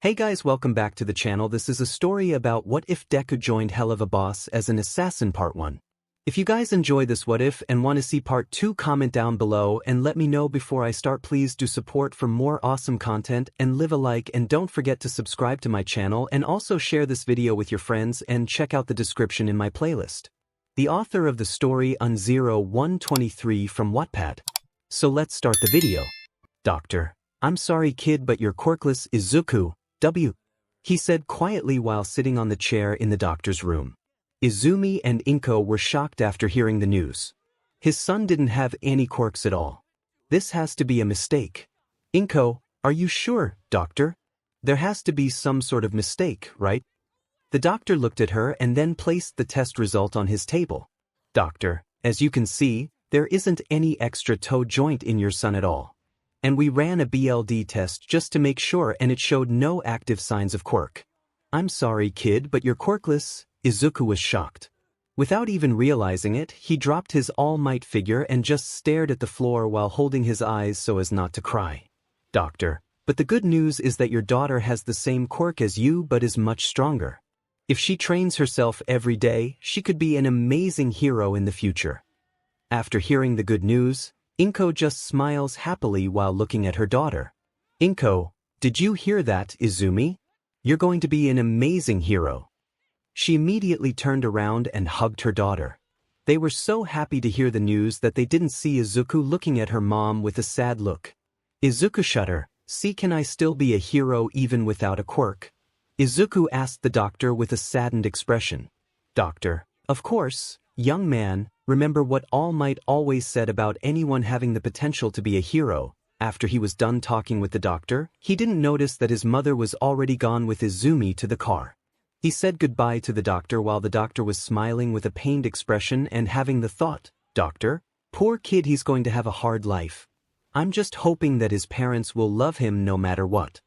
Hey guys, welcome back to the channel. This is a story about what if Deku joined Helluva boss as an assassin part 1. If you guys enjoy this what if and want to see part 2, comment down below and let me know before I start. Please do support for more awesome content and leave a like, and don't forget to subscribe to my channel and also share this video with your friends and check out the description in my playlist. The author of the story 𝗵𝗃𝗃𝗃 from Wattpad. So let's start the video. Doctor, I'm sorry kid, but you're Quirkless, Izuku W. He said quietly while sitting on the chair in the doctor's room. Izumi and Inko were shocked after hearing the news. His son didn't have any quirks at all. This has to be a mistake. Inko, are you sure, doctor? There has to be some sort of mistake, right? The doctor looked at her and then placed the test result on his table. Doctor, as you can see, there isn't any extra toe joint in your son at all. And we ran a BLD test just to make sure and it showed no active signs of quirk. I'm sorry kid, but you're quirkless. Izuku was shocked. Without even realizing it, he dropped his all-might figure and just stared at the floor while holding his eyes so as not to cry. Doctor, but the good news is that your daughter has the same quirk as you but is much stronger. If she trains herself every day, she could be an amazing hero in the future. After hearing the good news, Inko just smiles happily while looking at her daughter. Inko, did you hear that, Izumi? You're going to be an amazing hero. She immediately turned around and hugged her daughter. They were so happy to hear the news that they didn't see Izuku looking at her mom with a sad look. Izuku shudder, see, can I still be a hero even without a quirk? Izuku asked the doctor with a saddened expression. Doctor, of course, young man, remember what All Might always said about anyone having the potential to be a hero. After he was done talking with the doctor, he didn't notice that his mother was already gone with Izumi to the car. He said goodbye to the doctor while the doctor was smiling with a pained expression and having the thought, Doctor, poor kid, he's going to have a hard life. I'm just hoping that his parents will love him no matter what.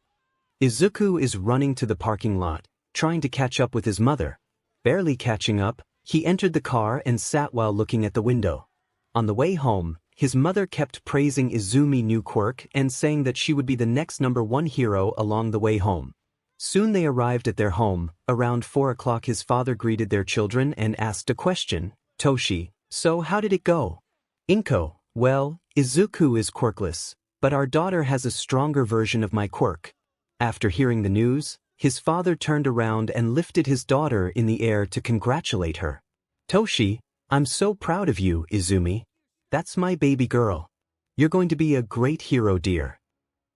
Izuku is running to the parking lot, trying to catch up with his mother. Barely catching up, he entered the car and sat while looking at the window. On the way home, his mother kept praising Izumi's new quirk and saying that she would be the next #1 hero along the way home. Soon they arrived at their home. Around 4 o'clock his father greeted their children and asked a question. Toshi, so how did it go? Inko, well, Izuku is quirkless, but our daughter has a stronger version of my quirk. After hearing the news, his father turned around and lifted his daughter in the air to congratulate her. Toshi, I'm so proud of you, Izumi. That's my baby girl. You're going to be a great hero, dear.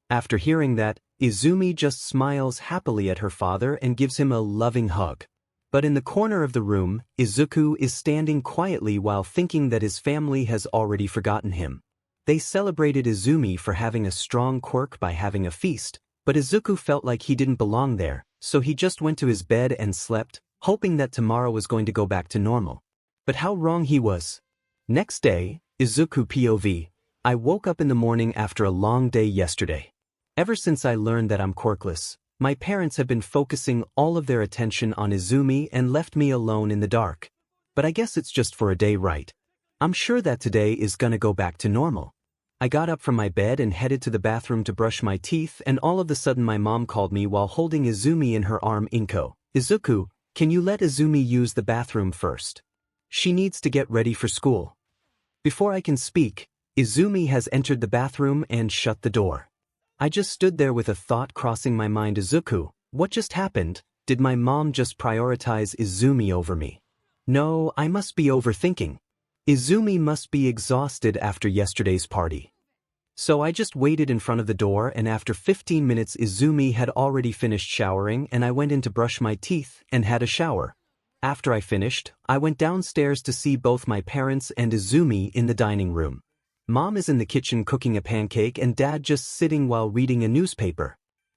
After hearing that, Izumi just smiles happily at her father and gives him a loving hug. But in the corner of the room, Izuku is standing quietly while thinking that his family has already forgotten him. They celebrated Izumi for having a strong quirk by having a feast, but Izuku felt like he didn't belong there, so he just went to his bed and slept, hoping that tomorrow was going to go back to normal. But how wrong he was. Next day, Izuku POV. I woke up in the morning after a long day yesterday. Ever since I learned that I'm quirkless, my parents have been focusing all of their attention on Izumi and left me alone in the dark. But I guess it's just for a day, right? I'm sure that today is gonna go back to normal. I got up from my bed and headed to the bathroom to brush my teeth, and all of a sudden my mom called me while holding Izumi in her arm. Inko, Izuku, can you let Izumi use the bathroom first? She needs to get ready for school. Before I can speak, Izumi has entered the bathroom and shut the door. I just stood there with a thought crossing my mind. Izuku, what just happened? Did my mom just prioritize Izumi over me? No, I must be overthinking. Izumi must be exhausted after yesterday's party. So I just waited in front of the door, and after 15 minutes Izumi had already finished showering, and I went in to brush my teeth and had a shower. After I finished, I went downstairs to see both my parents and Izumi in the dining room. Mom is in the kitchen cooking a pancake and Dad just sitting while reading a newspaper.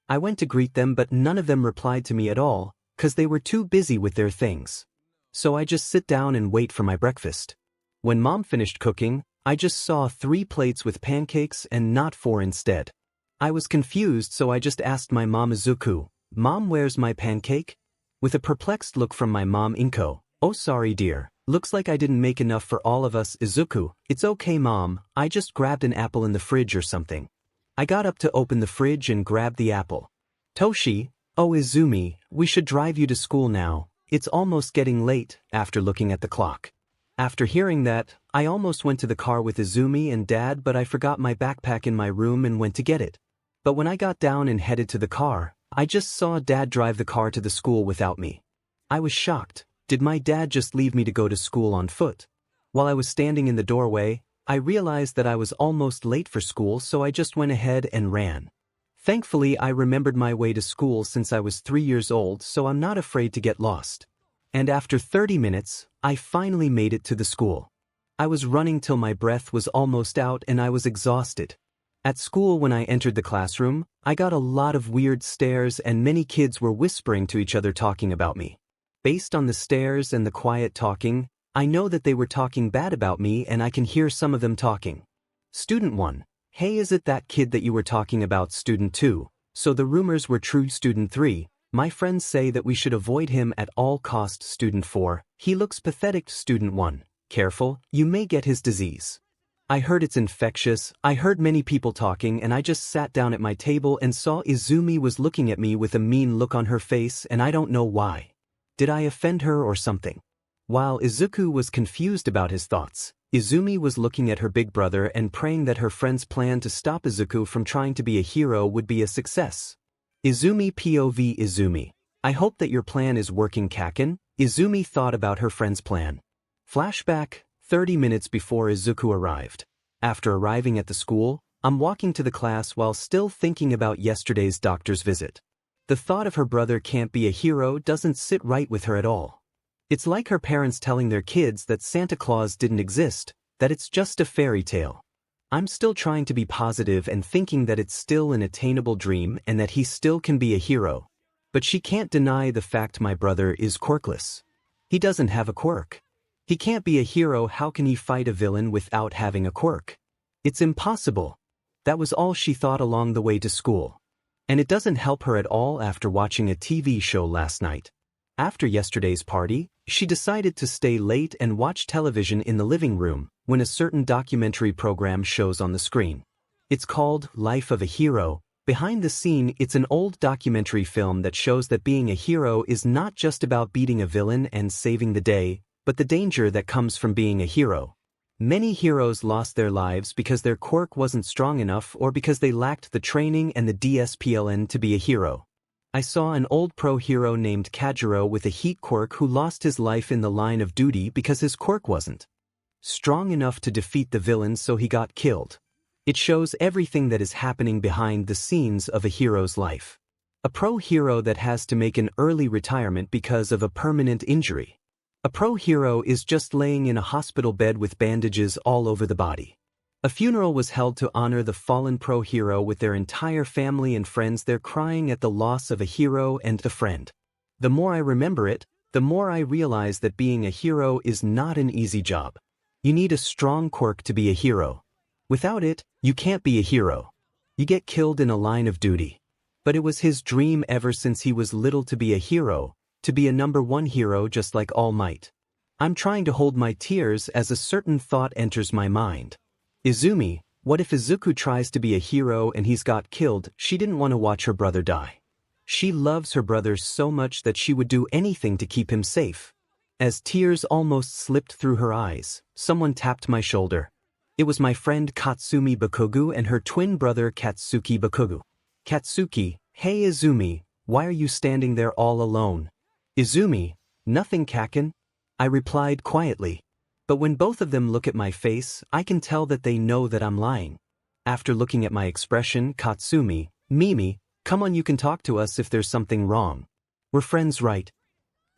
I went to greet them, but none of them replied to me at all, cause they were too busy with their things. So I just sit down and wait for my breakfast. When Mom finished cooking, I just saw 3 plates with pancakes and not 4 instead. I was confused, so I just asked my mom, Izuku, Mom, where's my pancake? With a perplexed look from my mom, Inko, oh sorry dear. Looks like I didn't make enough for all of us. Izuku, it's okay mom, I just grabbed an apple in the fridge or something. I got up to open the fridge and grabbed the apple. Toshi, "Oh Izumi, we should drive you to school now, it's almost getting late," after looking at the clock. After hearing that, I almost went to the car with Izumi and Dad, but I forgot my backpack in my room and went to get it. But when I got down and headed to the car, I just saw Dad drive the car to the school without me. I was shocked. Did my dad just leave me to go to school on foot? While I was standing in the doorway, I realized that I was almost late for school, so I just went ahead and ran. Thankfully, I remembered my way to school since I was 3 years old, so I'm not afraid to get lost. And after 30 minutes, I finally made it to the school. I was running till my breath was almost out and I was exhausted. At school, when I entered the classroom, I got a lot of weird stares and many kids were whispering to each other talking about me. Based on the stares and the quiet talking, I know that they were talking bad about me and I can hear some of them talking. Student 1. Hey, is it that kid that you were talking about? Student 2. So the rumors were true. Student 3. My friends say that we should avoid him at all costs. Student 4. He looks pathetic. Student 1. Careful, you may get his disease. I heard it's infectious. I heard many people talking and I just sat down at my table and saw Izumi was looking at me with a mean look on her face and I don't know why. Did I offend her or something? While Izuku was confused about his thoughts, Izumi was looking at her big brother and praying that her friend's plan to stop Izuku from trying to be a hero would be a success. Izumi POV Izumi. I hope that your plan is working, Kaken. Izumi thought about her friend's plan. Flashback, 30 minutes before Izuku arrived. After arriving at the school, I'm walking to the class while still thinking about yesterday's doctor's visit. The thought of her brother can't be a hero doesn't sit right with her at all. It's like her parents telling their kids that Santa Claus didn't exist, that it's just a fairy tale. I'm still trying to be positive and thinking that it's still an attainable dream and that he still can be a hero. But she can't deny the fact my brother is quirkless. He doesn't have a quirk. He can't be a hero. How can he fight a villain without having a quirk? It's impossible. That was all she thought along the way to school. And it doesn't help her at all after watching a TV show last night. After yesterday's party, she decided to stay late and watch television in the living room when a certain documentary program shows on the screen. It's called Life of a Hero. Behind the scene, it's an old documentary film that shows that being a hero is not just about beating a villain and saving the day, but the danger that comes from being a hero. Many heroes lost their lives because their quirk wasn't strong enough or because they lacked the training and the discipline to be a hero. I saw an old pro hero named Kajiro with a heat quirk who lost his life in the line of duty because his quirk wasn't strong enough to defeat the villain, so he got killed. It shows everything that is happening behind the scenes of a hero's life. A pro hero that has to make an early retirement because of a permanent injury. A pro hero is just laying in a hospital bed with bandages all over the body. A funeral was held to honor the fallen pro hero with their entire family and friends. They're crying at the loss of a hero and a friend. The more I remember it, the more I realize that being a hero is not an easy job. You need a strong quirk to be a hero. Without it, you can't be a hero. You get killed in a line of duty. But it was his dream ever since he was little to be a hero, to be a #1 hero just like All Might. I'm trying to hold my tears as a certain thought enters my mind. Izumi, what if Izuku tries to be a hero and he's got killed? She didn't want to watch her brother die. She loves her brother so much that she would do anything to keep him safe. As tears almost slipped through her eyes, someone tapped my shoulder. It was my friend Katsumi Bakugu and her twin brother Katsuki Bakugu. Katsuki, hey Izumi, why are you standing there all alone? Izumi, nothing Kaken. I replied quietly. But when both of them look at my face, I can tell that they know that I'm lying. After looking at my expression, Katsumi, Mimi, come on, you can talk to us if there's something wrong. We're friends, right?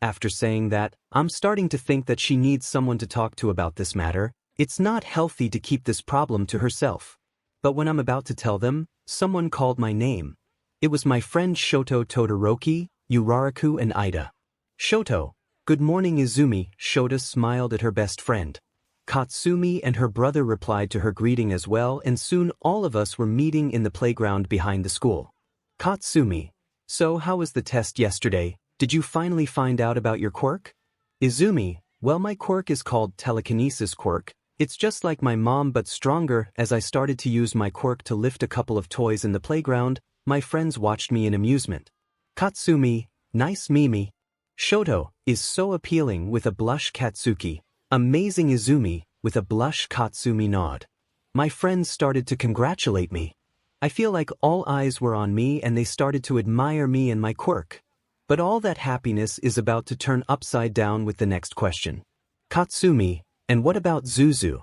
After saying that, I'm starting to think that she needs someone to talk to about this matter. It's not healthy to keep this problem to herself. But when I'm about to tell them, someone called my name. It was my friend Shoto Todoroki, Uraraku and Ida. Shoto. Good morning Izumi. Shota smiled at her best friend. Katsumi and her brother replied to her greeting as well, and soon all of us were meeting in the playground behind the school. Katsumi. So how was the test yesterday? Did you finally find out about your quirk? Izumi. Well, my quirk is called telekinesis quirk. It's just like my mom but stronger. As I started to use my quirk to lift a couple of toys in the playground, my friends watched me in amusement. Katsumi, nice Mimi. Shoto, is so appealing with a blush Katsuki. Amazing Izumi, with a blush Katsumi nod. My friends started to congratulate me. I feel like all eyes were on me and they started to admire me and my quirk. But all that happiness is about to turn upside down with the next question. Katsumi, and what about Zuzu?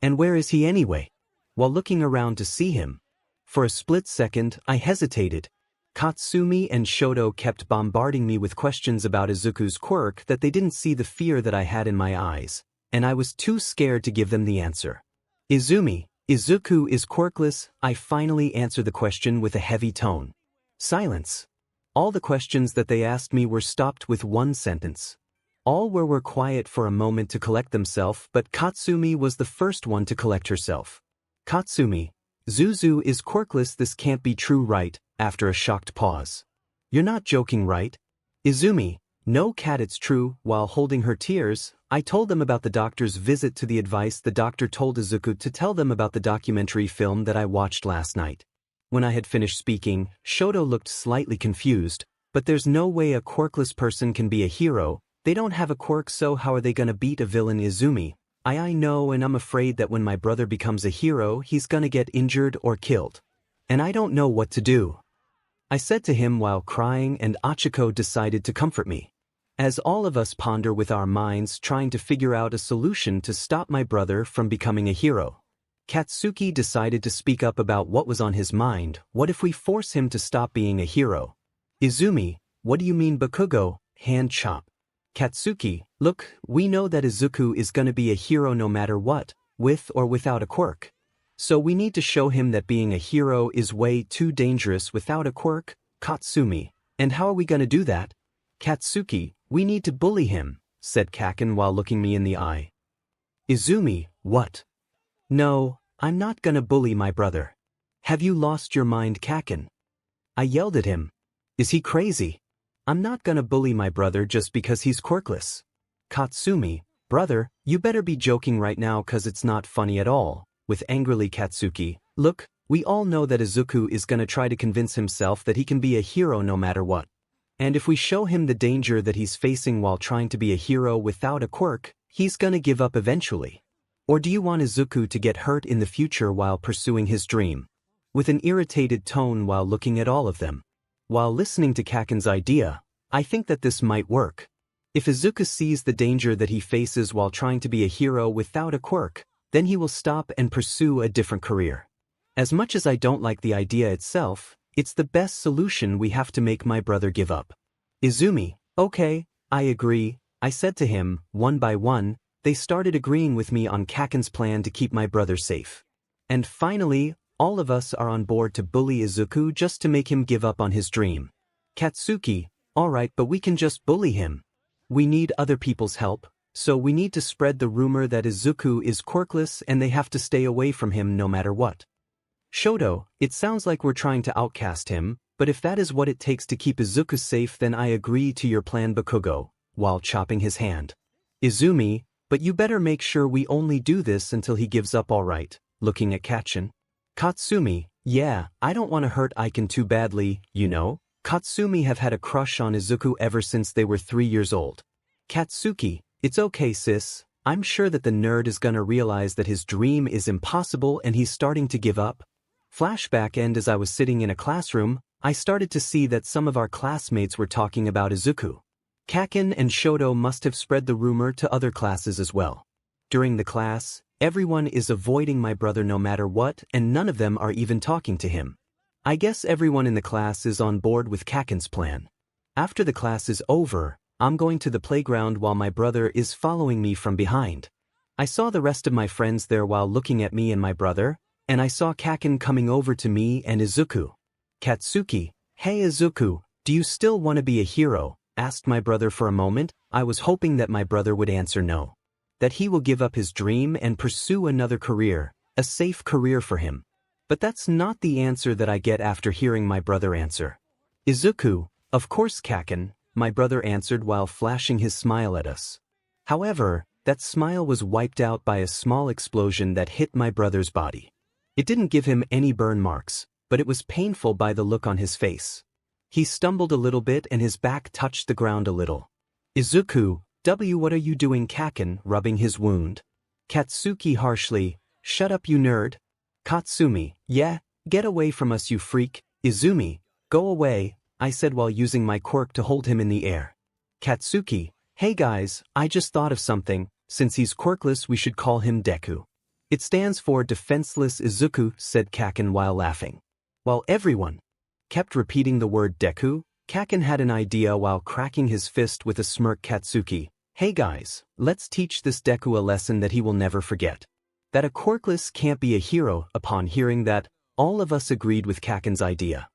And where is he anyway? While looking around to see him. For a split second, I hesitated. Katsumi and Shoto kept bombarding me with questions about Izuku's quirk that they didn't see the fear that I had in my eyes, and I was too scared to give them the answer. Izumi, Izuku is quirkless. I finally answered the question with a heavy tone. Silence. All the questions that they asked me were stopped with one sentence. All were quiet for a moment to collect themselves, but Katsumi was the first one to collect herself. Katsumi, Zuzu is quirkless. This can't be true, right? After a shocked pause. You're not joking, right? Izumi, no cat, it's true. While holding her tears, I told them about the doctor's visit to the advice the doctor told Izuku to tell them about the documentary film that I watched last night. When I had finished speaking, Shoto looked slightly confused, but there's no way a quirkless person can be a hero. They don't have a quirk, so how are they gonna beat a villain? Izumi, I know, and I'm afraid that when my brother becomes a hero, he's gonna get injured or killed. And I don't know what to do. I said to him while crying, and Achiko decided to comfort me. As all of us ponder with our minds trying to figure out a solution to stop my brother from becoming a hero, Katsuki decided to speak up about what was on his mind. What if we force him to stop being a hero? Izumi, what do you mean Bakugo, hand chop? Katsuki, look, we know that Izuku is gonna be a hero no matter what, with or without a quirk. So we need to show him that being a hero is way too dangerous without a quirk. Katsumi, and how are we gonna do that? Katsuki, we need to bully him, said Kaken while looking me in the eye. Izumi, what? No, I'm not gonna bully my brother. Have you lost your mind, Kaken? I yelled at him. Is he crazy? I'm not gonna bully my brother just because he's quirkless. Katsumi, brother, you better be joking right now, 'cause it's not funny at all. With angrily Katsuki, look, we all know that Izuku is gonna try to convince himself that he can be a hero no matter what. And if we show him the danger that he's facing while trying to be a hero without a quirk, he's gonna give up eventually. Or do you want Izuku to get hurt in the future while pursuing his dream? With an irritated tone while looking at all of them. While listening to Kaken's idea, I think that this might work. If Izuku sees the danger that he faces while trying to be a hero without a quirk, then he will stop and pursue a different career. As much as I don't like the idea itself, it's the best solution. We have to make my brother give up. Izumi, okay, I agree, I said to him. One by one, they started agreeing with me on Kaken's plan to keep my brother safe. And finally, all of us are on board to bully Izuku just to make him give up on his dream. Katsuki, alright, but we can just bully him. We need other people's help. So we need to spread the rumor that Izuku is quirkless and they have to stay away from him no matter what. Shoto, it sounds like we're trying to outcast him, but if that is what it takes to keep Izuku safe, then I agree to your plan, Bakugo, while chopping his hand. Izumi, but you better make sure we only do this until he gives up, alright, looking at Kaken. Katsumi, yeah, I don't want to hurt Aiken too badly, you know. Katsumi have had a crush on Izuku ever since they were 3 years old. Katsuki, it's okay, sis. I'm sure that the nerd is gonna realize that his dream is impossible and he's starting to give up. Flashback end. As I was sitting in a classroom, I started to see that some of our classmates were talking about Izuku. Kaken and Shoto must have spread the rumor to other classes as well. During the class, everyone is avoiding my brother no matter what, and none of them are even talking to him. I guess everyone in the class is on board with Kaken's plan. After the class is over, I'm going to the playground while my brother is following me from behind. I saw the rest of my friends there while looking at me and my brother, and I saw Kaken coming over to me and Izuku. Katsuki, hey Izuku, do you still want to be a hero? Asked my brother. For a moment, I was hoping that my brother would answer no. That he will give up his dream and pursue another career, a safe career for him. But that's not the answer that I get after hearing my brother answer. Izuku, of course Kaken, my brother answered while flashing his smile at us. However, that smile was wiped out by a small explosion that hit my brother's body. It didn't give him any burn marks, but it was painful by the look on his face. He stumbled a little bit and his back touched the ground a little. Izuku, what are you doing, Kaken, rubbing his wound. Katsuki harshly, shut up you nerd. Katsumi, yeah, get away from us you freak. Izumi, go away, I said while using my quirk to hold him in the air. Katsuki, hey guys, I just thought of something, since he's quirkless we should call him Deku. It stands for defenseless Izuku, said Kaken while laughing. While everyone kept repeating the word Deku, Kaken had an idea while cracking his fist with a smirk. Katsuki, hey guys, let's teach this Deku a lesson that he will never forget. That a quirkless can't be a hero. Upon hearing that, all of us agreed with Kaken's idea.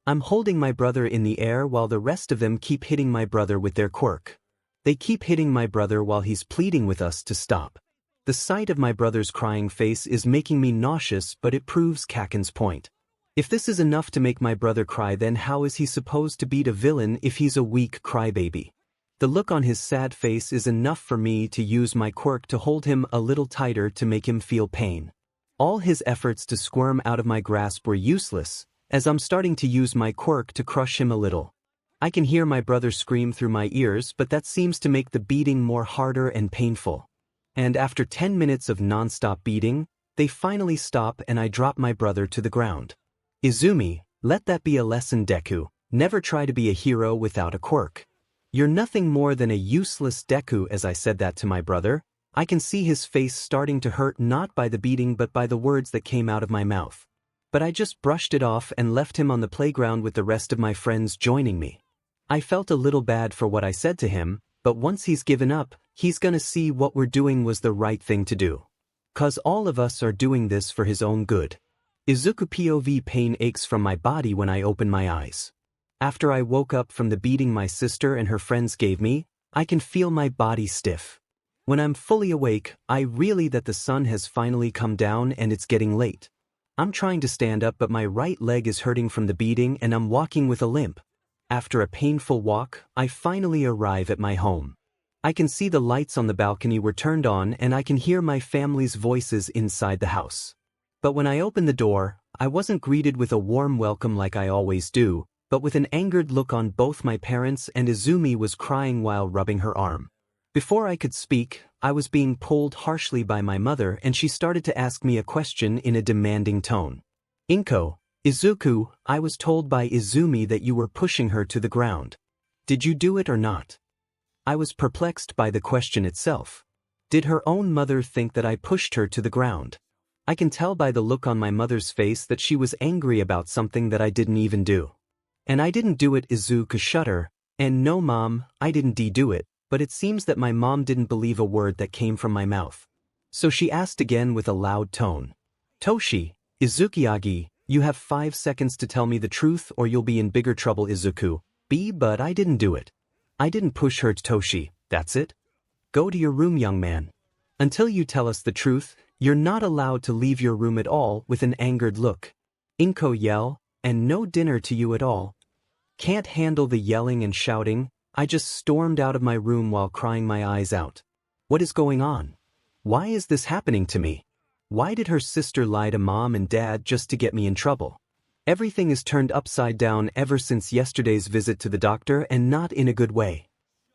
I'm holding my brother in the air while the rest of them keep hitting my brother with their quirk. They keep hitting my brother while he's pleading with us to stop. The sight of my brother's crying face is making me nauseous, but it proves Kaken's point. If this is enough to make my brother cry, then how is he supposed to beat a villain if he's a weak crybaby? The look on his sad face is enough for me to use my quirk to hold him a little tighter to make him feel pain. All his efforts to squirm out of my grasp were useless, as I'm starting to use my quirk to crush him a little. I can hear my brother scream through my ears, but that seems to make the beating more harder and painful. And after 10 minutes of non-stop beating, they finally stop and I drop my brother to the ground. Izumi, let that be a lesson, Deku. Never try to be a hero without a quirk. You're nothing more than a useless Deku. As I said that to my brother, I can see his face starting to hurt, not by the beating but by the words that came out of my mouth. But I just brushed it off and left him on the playground with the rest of my friends joining me. I felt a little bad for what I said to him, but once he's given up, he's gonna see what we're doing was the right thing to do. 'Cause all of us are doing this for his own good. Izuku POV pain aches from my body when I open my eyes. After I woke up from the beating my sister and her friends gave me, I can feel my body stiff. When I'm fully awake, I realize that the sun has finally come down and it's getting late. I'm trying to stand up but my right leg is hurting from the beating and I'm walking with a limp. After a painful walk, I finally arrive at my home. I can see the lights on the balcony were turned on and I can hear my family's voices inside the house. But when I opened the door, I wasn't greeted with a warm welcome like I always do, but with an angered look on both my parents, and Izumi was crying while rubbing her arm. Before I could speak, I was being pulled harshly by my mother and she started to ask me a question in a demanding tone. Izuku, I was told by Izumi that you were pushing her to the ground. Did you do it or not? I was perplexed by the question itself. Did her own mother think that I pushed her to the ground? I can tell by the look on my mother's face that she was angry about something that I didn't even do. And I didn't do it, Izuku shudder. And no mom, I didn't do it, but it seems that my mom didn't believe a word that came from my mouth. So she asked again with a loud tone. Izuku Yagi, you have 5 seconds to tell me the truth or you'll be in bigger trouble. Izuku, but I didn't do it. I didn't push her. Toshi, that's it? Go to your room, young man. Until you tell us the truth, you're not allowed to leave your room at all. With an angered look. Inko yell, and no dinner to you at all. Can't handle the yelling and shouting, I just stormed out of my room while crying my eyes out. What is going on? Why is this happening to me? Why did her sister lie to mom and dad just to get me in trouble? Everything is turned upside down ever since yesterday's visit to the doctor, and not in a good way.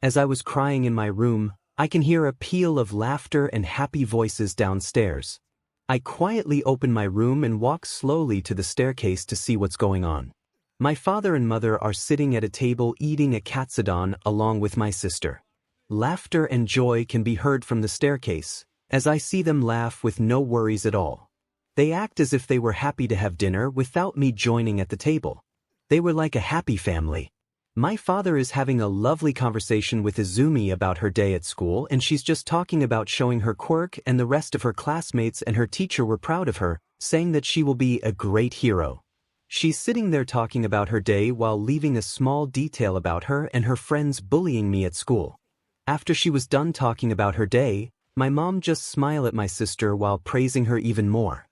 As I was crying in my room, I can hear a peal of laughter and happy voices downstairs. I quietly open my room and walk slowly to the staircase to see what's going on. My father and mother are sitting at a table eating a katsudon along with my sister. Laughter and joy can be heard from the staircase, as I see them laugh with no worries at all. They act as if they were happy to have dinner without me joining at the table. They were like a happy family. My father is having a lovely conversation with Izumi about her day at school, and she's just talking about showing her quirk, and the rest of her classmates and her teacher were proud of her, saying that she will be a great hero. She's sitting there talking about her day while leaving a small detail about her and her friends bullying me at school. After she was done talking about her day, my mom just smiled at my sister while praising her even more.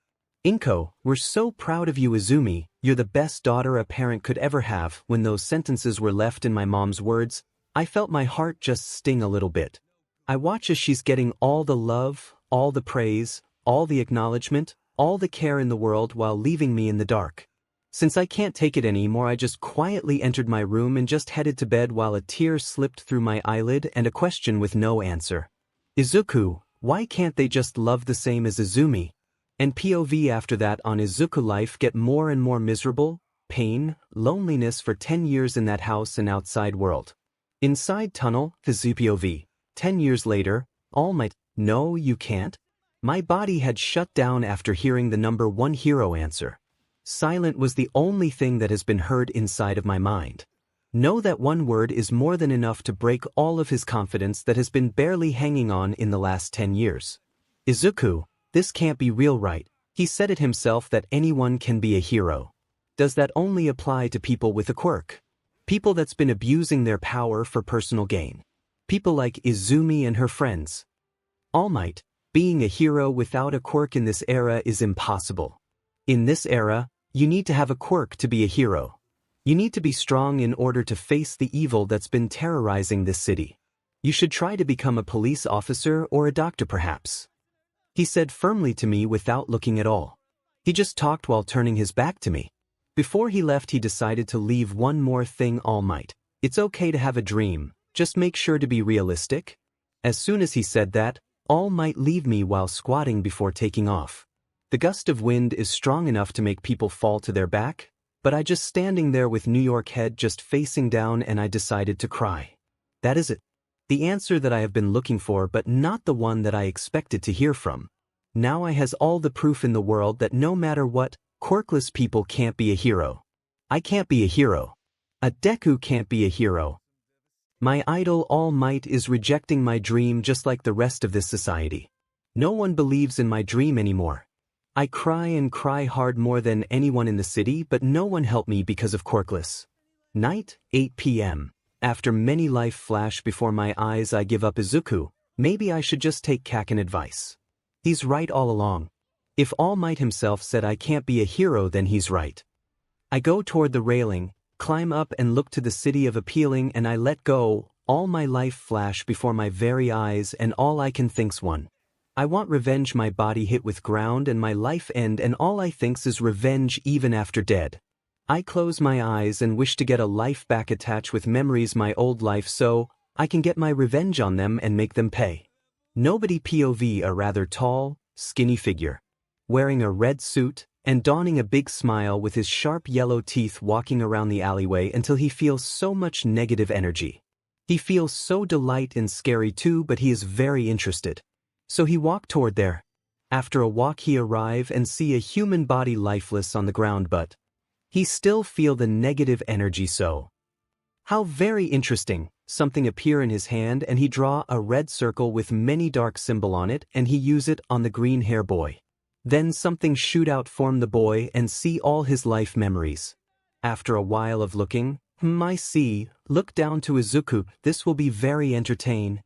Inko, we're so proud of you. Izumi, you're the best daughter a parent could ever have. When those sentences were left in my mom's words, I felt my heart just sting a little bit. I watch as she's getting all the love, all the praise, all the acknowledgement, all the care in the world while leaving me in the dark. Since I can't take it anymore, I just quietly entered my room and just headed to bed while a tear slipped through my eyelid and a question with no answer. Izuku, why can't they just love the same as Izumi? And POV after that on Izuku life get more and more miserable, pain, loneliness for 10 years in that house and outside world. Inside tunnel, POV. 10 years later, All Might, no you can't. My body had shut down after hearing the number 1 hero answer. Silent was the only thing that has been heard inside of my mind. Know that one word is more than enough to break all of his confidence that has been barely hanging on in the last 10 years. Izuku, this can't be real, right? He said it himself that anyone can be a hero. Does that only apply to people with a quirk? People that's been abusing their power for personal gain. People like Izumi and her friends. All Might, being a hero without a quirk in this era is impossible. In this era, you need to have a quirk to be a hero. You need to be strong in order to face the evil that's been terrorizing this city. You should try to become a police officer or a doctor perhaps. He said firmly to me without looking at all. He just talked while turning his back to me. Before he left, he decided to leave one more thing. All Might, it's okay to have a dream, just make sure to be realistic. As soon as he said that, All Might leave me while squatting before taking off. The gust of wind is strong enough to make people fall to their back, but I just standing there with New York head just facing down and I decided to cry. That is it. The answer that I have been looking for but not the one that I expected to hear from. Now I has all the proof in the world that no matter what, quirkless people can't be a hero. I can't be a hero. A Deku can't be a hero. My idol All Might is rejecting my dream just like the rest of this society. No one believes in my dream anymore. I cry and cry hard more than anyone in the city, but no one helped me because of Quirkless. Night, 8 p.m. After many life flash before my eyes, I give up Izuku. Maybe I should just take Kaken advice. He's right all along. If All Might himself said I can't be a hero, then he's right. I go toward the railing, climb up and look to the city of appealing, and I let go. All my life flash before my very eyes and all I can think's one. I want revenge. My body hit with ground and my life end, and all I thinks is revenge even after dead. I close my eyes and wish to get a life back attached with memories my old life so I can get my revenge on them and make them pay. Nobody POV a rather tall, skinny figure, wearing a red suit and donning a big smile with his sharp yellow teeth walking around the alleyway until he feels so much negative energy. He feels so delight and scary too, but he is very interested. So he walked toward there. After a walk he arrive and see a human body lifeless on the ground, but he still feel the negative energy. So how very interesting. Something appear in his hand and he draw a red circle with many dark symbol on it and he use it on the green hair boy. Then something shoot out form the boy and see all his life memories. After a while of looking, I see, look down to Izuku, this will be very entertain.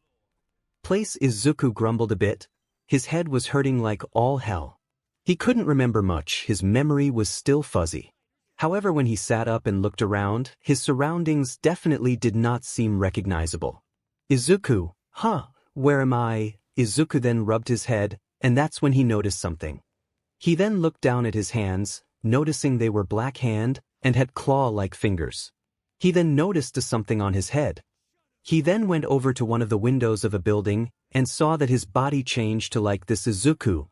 Place Izuku grumbled a bit. His head was hurting like all hell. He couldn't remember much, his memory was still fuzzy. However, when he sat up and looked around, his surroundings definitely did not seem recognizable. Izuku, where am I? Izuku then rubbed his head, and that's when he noticed something. He then looked down at his hands, noticing they were black hand and had claw-like fingers. He then noticed something on his head. He then went over to one of the windows of a building and saw that his body changed to like this. Izuku,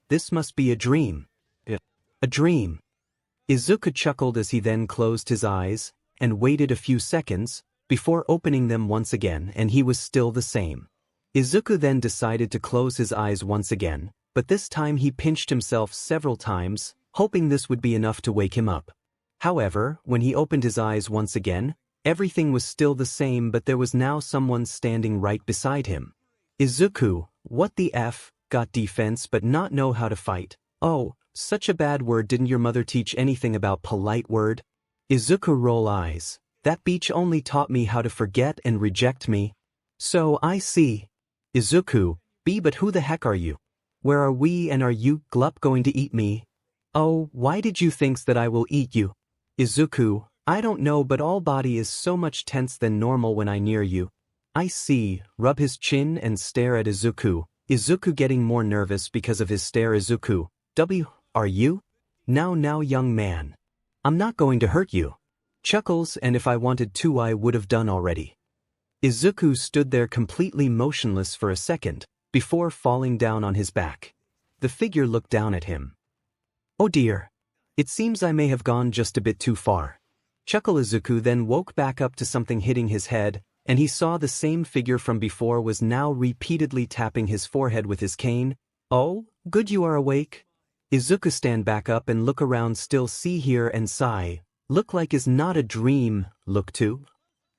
this must be a dream. A dream. Izuku chuckled as he then closed his eyes and waited a few seconds before opening them once again, and he was still the same. Izuku then decided to close his eyes once again, but this time he pinched himself several times, hoping this would be enough to wake him up. However, when he opened his eyes once again, everything was still the same, but there was now someone standing right beside him. Izuku, what the F, got defense but not know how to fight. Oh, such a bad word, didn't your mother teach anything about polite word? Izuku roll eyes, that beach only taught me how to forget and reject me. So I see. Izuku, but who the heck are you? Where are we and are you going to eat me? Oh, why did you think that I will eat you? Izuku, I don't know, but all body is so much tense than normal when I near you. I see, rub his chin and stare at Izuku. Izuku getting more nervous because of his stare. Izuku, are you? Now young man. I'm not going to hurt you. Chuckles, and if I wanted to I would have done already. Izuku stood there completely motionless for a second, before falling down on his back. The figure looked down at him. Oh dear. It seems I may have gone just a bit too far. Chuckle. Izuku then woke back up to something hitting his head, and he saw the same figure from before was now repeatedly tapping his forehead with his cane. Oh, good you are awake. Izuku stand back up and look around, still see hear and sigh. Look like is not a dream, look to.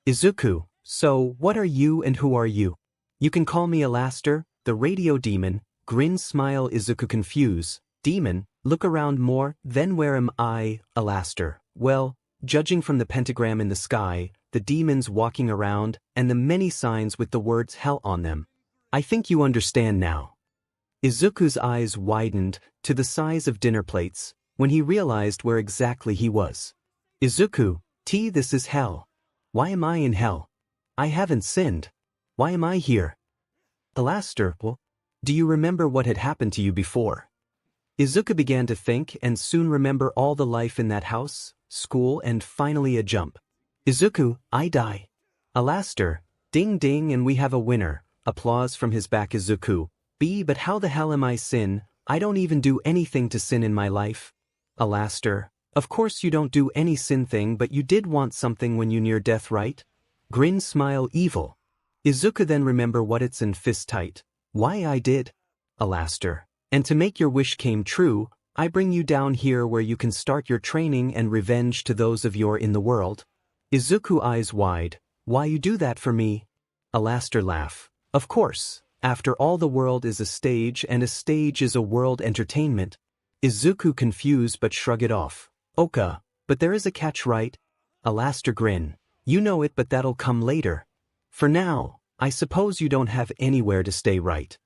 Izuku, so what are you and who are you? You can call me 𝗲𝗲, the radio demon. Grin smile. Izuku confused. Demon, look around more, then where am I, 𝗲𝗲? Well, judging from the pentagram in the sky, the demons walking around, and the many signs with the words hell on them, I think you understand now. Izuku's eyes widened to the size of dinner plates when he realized where exactly he was. Izuku, this is hell. Why am I in hell? I haven't sinned. Why am I here? 𝗲𝗲, do you remember what had happened to you before? Izuku began to think and soon remember all the life in that house, school, and finally a jump. Izuku, I die. 𝗲𝗲, ding ding, and we have a winner. Applause from his back. Izuku, but how the hell am I sin? I don't even do anything to sin in my life. 𝗲𝗲, of course you don't do any sin thing, but you did want something when you near death, right? Grin smile. Evil. Izuku then remember what it's in fist tight. Why I did. 𝗲𝗲, and to make your wish came true, I bring you down here where you can start your training and revenge to those of your in the world. Izuku eyes wide. Why you do that for me? 𝗲𝗲 laugh. Of course, after all the world is a stage and a stage is a world entertainment. Izuku confused but shrug it off. Oka, but there is a catch, right? 𝗲𝗲 grin. You know it, but that'll come later. For now, I suppose you don't have anywhere to stay, right?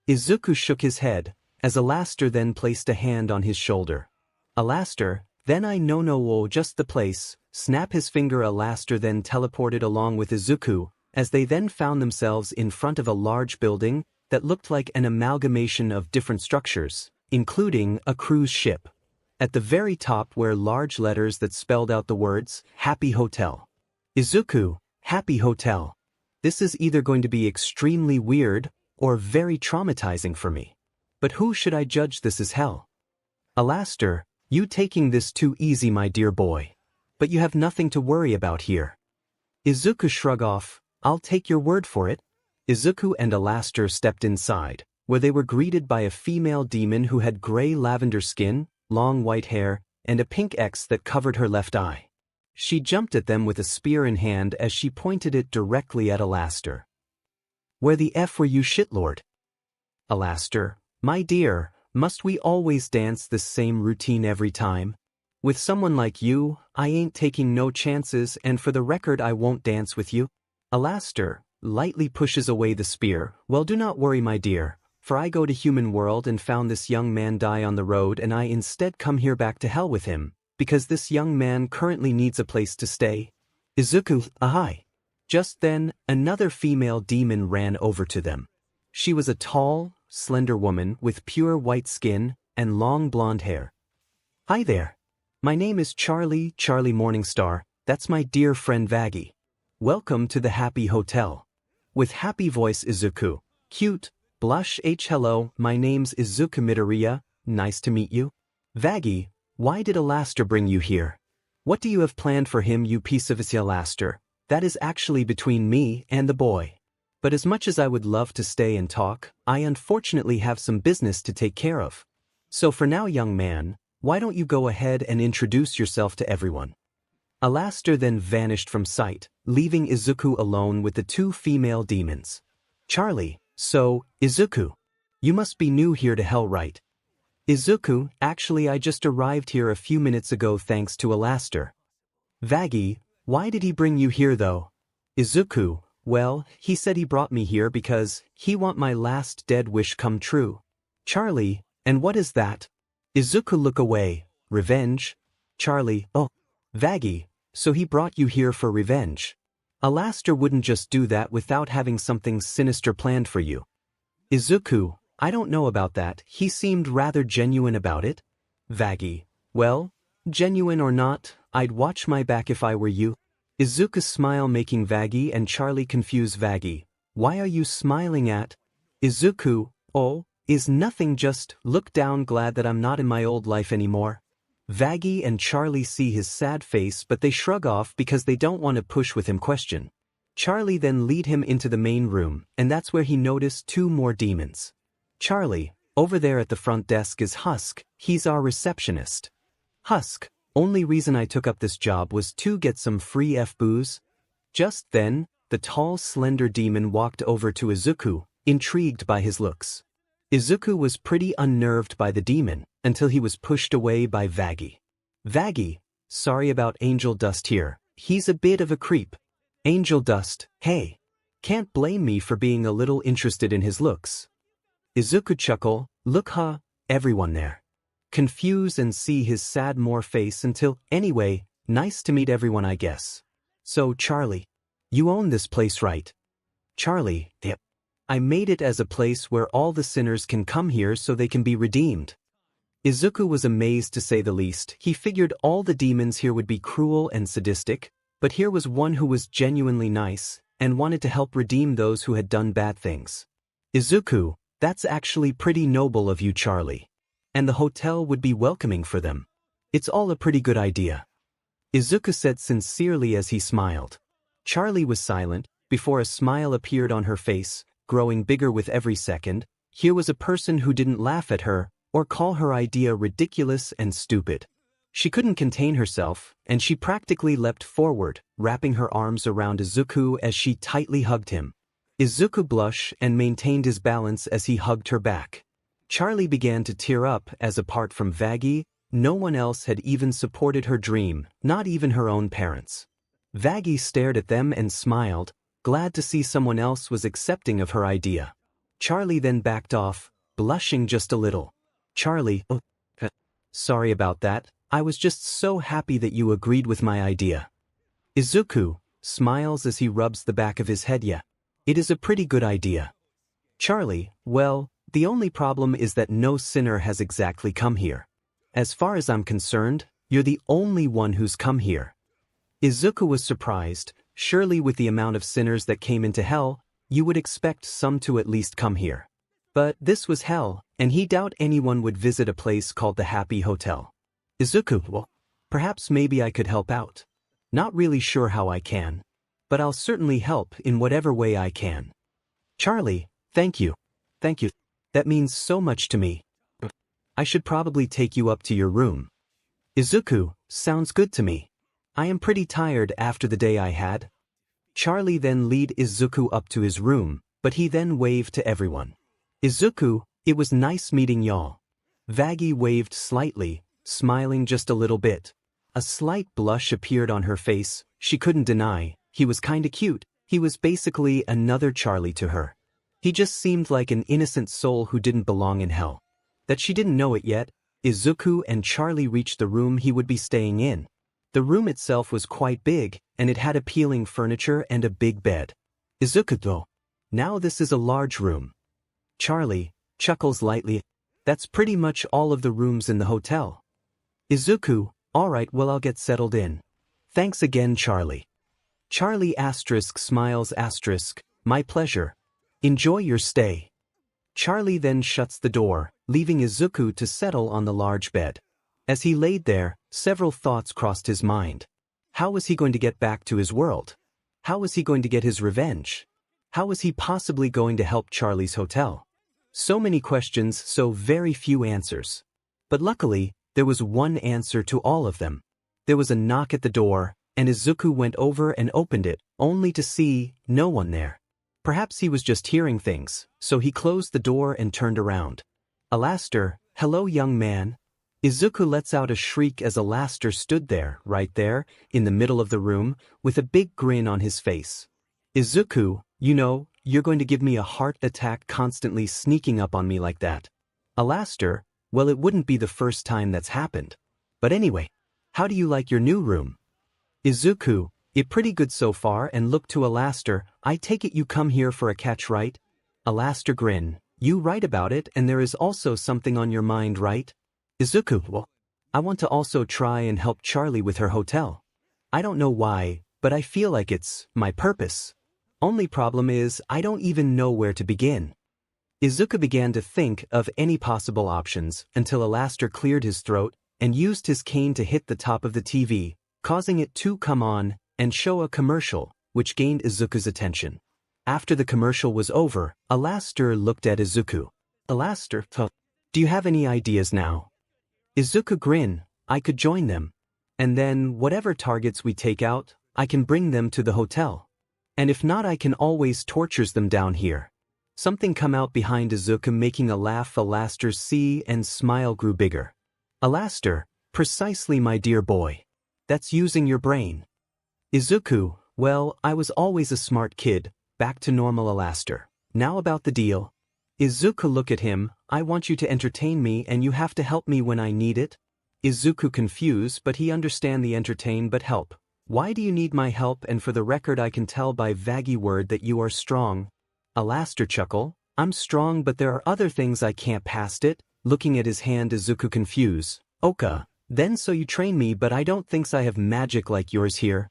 Izuku shook his head, as 𝗲𝗲 then placed a hand on his shoulder. 𝗲𝗲, then I no just the place. Snap his finger. 𝗲𝗲 then teleported along with Izuku, as they then found themselves in front of a large building that looked like an amalgamation of different structures, including a cruise ship. At the very top were large letters that spelled out the words, Happy Hotel. Izuku, Happy Hotel. This is either going to be extremely weird, or very traumatizing for me. But who should I judge this as hell? 𝗲𝗲, you taking this too easy, my dear boy. But you have nothing to worry about here. Izuku shrug off. I'll take your word for it. Izuku and 𝗲𝗲 stepped inside, where they were greeted by a female demon who had gray lavender skin, long white hair, and a pink X that covered her left eye. She jumped at them with a spear in hand as she pointed it directly at 𝗲𝗲. Where the F were you, shitlord? 𝗲𝗲, my dear, must we always dance this same routine every time? With someone like you, I ain't taking no chances, and for the record I won't dance with you. 𝗲𝗲 lightly pushes away the spear. Well, do not worry, my dear, for I go to human world and found this young man die on the road, and I instead come here back to hell with him, because this young man currently needs a place to stay. Izuku, ahai. Just then, another female demon ran over to them. She was a tall, slender woman with pure white skin and long blonde hair. Hi there. My name is Charlie Morningstar. That's my dear friend 𝗲𝗲. Welcome to the Happy Hotel. With happy voice. Izuku, cute, blush. Hello, my name's Izuku Midoriya. Nice to meet you. 𝗲𝗲, why did 𝗲𝗲 bring you here? What do you have planned for him, you piece of 𝗲𝗲? That is actually between me and the boy. But as much as I would love to stay and talk, I unfortunately have some business to take care of. So for now, young man, why don't you go ahead and introduce yourself to everyone? 𝗲𝗲 then vanished from sight, leaving Izuku alone with the two female demons. Charlie, so, Izuku, you must be new here to hell, right? Izuku, actually I just arrived here a few minutes ago thanks to 𝗲𝗲. 𝗲𝗲, why did he bring you here though? Izuku, well, he said he brought me here because he want my last dead wish come true. Charlie, and what is that? Izuku look away. Revenge? Charlie, oh. 𝗲𝗲, so he brought you here for revenge. 𝗲𝗲 wouldn't just do that without having something sinister planned for you. Izuku, I don't know about that, he seemed rather genuine about it. 𝗲𝗲, Well, genuine or not, I'd watch my back if I were you. Izuku's smile making 𝗲𝗍𝗄 and Charlie confuse 𝗲𝗍𝗄. Why are you smiling at? Izuku, oh, is nothing, just look down, glad that I'm not in my old life anymore. 𝗲𝗍𝗄 and Charlie see his sad face, but they shrug off because they don't want to push with him question. Charlie then lead him into the main room, and that's where he noticed 2 more demons. Charlie, over there at the front desk is 𝗲𝗃, he's our receptionist. 𝗲𝗃, only reason I took up this job was to get some free booze. Just then, the tall, slender demon walked over to Izuku, intrigued by his looks. Izuku was pretty unnerved by the demon, until he was pushed away by 𝗲𝗍𝗄. 𝗲𝗍𝗄, sorry about Angel Dust here, he's a bit of a creep. Angel Dust, hey. Can't blame me for being a little interested in his looks. Izuku chuckle, look everyone there. Confuse and see his sad more face until, anyway, nice to meet everyone I guess. So Charlie, you own this place right? Charlie, yep. I made it as a place where all the sinners can come here so they can be redeemed. Izuku was amazed to say the least. He figured all the demons here would be cruel and sadistic, but here was one who was genuinely nice, and wanted to help redeem those who had done bad things. Izuku, that's actually pretty noble of you, Charlie. And the hotel would be welcoming for them. It's all a pretty good idea. Izuku said sincerely as he smiled. Charlie was silent, before a smile appeared on her face, growing bigger with every second. Here was a person who didn't laugh at her, or call her idea ridiculous and stupid. She couldn't contain herself, and she practically leapt forward, wrapping her arms around Izuku as she tightly hugged him. Izuku blushed and maintained his balance as he hugged her back. Charlie began to tear up as apart from 𝗲𝗍𝗄, no one else had even supported her dream, not even her own parents. 𝗲𝗍𝗄 stared at them and smiled, glad to see someone else was accepting of her idea. Charlie then backed off, blushing just a little. Charlie, sorry about that, I was just so happy that you agreed with my idea. Izuku smiles as he rubs the back of his head. Yeah, it is a pretty good idea. Charlie, well, the only problem is that no sinner has exactly come here. As far as I'm concerned, you're the only one who's come here. Izuku was surprised. Surely with the amount of sinners that came into hell, you would expect some to at least come here. But this was hell, and he doubted anyone would visit a place called the Happy Hotel. Izuku, well, perhaps maybe I could help out. Not really sure how I can, but I'll certainly help in whatever way I can. Charlie, thank you. Thank you. That means so much to me. I should probably take you up to your room. Izuku, sounds good to me. I am pretty tired after the day I had. Charlie then led Izuku up to his room, but he then waved to everyone. Izuku, it was nice meeting y'all. 𝗲𝗍𝗄 waved slightly, smiling just a little bit. A slight blush appeared on her face. She couldn't deny, he was kinda cute. He was basically another Charlie to her. He just seemed like an innocent soul who didn't belong in hell. That she didn't know it yet, Izuku and Charlie reached the room he would be staying in. The room itself was quite big, and it had appealing furniture and a big bed. Izuku though, now this is a large room. Charlie chuckles lightly. That's pretty much all of the rooms in the hotel. Izuku, alright, well I'll get settled in. Thanks again, Charlie. Charlie smiles my pleasure. Enjoy your stay. Charlie then shuts the door, leaving Izuku to settle on the large bed. As he laid there, several thoughts crossed his mind. How was he going to get back to his world? How was he going to get his revenge? How was he possibly going to help Charlie's hotel? So many questions, so very few answers. But luckily, there was one answer to all of them. There was a knock at the door, and Izuku went over and opened it, only to see no one there. Perhaps he was just hearing things, so he closed the door and turned around. 𝗲𝗲𝗄, hello young man. Izuku lets out a shriek as 𝗲𝗲𝗄 stood there, right there, in the middle of the room, with a big grin on his face. Izuku, you know, you're going to give me a heart attack constantly sneaking up on me like that. 𝗲𝗲𝗄, well it wouldn't be the first time that's happened. But anyway, how do you like your new room? Izuku, it pretty good so far, and looked to 𝗲𝗲𝗄, I take it you come here for a catch, right? 𝗲𝗲𝗄 grin, you right about it, and there is also something on your mind, right? Izuku, well, I want to also try and help Charlie with her hotel. I don't know why, but I feel like it's my purpose. Only problem is I don't even know where to begin. Izuku began to think of any possible options until 𝗧𝗲 cleared his throat and used his cane to hit the top of the TV, causing it to come on and show a commercial, which gained Izuku's attention. After the commercial was over, 𝗧𝗲 looked at Izuku. 𝗧𝗲, do you have any ideas now? Izuku grinned. I could join them. And then, whatever targets we take out, I can bring them to the hotel. And if not, I can always torture them down here. Something come out behind Izuku, making a laugh. 𝗧𝗲's see and smile grew bigger. 𝗧𝗲, precisely, my dear boy. That's using your brain. Izuku, well, I was always a smart kid. Back to normal. 𝗧𝗲. Now about the deal. Izuku look at him. I want you to entertain me and you have to help me when I need it. Izuku confused, but he understand the entertain but help. Why do you need my help? And for the record, I can tell by vaggy word that you are strong. 𝗧𝗲 chuckle. I'm strong, but there are other things I can't past it. Looking at his hand, Izuku confused. Okay, then so you train me, but I don't think I have magic like yours here.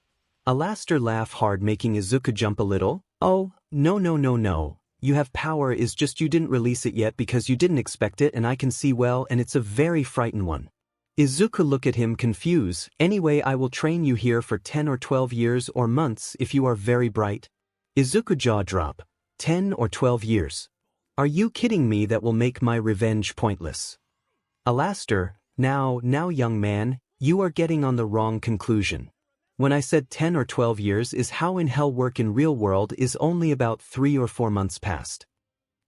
𝗧𝗲 laugh hard, making Izuku jump a little. Oh, no. You have power, is just you didn't release it yet because you didn't expect it, and I can see well, and it's a very frightened one. Izuku look at him confused. Anyway, I will train you here for 10 or 12 years or months if you are very bright. Izuku jaw drop. 10 or 12 years. Are you kidding me? That will make my revenge pointless. 𝗧𝗲, now young man, you are getting on the wrong conclusion. When I said 10 or 12 years is how in hell work in real world is only about 3 or 4 months past.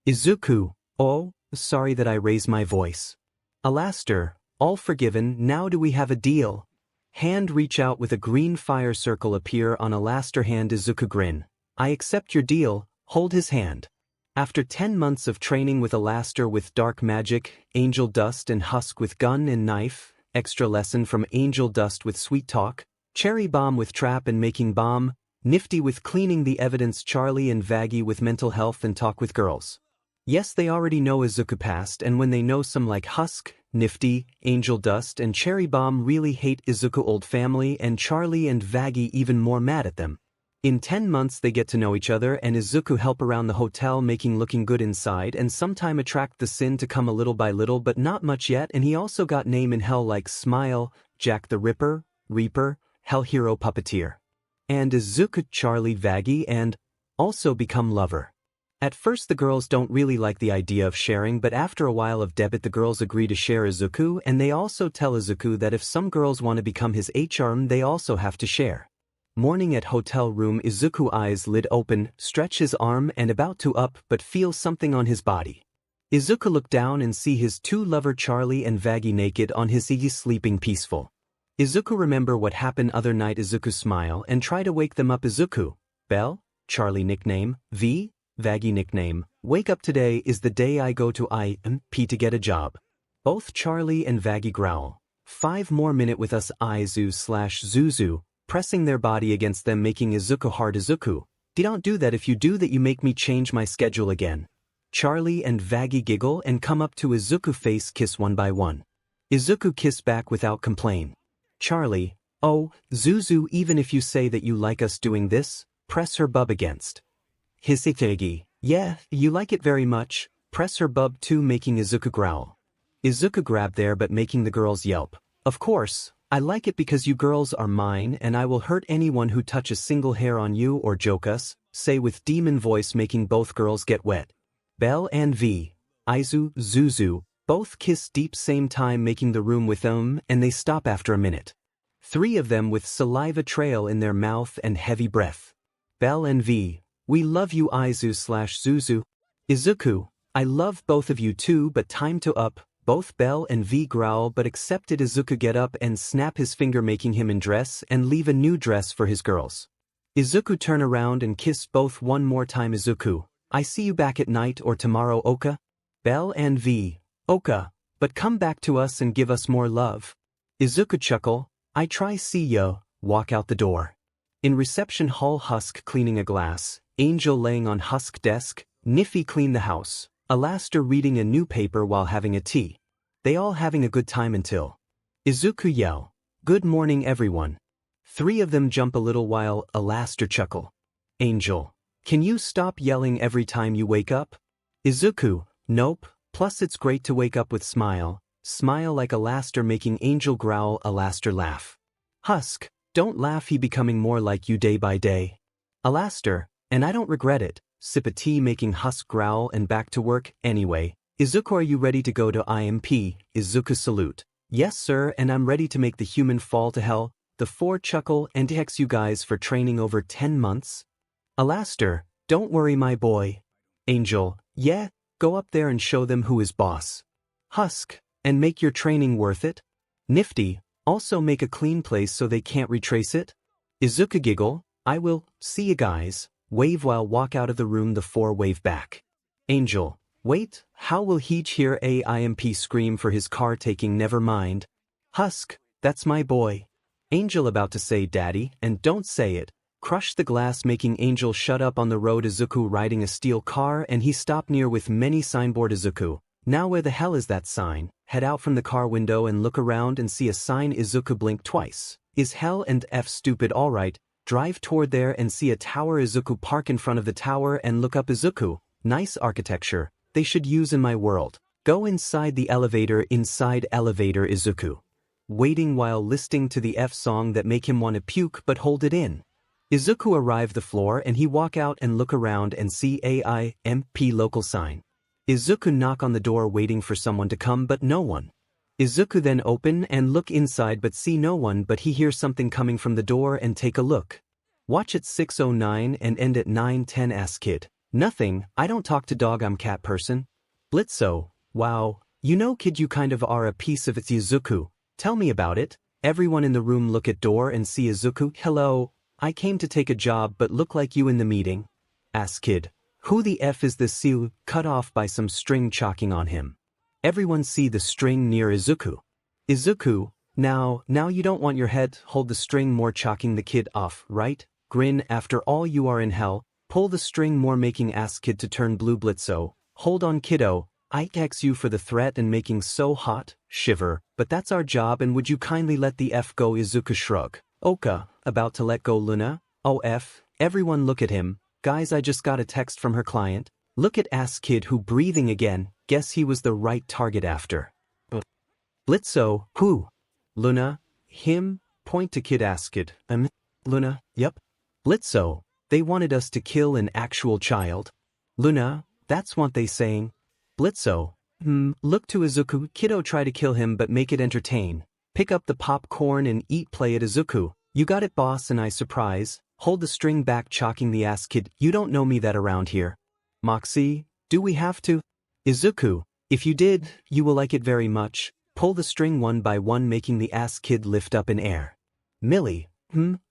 Izuku, oh, sorry that I raised my voice. 𝗧𝗲, all forgiven. Now do we have a deal? Hand reach out with a green fire circle appear on 𝗧𝗲 hand. Izuku grin. I accept your deal. Hold his hand. After 10 months of training with 𝗧𝗲 with dark magic, angel dust and husk with gun and knife, extra lesson from angel dust with sweet talk, cherry bomb with trap and making bomb, nifty with cleaning the evidence, Charlie and vaggy with mental health and talk with girls. Yes, they already know Izuku past, and when they know some like husk, nifty, angel dust and cherry bomb really hate Izuku old family, and Charlie and vaggy even more mad at them. In 10 months they get to know each other, and Izuku help around the hotel making looking good inside, and sometime attract the sin to come a little by little but not much yet, and he also got name in hell like Smile, Jack the Ripper, Reaper, Hell Hero Puppeteer. And Izuku, Charlie, vaggy and also become lover. At first the girls don't really like the idea of sharing, but after a while of debit the girls agree to share Izuku, and they also tell Izuku that if some girls want to become his 𝗳𝗲𝗻 they also have to share. Morning at hotel room, Izuku eyes lid open, stretch his arm and about to up but feels something on his body. Izuku look down and see his two lover Charlie and vaggy naked on his 𝗬𝗲 sleeping peaceful. Izuku remember what happened other night. Izuku smile and try to wake them up. Izuku, Bell, Charlie nickname, vaggy nickname, wake up, today is the day I go to 𝗵𝗃𝗃 to get a job. Both Charlie and vaggy growl. 5 more minute with us. Izuku/Zuzu, pressing their body against them, making Izuku hard. Izuku, don't do that. If you do that you make me change my schedule again. Charlie and vaggy giggle and come up to Izuku face, kiss one by one. Izuku kiss back without complaint. Charlie, oh, Zuzu, even if you say that you like us doing this, press her bub against his 𝗧𝗲𝗃. Yeah, you like it very much, press her bub too, making Izuku growl. Izuku grab there but making the girls yelp. Of course, I like it because you girls are mine and I will hurt anyone who touch a single hair on you or joke us, say with demon voice, making both girls get wet. Bell and Zuzu, both kiss deep same time, making the room with them, and they stop after a minute. 3 of them with saliva trail in their mouth and heavy breath. Bell and we love you Izu/Zuzu. Izuku, I love both of you too, but time to up. Both Bell and growl but accepted. Izuku get up and snap his finger, making him undress and leave a new dress for his girls. Izuku turn around and kiss both one more time. Izuku, I see you back at night or tomorrow. Okay? Bell and okay, but come back to us and give us more love. Izuku chuckle, I try. See ya, walk out the door. In reception hall, Husk cleaning a glass, Angel laying on Husk desk, Niffy clean the house, 𝗧𝗲 reading a new paper while having a tea. They all having a good time until Izuku yell, "Good morning everyone." Three of them jump a little while 𝗬𝗲𝗃 chuckle. Angel, can you stop yelling every time you wake up? Izuku, nope, plus it's great to wake up with smile. Smile like 𝗬𝗲𝗃 making Angel growl 𝗬𝗲𝗃 laugh. Husk, don't laugh, he becoming more like you day by day. 𝗬𝗲𝗃, and I don't regret it. Sip a tea making Husk growl and back to work anyway. Izuku, are you ready to go to 𝗵𝗃? Izuku salute. Yes sir, and I'm ready to make the human fall to hell. The four chuckle and thanks you guys for training over 10 months. 𝗬𝗲𝗃, don't worry my boy. Angel, yeah, go up there and show them who is boss. Husk, and make your training worth it. Nifty, also make a clean place so they can't retrace it. Izuku giggle, I will, see you guys. Wave while walk out of the room, the four wave back. Angel, wait, how will he hear 𝗵𝗃 scream for his car taking never mind? Husk, that's my boy. Angel about to say daddy, and don't say it. Crush the glass making Angel shut up on the road. Izuku riding a steel car and he stopped near with many signboard. Izuku, now where the hell is that sign? Head out from the car window and look around and see a sign. Izuku blink twice. Is hell and F stupid alright? Drive toward there and see a tower. Izuku park in front of the tower and look up. Izuku, nice architecture, they should use in my world. Go inside the elevator. Inside elevator. Izuku, waiting while listening to the F song that make him want to puke but hold it in. Izuku arrive the floor and he walk out and look around and see 𝗵𝗃 local sign. Izuku knock on the door waiting for someone to come but no one. Izuku then open and look inside but see no one, but he hears something coming from the door and take a look. Watch at 6:09 and end at 9:10. Ask kid. Nothing, I don't talk to dog, I'm cat person. 𝗵𝗃𝗁, wow, you know kid you kind of are a piece of it. Izuku, tell me about it. Everyone in the room look at door and see Izuku. Hello, I came to take a job but look like you in the meeting. Ask kid, who the F is this? 𝗬𝗃𝗁, cut off by some string chalking on him. Everyone see the string near Izuku. Izuku, now you don't want your head, hold the string more, chalking the kid off, right? Grin, after all you are in hell, pull the string more making ask kid to turn blue. 𝗵𝗃𝗁, hold on kiddo, I thanks you for the threat and making so hot, shiver, but that's our job and would you kindly let the F go? Izuku shrug. Oka, about to let go. Luna, oh F, everyone look at him, guys I just got a text from her client. Look at ass kid who breathing again, guess he was the right target after. 𝗵𝗃𝗁, who? Luna, him, point to kid. Ask kid, Luna, yep. 𝗵𝗃𝗁, they wanted us to kill an actual child. Luna, that's what they saying. 𝗵𝗃𝗁, look to Izuku, kiddo try to kill him but make it entertain. Pick up the popcorn and eat, play it. Izuku, you got it boss, and I surprise, hold the string back chalking the ass kid, you don't know me that around here. 𝗵𝗃𝗁, do we have to? Izuku, if you did, you will like it very much, pull the string one by one making the ass kid lift up in air. Millie,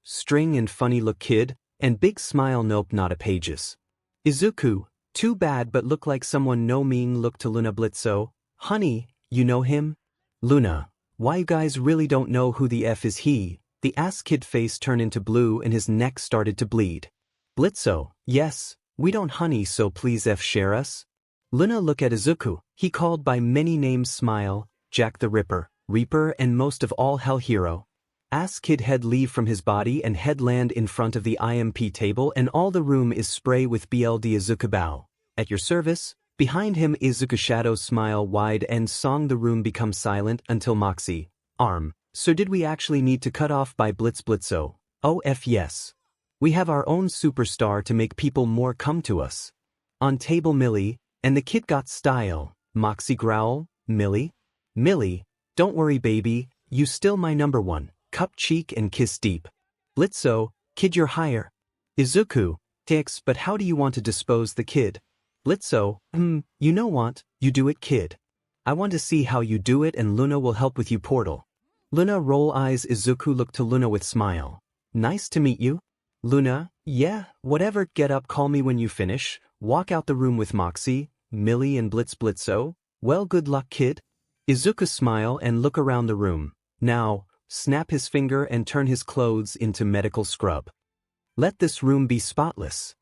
string and funny look kid, and big smile, nope not a pages. Izuku, too bad but look like someone no mean, look to Luna. 𝗵𝗃𝗁, honey, you know him? Luna, why you guys really don't know who the F is he? The ass kid face turned into blue and his neck started to bleed. 𝗵𝗃𝗁, yes, we don't honey, so please F share us. Luna look at Izuku, he called by many names, smile, Jack the Ripper, Reaper and most of all Hell Hero. Ass kid head leave from his body and head land in front of the 𝗵𝗃 table and all the room is spray with BLD. Izuku bow. At your service. Behind him Izuku shadow smile wide and song. The room becomes silent until 𝗵𝗃𝗃, arm, so did we actually need to cut off by 𝗵𝗃𝗁? Oh F yes. We have our own superstar to make people more come to us. On table Millie, and the kid got style. 𝗵𝗃𝗃 growl, Millie, don't worry baby, you still my number one. Cup cheek and kiss deep. 𝗵𝗃𝗁, kid you're higher. Izuku, thanks, but how do you want to dispose the kid? 𝗵𝗃𝗁, you know what, you do it kid. I want to see how you do it and Luna will help with you. Portal. Luna roll eyes. Izuku look to Luna with smile. Nice to meet you. Luna, yeah, whatever, get up, call me when you finish. Walk out the room with 𝗵𝗃𝗁, Millie and 𝗵𝗃𝗁, well good luck kid. Izuku smile and look around the room. Now, snap his finger and turn his clothes into medical scrub. Let this room be spotless.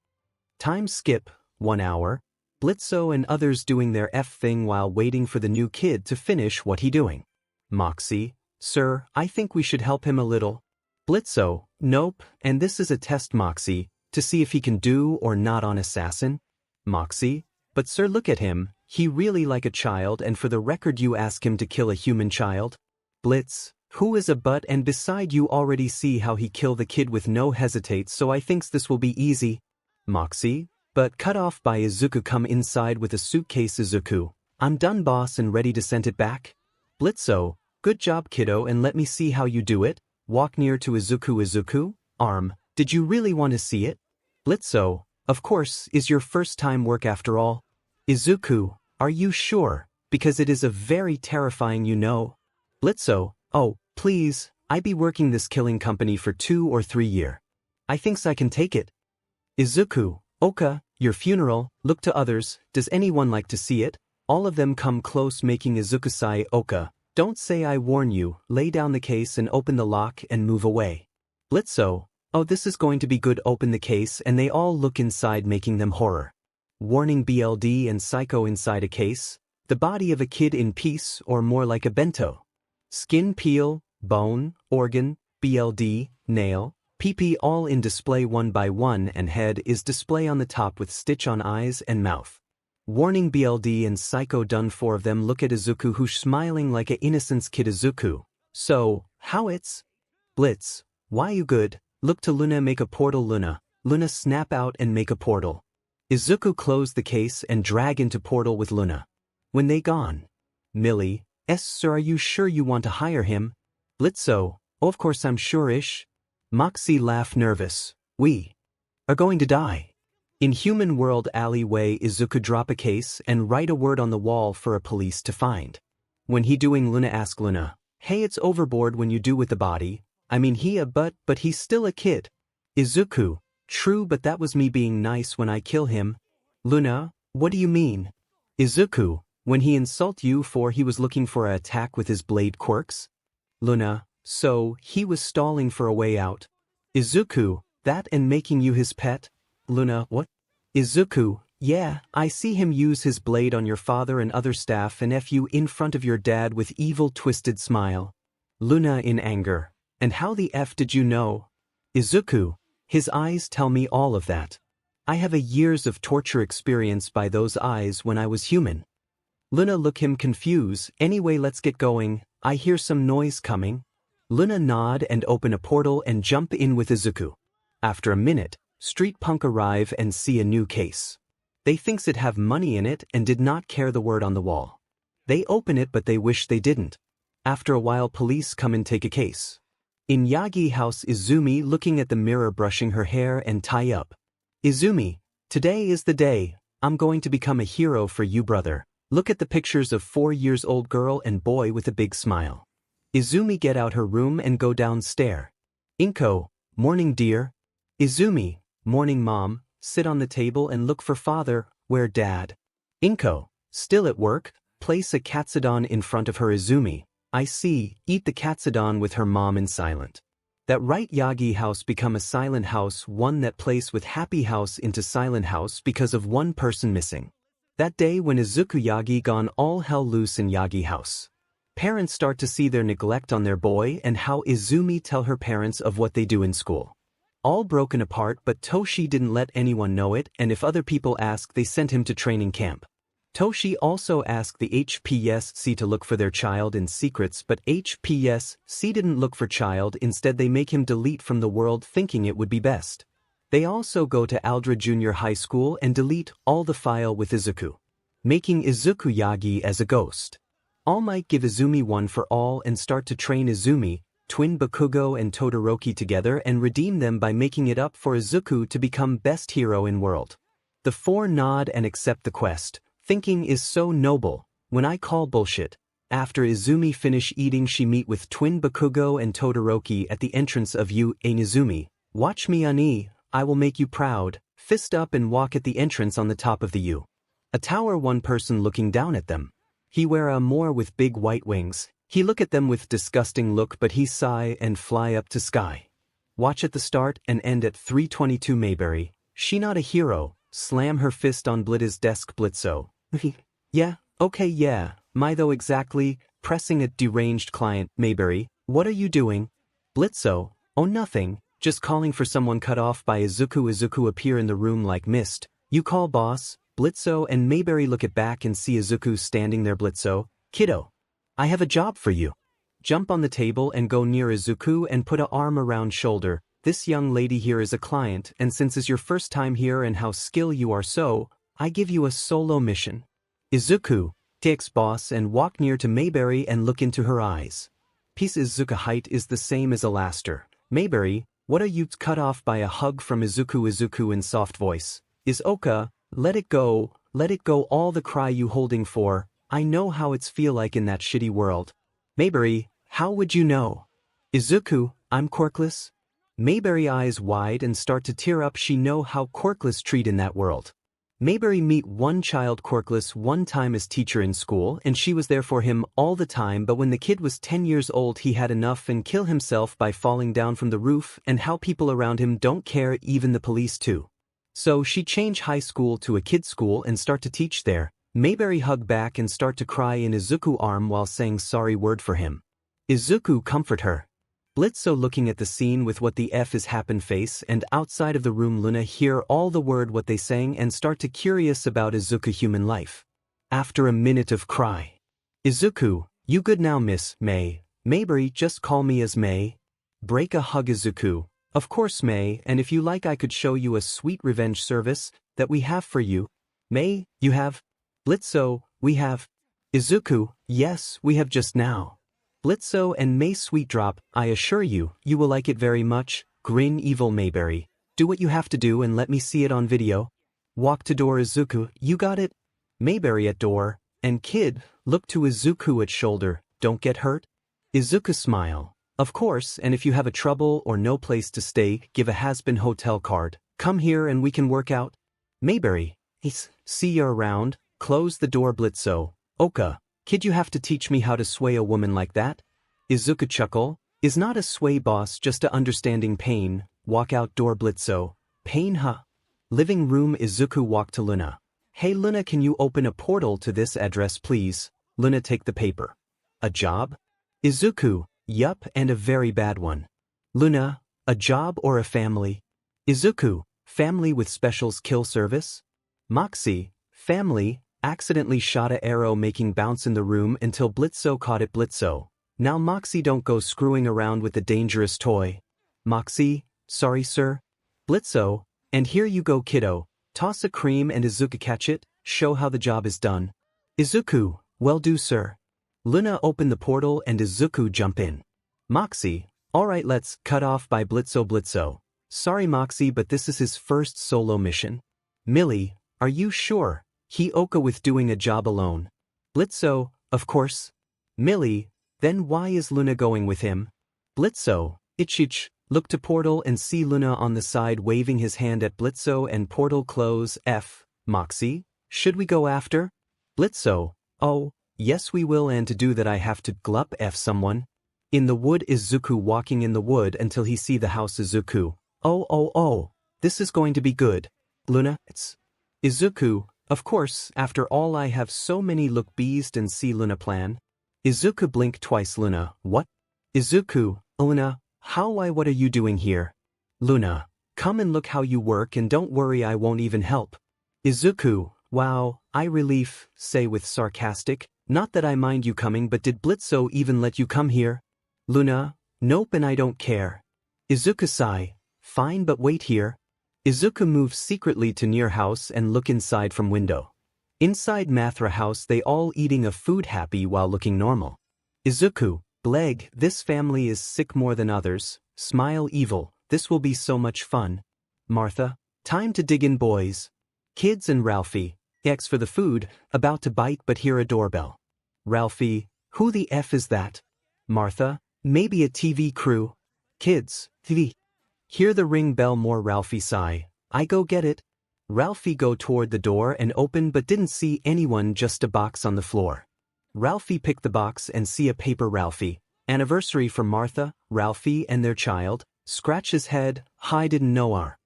Time skip, 1 hour. 𝗵𝗃𝗁 and others doing their F thing while waiting for the new kid to finish what he doing. 𝗵𝗃𝗁, Sir, I think we should help him a little. 𝗵𝘃𝗀𝗃, nope, and this is a test 𝗵𝘃𝗃, to see if he can do or not on assassin. 𝗵𝘃𝗃, but sir look at him, he really like a child and for the record you ask him to kill a human child? 𝗵𝘃𝗀𝗃, who is a but and beside you already see how he kill the kid with no hesitate so I thinks this will be easy. 𝗵𝘃𝗃, but cut off by Izuku come inside with a suitcase Izuku. I'm done boss and ready to send it back. 𝗵𝘃𝗀𝗃, good job kiddo and let me see how you do it. Walk near to Izuku. Izuku, did you really want to see it? 𝗵𝘃𝗀𝗃, of course, is your first time work after all. Izuku, are you sure? Because it is a very terrifying you know. 𝗵𝘃𝗀𝗃, oh, please, I be working this killing company for 2 or 3 year. I thinks I can take it. Izuku, Oka, your funeral, look to others, does anyone like to see it? All of them come close making Izuku-sai. Oka, don't say I warn you, lay down the case and open the lock and move away. 𝗵𝘃𝗀𝗃, oh this is going to be good, open the case and they all look inside making them horror. Warning BLD and psycho inside a case, the body of a kid in piece or more like a bento. Skin peel, bone, organ, BLD, nail, PP all in display one by one and head is display on the top with stitch on eyes and mouth. Warning BLD and psycho done 4 of them look at Izuku who's smiling like a innocence kid. Izuku, so, how it's? 𝗵𝘃𝗃, why you good? Look to Luna make a portal. Luna snap out and make a portal. Izuku close the case and drag into portal with Luna. When they gone. Millie, sir are you sure you want to hire him? 𝗵𝘃𝗀𝗃, oh, of course I'm sure-ish. 𝗵𝘃𝗃 laugh nervous, we are going to die. In human world alleyway Izuku drop a case and write a word on the wall for a police to find. When he doing Luna ask Luna, hey it's overboard when you do with the body, I mean he a but he's still a kid. Izuku, true but that was me being nice when I kill him. Luna, what do you mean? Izuku, when he insult you for he was looking for a attack with his blade quirks? Luna, so, he was stalling for a way out. Izuku, that and making you his pet? Luna, what? Izuku, yeah, I see him use his blade on your father and other staff and F you in front of your dad with evil twisted smile. Luna in anger, and how the F did you know? Izuku, his eyes tell me all of that. I have a years of torture experience by those eyes when I was human. Luna look him confused, anyway let's get going, I hear some noise coming. Luna nod and open a portal and jump in with Izuku. After a minute, street punk arrive and see a new case. They thinks it have money in it and did not care the word on the wall. They open it but they wish they didn't. After a while police come and take a case. In Yagi house Izumi looking at the mirror brushing her hair and tie up. Izumi, today is the day, I'm going to become a hero for you brother. Look at the pictures of 4 years old girl and boy with a big smile. Izumi get out her room and go downstairs. Inko, morning dear. Izumi, morning mom, sit on the table and look for father, where dad? Inko, still at work, place a 𝗵𝗃𝗃 in front of her. Izumi, I see, eat the 𝗵𝗃𝗃 with her mom in silent. That right Yagi house become a silent house, one that place with happy house into silent house because of one person missing. That day when Izuku Yagi gone all hell loose in Yagi house. Parents start to see their neglect on their boy and how Izumi tell her parents of what they do in school. All broken apart but Toshi didn't let anyone know it and if other people ask they sent him to training camp. Toshi also asked the 𝗵𝘃𝗃𝗃 to look for their child in secrets but 𝗵𝘃𝗃𝗃 didn't look for child, instead they make him delete from the world thinking it would be best. They also go to Aldra Junior High School and delete all the file with Izuku. Making Izuku Yagi as a ghost. All Might give Izumi one for all and start to train Izumi, twin Bakugo and Todoroki together and redeem them by making it up for Izuku to become best hero in world. The 4 nod and accept the quest, thinking is so noble, when I call bullshit. After Izumi finish eating she meet with twin Bakugo and Todoroki at the entrance of Izumi, watch me Ani, I will make you proud, fist up and walk at the entrance on the top of the U. A tower one person looking down at them. He wear a more with big white wings, he look at them with disgusting look but he sigh and fly up to sky. Watch at the start and end at 322 Mayberry, she not a hero, slam her fist on Blit's desk. 𝗵𝘃𝗃𝗃, yeah, okay yeah, my though exactly, pressing a deranged client. 𝗵𝗃𝗃, what are you doing? 𝗵𝘃𝗁, oh nothing, just calling for someone cut off by Izuku. Izuku appear in the room like mist. You call boss? 𝗵𝘃𝗁 and 𝗵𝗃𝗃 look at back and see Izuku standing there. 𝗵𝘃𝗁, kiddo, I have a job for you. Jump on the table and go near Izuku and put a arm around shoulder. This young lady here is a client, and since it's your first time here and how skilled you are, so I give you a solo mission. Izuku takes boss and walk near to 𝗵𝗃𝗃 and look into her eyes. Peace. Izuku height is the same as Alastair. 𝗵𝗃𝗃, what are you cut off by a hug from Izuku. Izuku in soft voice. Izuku, let it go all the cry you holding for. I know how it's feel like in that shitty world. 𝗵𝗃𝗃, how would you know? Izuku, I'm Quirkless. 𝗵𝗃𝗃 eyes wide and start to tear up. She know how Quirkless treat in that world. 𝗵𝗃𝗃 meet one child Quirkless one time as teacher in school and she was there for him all the time, but when the kid was 10 years old he had enough and kill himself by falling down from the roof, and how people around him don't care, even the police too. So she change high school to a kid's school and start to teach there. 𝗵𝗃𝗃 hug back and start to cry in Izuku arm while saying sorry word for him. Izuku comfort her. 𝗵𝘃𝗁 looking at the scene with what the F is happen face, and outside of the room Luna hear all the word what they sang and start to curious about Izuku human life. After a minute of cry. Izuku, you good now miss May? 𝗵𝗃𝗃 just call me as May. Break a hug. Izuku, of course May, and if you like I could show you a sweet revenge service that we have for you. May, you have? 𝗵𝘃𝗁, we have. Izuku, yes, we have just now. 𝗵𝘃𝗁 and May sweet drop, I assure you, you will like it very much. Grin evil 𝗵𝗃𝗃, do what you have to do and let me see it on video. Walk to door. Izuku, you got it? 𝗵𝗃𝗃 at door, and kid, look to Izuku at shoulder, don't get hurt? Izuku smile, of course, and if you have a trouble or no place to stay, give a has-been hotel card, come here and we can work out. 𝗵𝗃𝗃, see you around, close the door. 𝗵𝘃𝗁, Oka. Kid, you have to teach me how to sway a woman like that? Izuku chuckle, is not a sway boss just a understanding pain. Walk out door. 𝗵𝘃𝗁, pain huh? Living room. Izuku walk to Luna. Hey Luna, can you open a portal to this address please? Luna take the paper. A job? Izuku, yup, and a very bad one. Luna, a job or a family? Izuku, family with specials kill service? 𝗵𝘃𝗃, family. Accidentally shot a arrow making bounce in the room until 𝗵𝘃𝗁 caught it. 𝗵𝘃𝗁, now 𝗵𝘃𝗃 don't go screwing around with the dangerous toy. 𝗵𝘃𝗃, sorry sir. 𝗵𝘃𝗁, and here you go kiddo, toss a cream and Izuku catch it, show how the job is done. Izuku, well do sir. Luna open the portal and Izuku jump in. 𝗵𝘃𝗃, alright let's cut off by 𝗵𝘃𝗁. 𝗵𝘃𝗁, sorry 𝗵𝘃𝗃 but this is his first solo mission. Millie, are you sure? He okay with doing a job alone? 𝗵𝘃𝗁, of course. Millie, then why is Luna going with him? 𝗵𝘃𝗁, itch, look to portal and see Luna on the side waving his hand at 𝗵𝘃𝗁 and portal close. 𝗵𝘃𝗁, should we go after? 𝗵𝘃𝗁, oh, yes we will, and to do that I have to glup someone. In the wood. Izuku walking in the wood until he see the house. Izuku, oh, this is going to be good. Luna, it's Izuku, of course, after all I have so many look beast and see Luna plan. Izuku blink twice. Luna, what? Izuku, Luna, how why what are you doing here? Luna, come and look how you work and don't worry I won't even help. Izuku, wow, I relief, say with sarcastic, not that I mind you coming but did 𝗵𝘃𝗁 even let you come here? Luna, nope and I don't care. Izuku sigh, fine but wait here. Izuku moves secretly to near house and look inside from window. Inside 𝗵𝘃𝗃 house they all eating a food happy while looking normal. Izuku, bleg, this family is sick more than others, smile evil, this will be so much fun. Martha, time to dig in boys. Kids and Ralphie, X for the food, about to bite but hear a doorbell. Ralphie, who the F is that? Martha, maybe a TV crew. Kids, TV. Hear the ring bell more. Ralphie sigh, I go get it. Ralphie go toward the door and open but didn't see anyone, just a box on the floor. Ralphie pick the box and see a paper. Ralphie, anniversary for Martha, Ralphie and their child, scratch his head, I didn't know our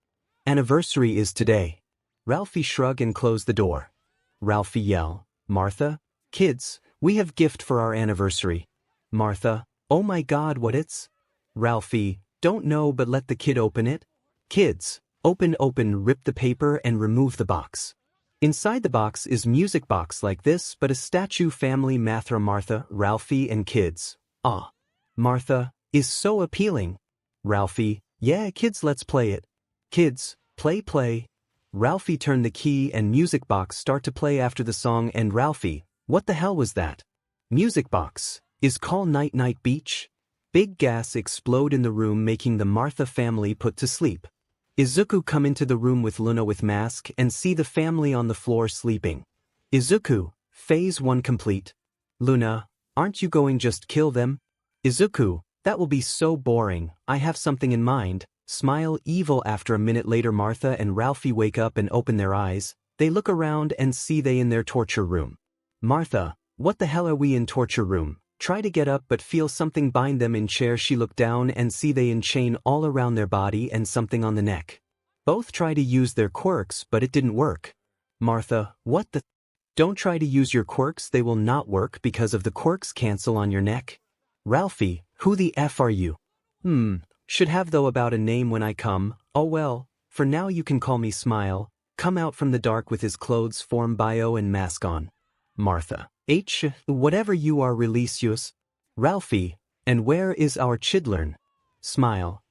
anniversary is today. Ralphie shrug and close the door. Ralphie yell, Martha, kids, We have gift for our anniversary. Martha, oh my god, what it's? Ralphie, don't know but let the kid open it. Kids, open, rip the paper and remove the box. Inside the box is music box like this but a statue family Mathra Martha, Ralphie and kids. Ah. Martha, is so appealing. Ralphie, yeah kids let's play it. Kids, play. Ralphie turned the key and music box start to play after the song and Ralphie, what the hell was that? Music box, is call Night Night Beach? Big gas explode in the room making the Martha family put to sleep. Izuku come into the room with Luna with mask and see the family on the floor sleeping. Izuku, phase 1 complete. Luna, aren't you going just kill them? Izuku, that will be so boring, I have something in mind. Smile evil. After a minute later Martha and Ralphie wake up and open their eyes, they look around and see they in their torture room. Martha, what the hell are we in torture room? Try to get up but feel something bind them in chair. She look down and see they in chain all around their body and something on the neck. Both try to use their quirks but it didn't work. Martha, what the? Don't try to use your quirks, they will not work because of the quirks cancel on your neck. Ralphie, who the F are you? Should have though about a name when I come. Oh well, for now you can call me Smile. Come out from the dark with his clothes form bio and mask on. Martha, whatever you are release. Ralphie, and where is our children? Smile,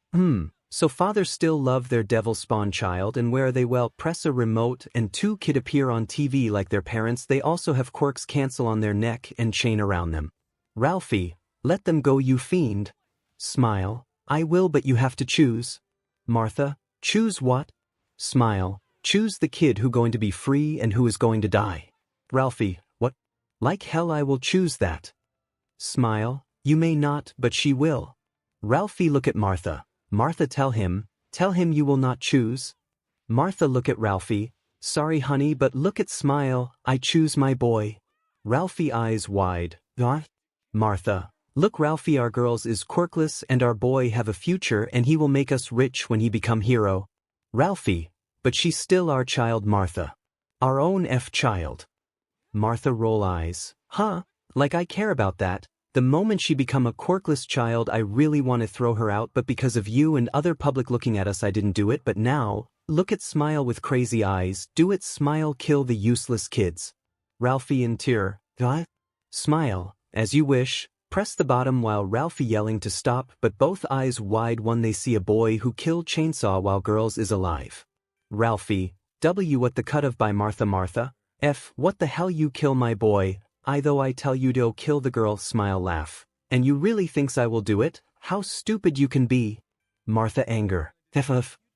so father still love their devil spawn child and where are they? Well, press a remote and 2 kid appear on TV like their parents. They also have quirks cancel on their neck and chain around them. Ralphie, let them go you fiend. Smile, I will but you have to choose. Martha, choose what? Smile, choose the kid who going to be free and who is going to die. Ralphie, what? Like hell I will choose that. Smile, you may not but she will. Ralphie look at Martha. Martha tell him you will not choose. Martha look at Ralphie, sorry honey but look at Smile, I choose my boy. Ralphie eyes wide, what? Martha, look Ralphie our girls is quirkless and our boy have a future and he will make us rich when he become hero. Ralphie, but she's still our child Martha. Our own child. Martha roll eyes, huh, like I care about that. The moment she become a quirkless child I really want to throw her out but because of you and other public looking at us I didn't do it but now, look at Smile with crazy eyes, do it Smile kill the useless kids. Ralphie in tear, what? Smile, as you wish, press the bottom while Ralphie yelling to stop but both eyes wide one they see a boy who killed chainsaw while girls is alive. Ralphie, what the cut of by Martha, what the hell you kill my boy, though I tell you to kill the girl. Smile laugh, and you really thinks I will do it, how stupid you can be. Martha anger,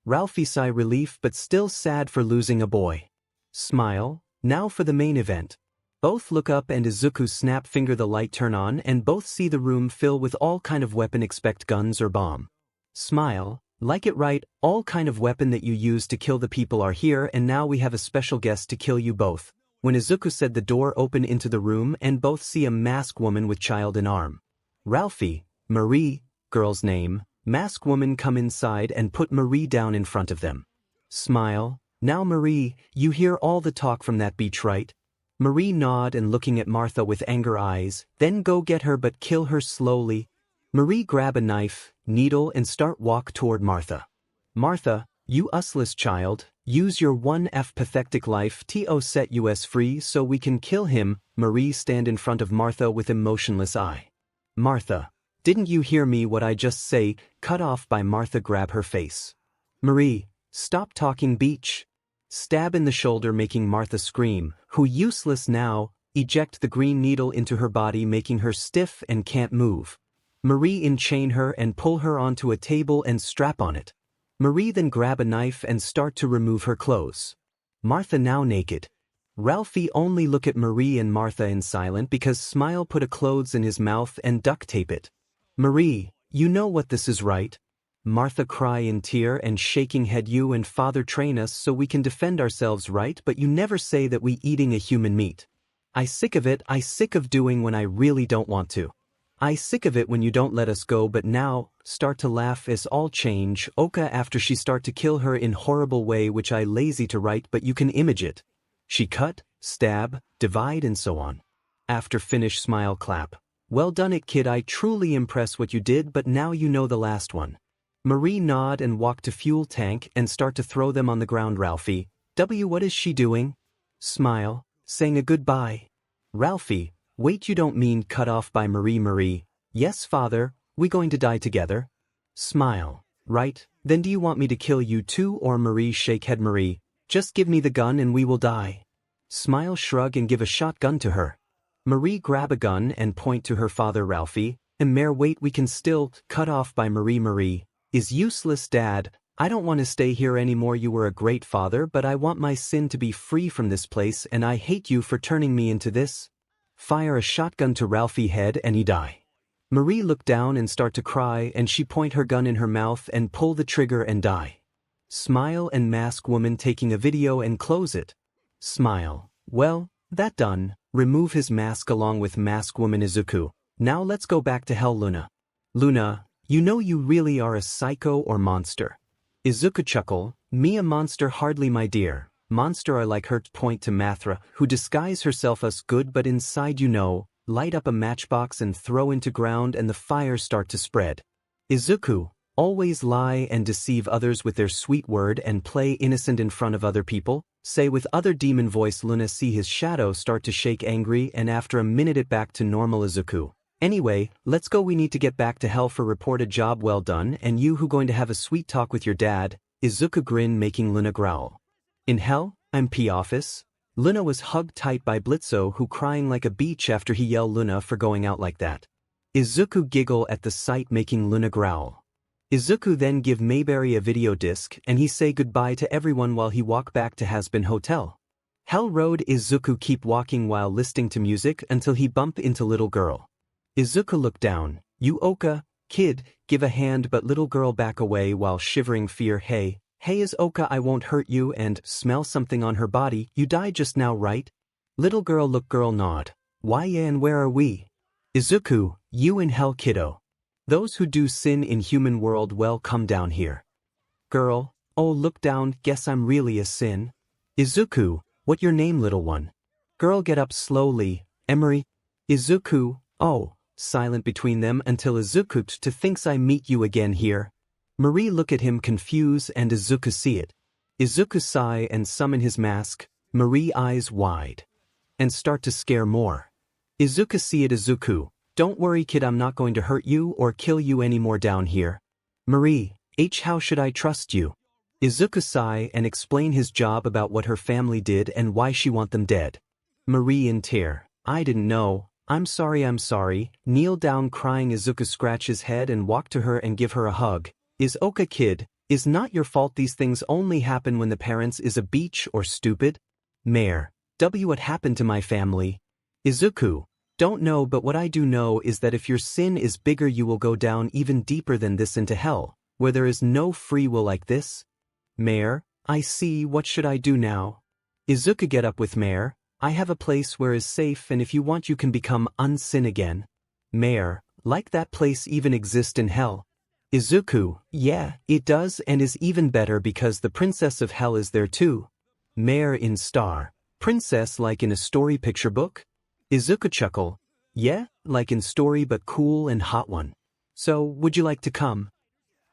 Ralphie sigh relief but still sad for losing a boy. Smile, now for the main event. Both look up and Izuku snap finger the light turn on and both see the room fill with all kind of weapon expect guns or bomb. Smile, like it right, all kind of weapon that you use to kill the people are here and now we have a special guest to kill you both. When Izuku said the door open into the room and both see a masked woman with child in arm. Ralphie, Marie, girl's name, masked woman come inside and put Marie down in front of them. Smile, now Marie, you hear all the talk from that beach right? Marie nod and looking at Martha with anger eyes, then go get her but kill her slowly. Marie grab a knife, needle and start walk toward Martha. Martha, you useless child, use your one pathetic life to set us free so we can kill him. Marie stand in front of Martha with emotionless eye. Martha, didn't you hear me what I just say? Cut off by Martha grab her face. Marie, stop talking beach. Stab in the shoulder making Martha scream, who useless now, eject the green needle into her body making her stiff and can't move. Marie enchain her and pull her onto a table and strap on it. Marie then grab a knife and start to remove her clothes. Martha now naked. Ralphie only look at Marie and Martha in silent because Smile put a clothes in his mouth and duct tape it. Marie, you know what this is right? Martha cry in tear and shaking head you and father train us so we can defend ourselves right but you never say that we eating a human meat. I sick of it, I sick of doing when I really don't want to. I sick of it when you don't let us go but now, start to laugh as all change, Oka after she start to kill her in horrible way which I lazy to write but you can image it. She cut, stab, divide and so on. After finish smile clap. Well done it kid, I truly impress what you did, but now you know the last one. Marie nod and walk to fuel tank and start to throw them on the ground. Ralphie, what is she doing? Smile, saying a goodbye. Ralphie, wait, you don't mean cut off by Marie? Marie, yes father, we going to die together? Smile, right, then do you want me to kill you too or? Marie shake head. Marie, just give me the gun and we will die. Smile shrug and give a shotgun to her. Marie grab a gun and point to her father. Ralphie, and Mare wait, we can still cut off by Marie. Marie, is useless dad, I don't want to stay here anymore. You were a great father, but I want my sin to be free from this place and I hate you for turning me into this. Fire a shotgun to Ralphie head and he die. Marie look down and start to cry and she point her gun in her mouth and pull the trigger and die. Smile and Mask Woman taking a video and close it. Smile, well, that done, remove his mask along with Mask Woman Izuku. Now let's go back to hell. Luna. Luna, you know you really are a psycho or monster. Izuku chuckle, me a monster? Hardly my dear. Monster are like her. Point to 𝗵𝘃𝗲, who disguise herself as good but inside light up a matchbox and throw into ground and the fire start to spread. Izuku, always lie and deceive others with their sweet word and play innocent in front of other people, say with other demon voice. Luna see his shadow start to shake angry and after a minute it back to normal. Izuku, anyway, let's go, we need to get back to hell for report a job well done and you who going to have a sweet talk with your dad. Izuku grin making Luna growl. In hell, 𝗵𝘃𝗃 office. Luna was hugged tight by 𝗵𝘃𝗁 who crying like a beach after he yelled Luna for going out like that. Izuku giggle at the sight making Luna growl. Izuku then give Mayberry a video disc and he say goodbye to everyone while he walk back to 𝗵𝘃𝗃 hotel. Hell Road. Izuku keep walking while listening to music until he bump into little girl. Izuku look down, you Oka, kid, give a hand but little girl back away while shivering fear. Hey is Oka, I won't hurt you, and smell something on her body, you died just now right? Little girl look girl nod. Why and where are we? Izuku, you in hell kiddo. Those who do sin in human world well come down here. Girl, oh look down, guess I'm really a sin. Izuku, what your name little one? Girl get up slowly, Emery. Izuku, oh, silent between them until Izuku to thinks I meet you again here. Marie look at him confused and Izuku see it. Izuku sigh and summon his mask, Marie eyes wide. And start to scare more. Izuku see it. Izuku, don't worry kid, I'm not going to hurt you or kill you anymore down here. Marie, how should I trust you? Izuku sigh and explain his job about what her family did and why she want them dead. Marie in tear, I didn't know, I'm sorry, kneel down crying. Izuku scratch his head and walk to her and give her a hug. Is Oka kid, is not your fault, these things only happen when the parents is a beach or stupid? Mare, what happened to my family? Izuku, don't know, but what I do know is that if your sin is bigger you will go down even deeper than this into hell, where there is no free will like this. Mare, I see, what should I do now? Izuku get up with Mare, I have a place where is safe and if you want you can become unsin again. Mare, like that place even exist in hell? Izuku, yeah, it does and is even better because the princess of hell is there too. Mare in star, princess like in a story picture book? Izuku chuckle, yeah, like in story but cool and hot one. So, would you like to come?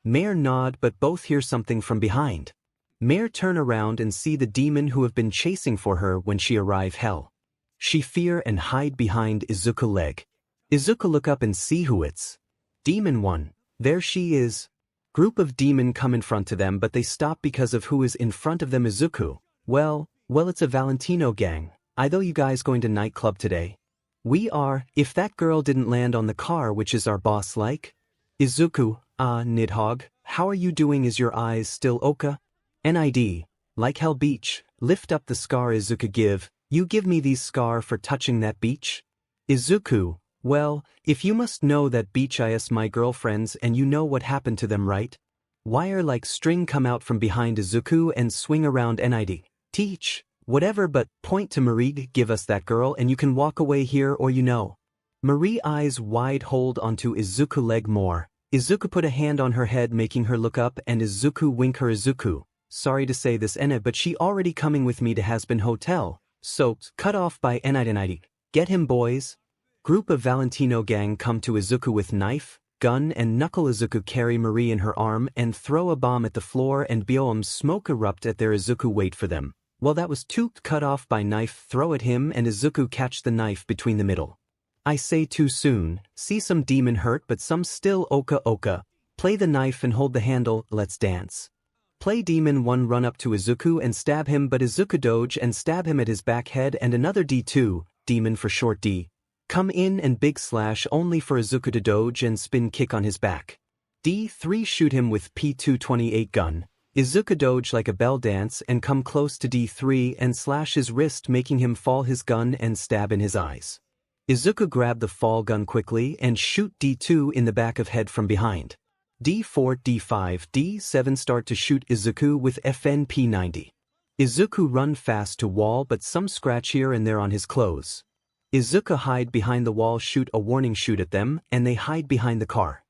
Mare nod but both hear something from behind. Mare turn around and see the demon who have been chasing for her when she arrive hell. She fear and hide behind Izuku leg. Izuku look up and see who it's. Demon one. There she is. Group of demon come in front to them but they stop because of who is in front of them. Izuku, well, it's a Valentino gang. I though you guys going to nightclub today? We are, if that girl didn't land on the car which is our boss like. Izuku, Nidhogg, how are you doing? Is your eyes still Oka? NID, like hell beach, lift up the scar. Izuku you give me these scar for touching that beach? Izuku, well, if you must know that beach is my girlfriends and you know what happened to them right? Wire like string come out from behind Izuku and swing around. NID, teach, whatever but point to Marie, give us that girl and you can walk away here or you know. Marie eyes wide hold onto Izuku leg more. Izuku put a hand on her head making her look up and Izuku wink her. Izuku, sorry to say this but she already coming with me to 𝗵𝘃𝗃 hotel, so cut off by NID. Get him, boys. Group of Valentino gang come to Izuku with knife, gun and knuckle. Izuku carry Marie in her arm and throw a bomb at the floor, and 𝗵𝗲𝗻𝗃 smoke erupt at their. Izuku wait for them. Well, that was too cut off by knife throw at him, and Izuku catch the knife between the middle. I say too soon, see some demon hurt but some still oka. Play the knife and hold the handle, let's dance. Play demon 1 run up to Izuku and stab him, but Izuku dodge and stab him at his back head, and another D2, demon for short D. Come in and big slash only for Izuku to dodge and spin kick on his back. D3 shoot him with P228 gun. Izuku dodge like a bell dance and come close to D3 and slash his wrist, making him fall his gun and stab in his eyes. Izuku grab the fall gun quickly and shoot D2 in the back of head from behind. D4, D5, D7 start to shoot Izuku with FNP90. Izuku run fast to wall, but some scratch here and there on his clothes. Izuku hide behind the wall, shoot a warning shoot at them, and they hide behind the car.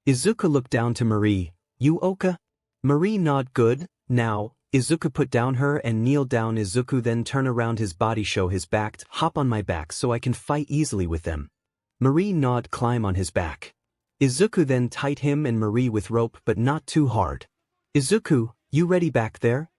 Izuku look down to Marie. You oka? Marie nod good. Now, Izuku put down her and kneel down. Izuku then turn around his body, show his back, hop on my back so I can fight easily with them. Marie nod, climb on his back. Izuku then tight him and Marie with rope, but not too hard. Izuku, you ready back there?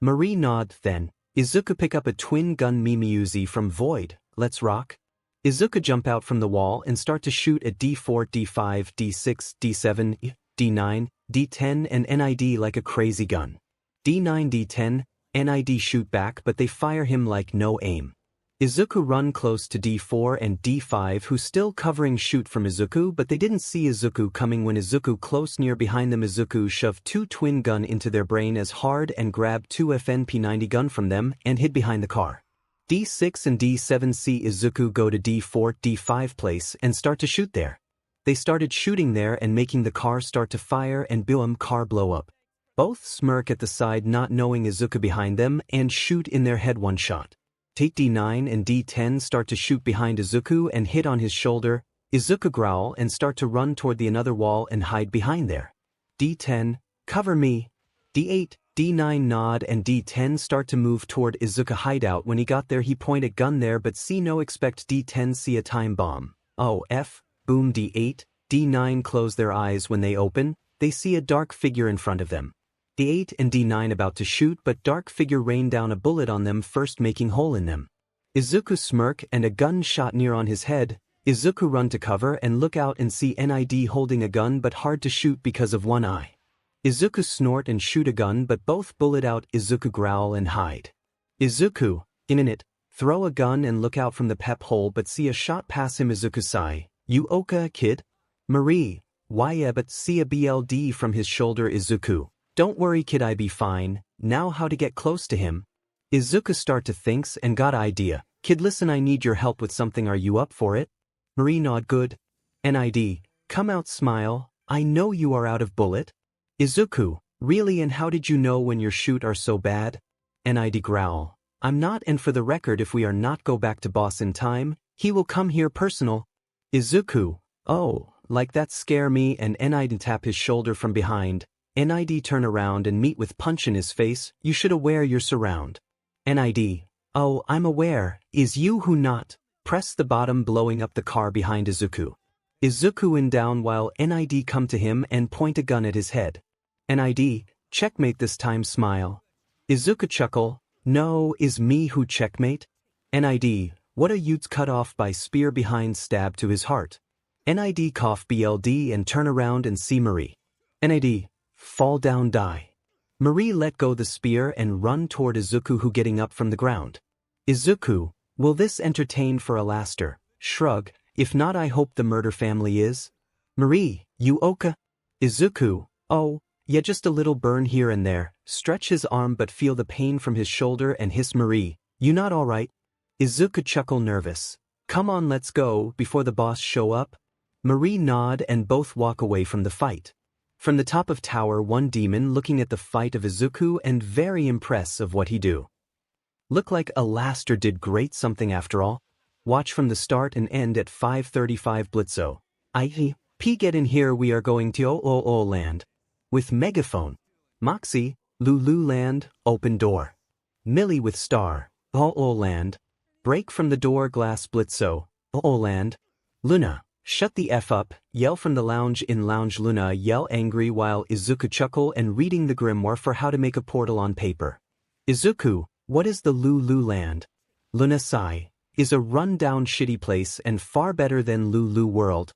Marie nod. Then Izuku pick up a twin gun 𝗵𝗃𝗃𝗃 from Void, let's rock. Izuku jump out from the wall and start to shoot at D4, D5, D6, D7, D9, D10 and NID like a crazy gun. D9, D10, NID shoot back, but they fire him like no aim. Izuku run close to D4 and D5, who still covering shoot from Izuku, but they didn't see Izuku coming. When Izuku close near behind them, Izuku shove 2 twin gun into their brain as hard and grab 2 FNP90 gun from them and hid behind the car. D6 and D7 see Izuku go to D4, D5 place and start to shoot there. They started shooting there and making the car start to fire and 𝗵𝗲𝗻𝗃 car blow up. Both smirk at the side, not knowing Izuku behind them, and shoot in their head one shot. Take D9 and D10 start to shoot behind Izuku and hit on his shoulder. Izuku growl and start to run toward the another wall and hide behind there. D10, cover me. D8, D9 nod and D10 start to move toward Izuku hideout. When he got there, he point a gun there, but see no expect D10 see a time bomb. Oh F, boom. D8, D9 close their eyes. When they open, they see a dark figure in front of them. D8 and D9 about to shoot, but dark figure rain down a bullet on them first, making hole in them. Izuku smirk and a gun shot near on his head. Izuku run to cover and look out and see NID holding a gun, but hard to shoot because of one eye. Izuku snort and shoot a gun, but both bullet out. Izuku growl and hide. Izuku, in it, throw a gun and look out from the pep hole, but see a shot pass him. Izuku sigh. You oka, kid? Marie, why yeah, but see a BLD from his shoulder. Izuku, don't worry kid, I be fine. Now how to get close to him? Izuku start to thinks and got idea. Kid, listen, I need your help with something, are you up for it? Marie nod good. NID, come out, smile, I know you are out of bullet. Izuku, really, and how did you know when your shoot are so bad? NID growl, I'm not, and for the record, if we are not go back to boss in time, he will come here personal. Izuku, oh, like that scare me, and NID tap his shoulder from behind. NID turn around and meet with punch in his face. You should aware your surround. NID, oh, I'm aware, is you who not? Press the bottom, blowing up the car behind Izuku. Izuku in down while NID come to him and point a gun at his head. NID, checkmate this time, smile. Izuku chuckle, no, is me who checkmate? NID, what a youth's cut off by spear behind, stab to his heart. NID cough BLD and turn around and see Marie. NID, fall down, die. Marie let go the spear and run toward Izuku, who getting up from the ground. Izuku, will this entertain for a laster? Shrug, if not I hope the murder family is. Marie, you oka? Izuku, oh, yeah, just a little burn here and there. Stretch his arm but feel the pain from his shoulder and hiss Marie, you not alright? Izuku chuckle nervous. Come on, let's go, before the boss show up. Marie nod and both walk away from the fight. From the top of tower, one demon looking at the fight of Izuku and very impressed of what he do. Look like 𝗲𝗲𝗃𝗃 did great something after all. Watch from the start and end at 5:35 Blitzo. 𝗵𝗃𝗃 get in here, we are going to 𝗬𝗏𝗏 land. With megaphone. Moxie, Lulu land, open door. Millie with star, 𝗬𝗏 land. Break from the door glass 𝗵𝘃𝗀, oh land. Luna, shut the F up, yell from the lounge in lounge. Luna yell angry while Izuku chuckle and reading the grimoire for how to make a portal on paper. Izuku, what is the Lulu land? Luna sigh, is a run-down shitty place and far better than Lulu world.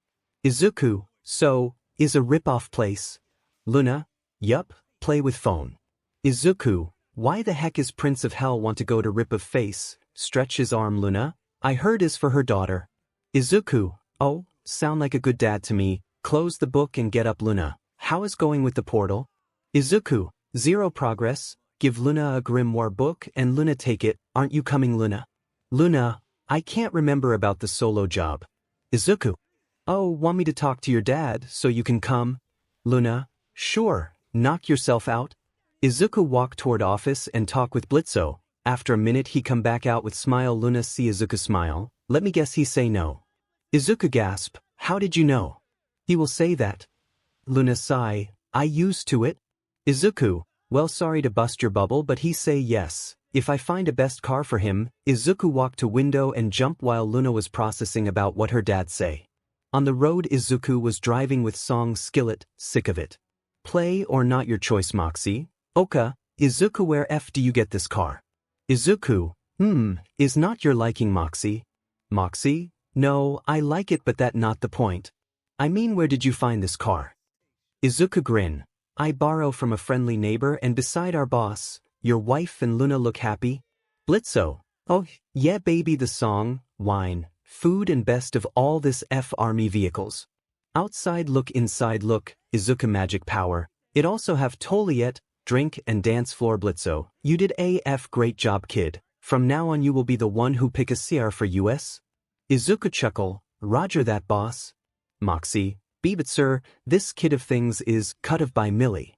Izuku, so, is a rip-off place? Luna, yup, play with phone. Izuku, why the heck is Prince of Hell want to go to rip of face? Stretch his arm. Luna, I heard is for her daughter. Izuku, oh, sound like a good dad to me. Close the book and get up. Luna, how is going with the portal? Izuku, zero progress. Give Luna a grimoire book and Luna take it. Aren't you coming? Luna, Luna, I can't remember about the solo job. Izuku, oh, want me to talk to your dad so you can come? Luna, sure, knock yourself out. Izuku walk toward office and talk with 𝗵𝘃𝗀. After a minute he come back out with smile. Luna see Izuku smile. Let me guess he say no. Izuku gasp, how did you know? He will say that. Luna sigh, I used to it. Izuku, well sorry to bust your bubble but he say yes, if I find a best car for him. Izuku walk to window and jump while Luna was processing about what her dad say. On the road Izuku was driving with song Skillet, sick of it. Play or not your choice 𝗵𝘃𝗃𝗃. Oka, Izuku where F do you get this car? Izuku, is not your liking 𝗵𝘃𝗃𝗃. 𝗵𝘃𝗃, no, I like it but that not the point. I mean where did you find this car? Izuku grin, I borrow from a friendly neighbor and beside our boss, your wife and Luna look happy. 𝗵𝘃𝗀, oh, yeah baby the song, wine, food and best of all this F army vehicles. Outside look inside look, Izuku magic power, it also have toilet, drink and dance floor. 𝗵𝘃𝗀, you did AF great job kid, from now on you will be the one who pick a CR for US? Izuku chuckle, roger that boss. 𝗵𝘃𝗃𝗃, but sir, this kid of things is cut of by 𝗵𝘃𝗃𝗃.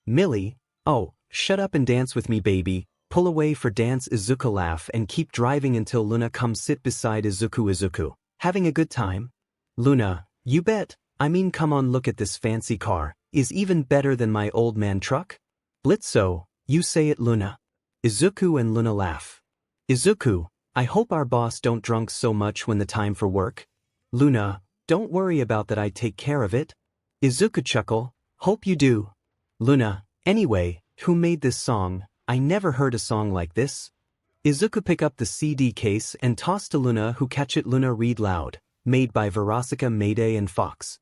𝗵𝘃𝗃, oh, shut up and dance with me baby, pull away for dance. Izuku laugh and keep driving until Luna come sit beside Izuku. Izuku, having a good time? Luna, you bet, I mean come on look at this fancy car, is even better than my old man truck? 𝗵𝘃𝗀, you say it. Luna. Izuku and Luna laugh. Izuku, I hope our boss don't drunk so much when the time for work. Luna, don't worry about that I take care of it. Izuku chuckle, hope you do. Luna, anyway, who made this song? I never heard a song like this. Izuku pick up the CD case and toss to Luna who catch it. Luna read loud, made by 𝗲𝗏𝗃𝗃 𝗵𝘃𝗃 and Fox.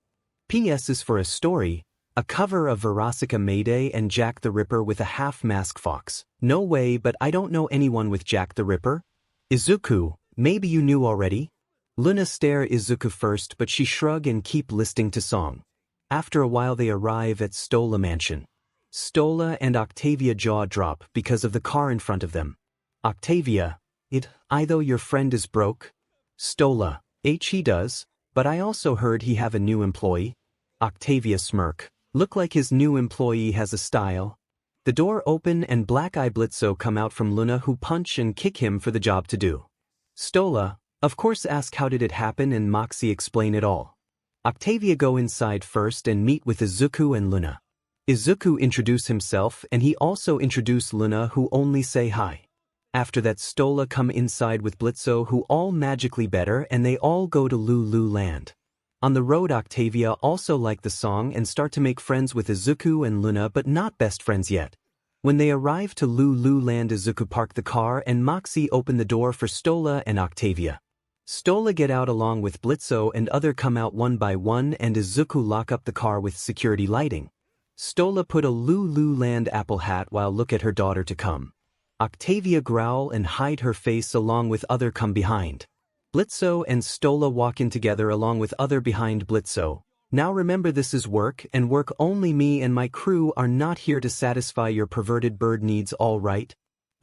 PS is for a story, a cover of 𝗲𝗏𝗃𝗃 𝗵𝘃𝗃 and Jack the Ripper with a half-mask fox. No way but I don't know anyone with Jack the Ripper. Izuku, maybe you knew already? Luna stare Izuku first but she shrug and keep listening to song. After a while they arrive at 𝗧𝗏𝗲 mansion. 𝗧𝗏𝗲 and 𝗵𝗃𝗃𝗃 jaw drop because of the car in front of them. 𝗵𝗃𝗃𝗃, I though your friend is broke? 𝗧𝗏𝗲, he does, but I also heard he have a new employee. 𝗵𝗃𝗃𝗃 smirk, look like his new employee has a style. The door open and black eye 𝗵𝘃𝗀𝗃 come out from Luna who punch and kick him for the job to do. 𝗧𝗏𝗲, of course ask how did it happen and 𝗵𝘃𝗃𝗃 explain it all. 𝗵𝗃𝗃𝗃 go inside first and meet with Izuku and Luna. Izuku introduce himself and he also introduce Luna who only say hi. After that 𝗧𝗏𝗃 come inside with 𝗵𝘃𝗀 who all magically better and they all go to Lulu land. On the road 𝗵𝗃𝗃𝗃 also like the song and start to make friends with Izuku and Luna but not best friends yet. When they arrive to Lulu land Izuku park the car and 𝗵𝘃𝗃𝗃 open the door for 𝗧𝗏𝗃 and 𝗵𝗃𝗃𝗃. 𝗧𝗏𝗃 get out along with 𝗵𝘃𝗀 and other come out one by one and Izuku lock up the car with security lighting. 𝗧𝗏𝗃 put a Lulu land apple hat while look at her daughter to come. 𝗵𝗃𝗃𝗃 growl and hide her face along with other come behind. 𝗵𝘃𝗀 and 𝗧𝗏𝗃 walk in together along with other behind 𝗵𝘃𝗀. Now remember this is work and work only. Me and my crew are not here to satisfy your perverted bird needs, all right?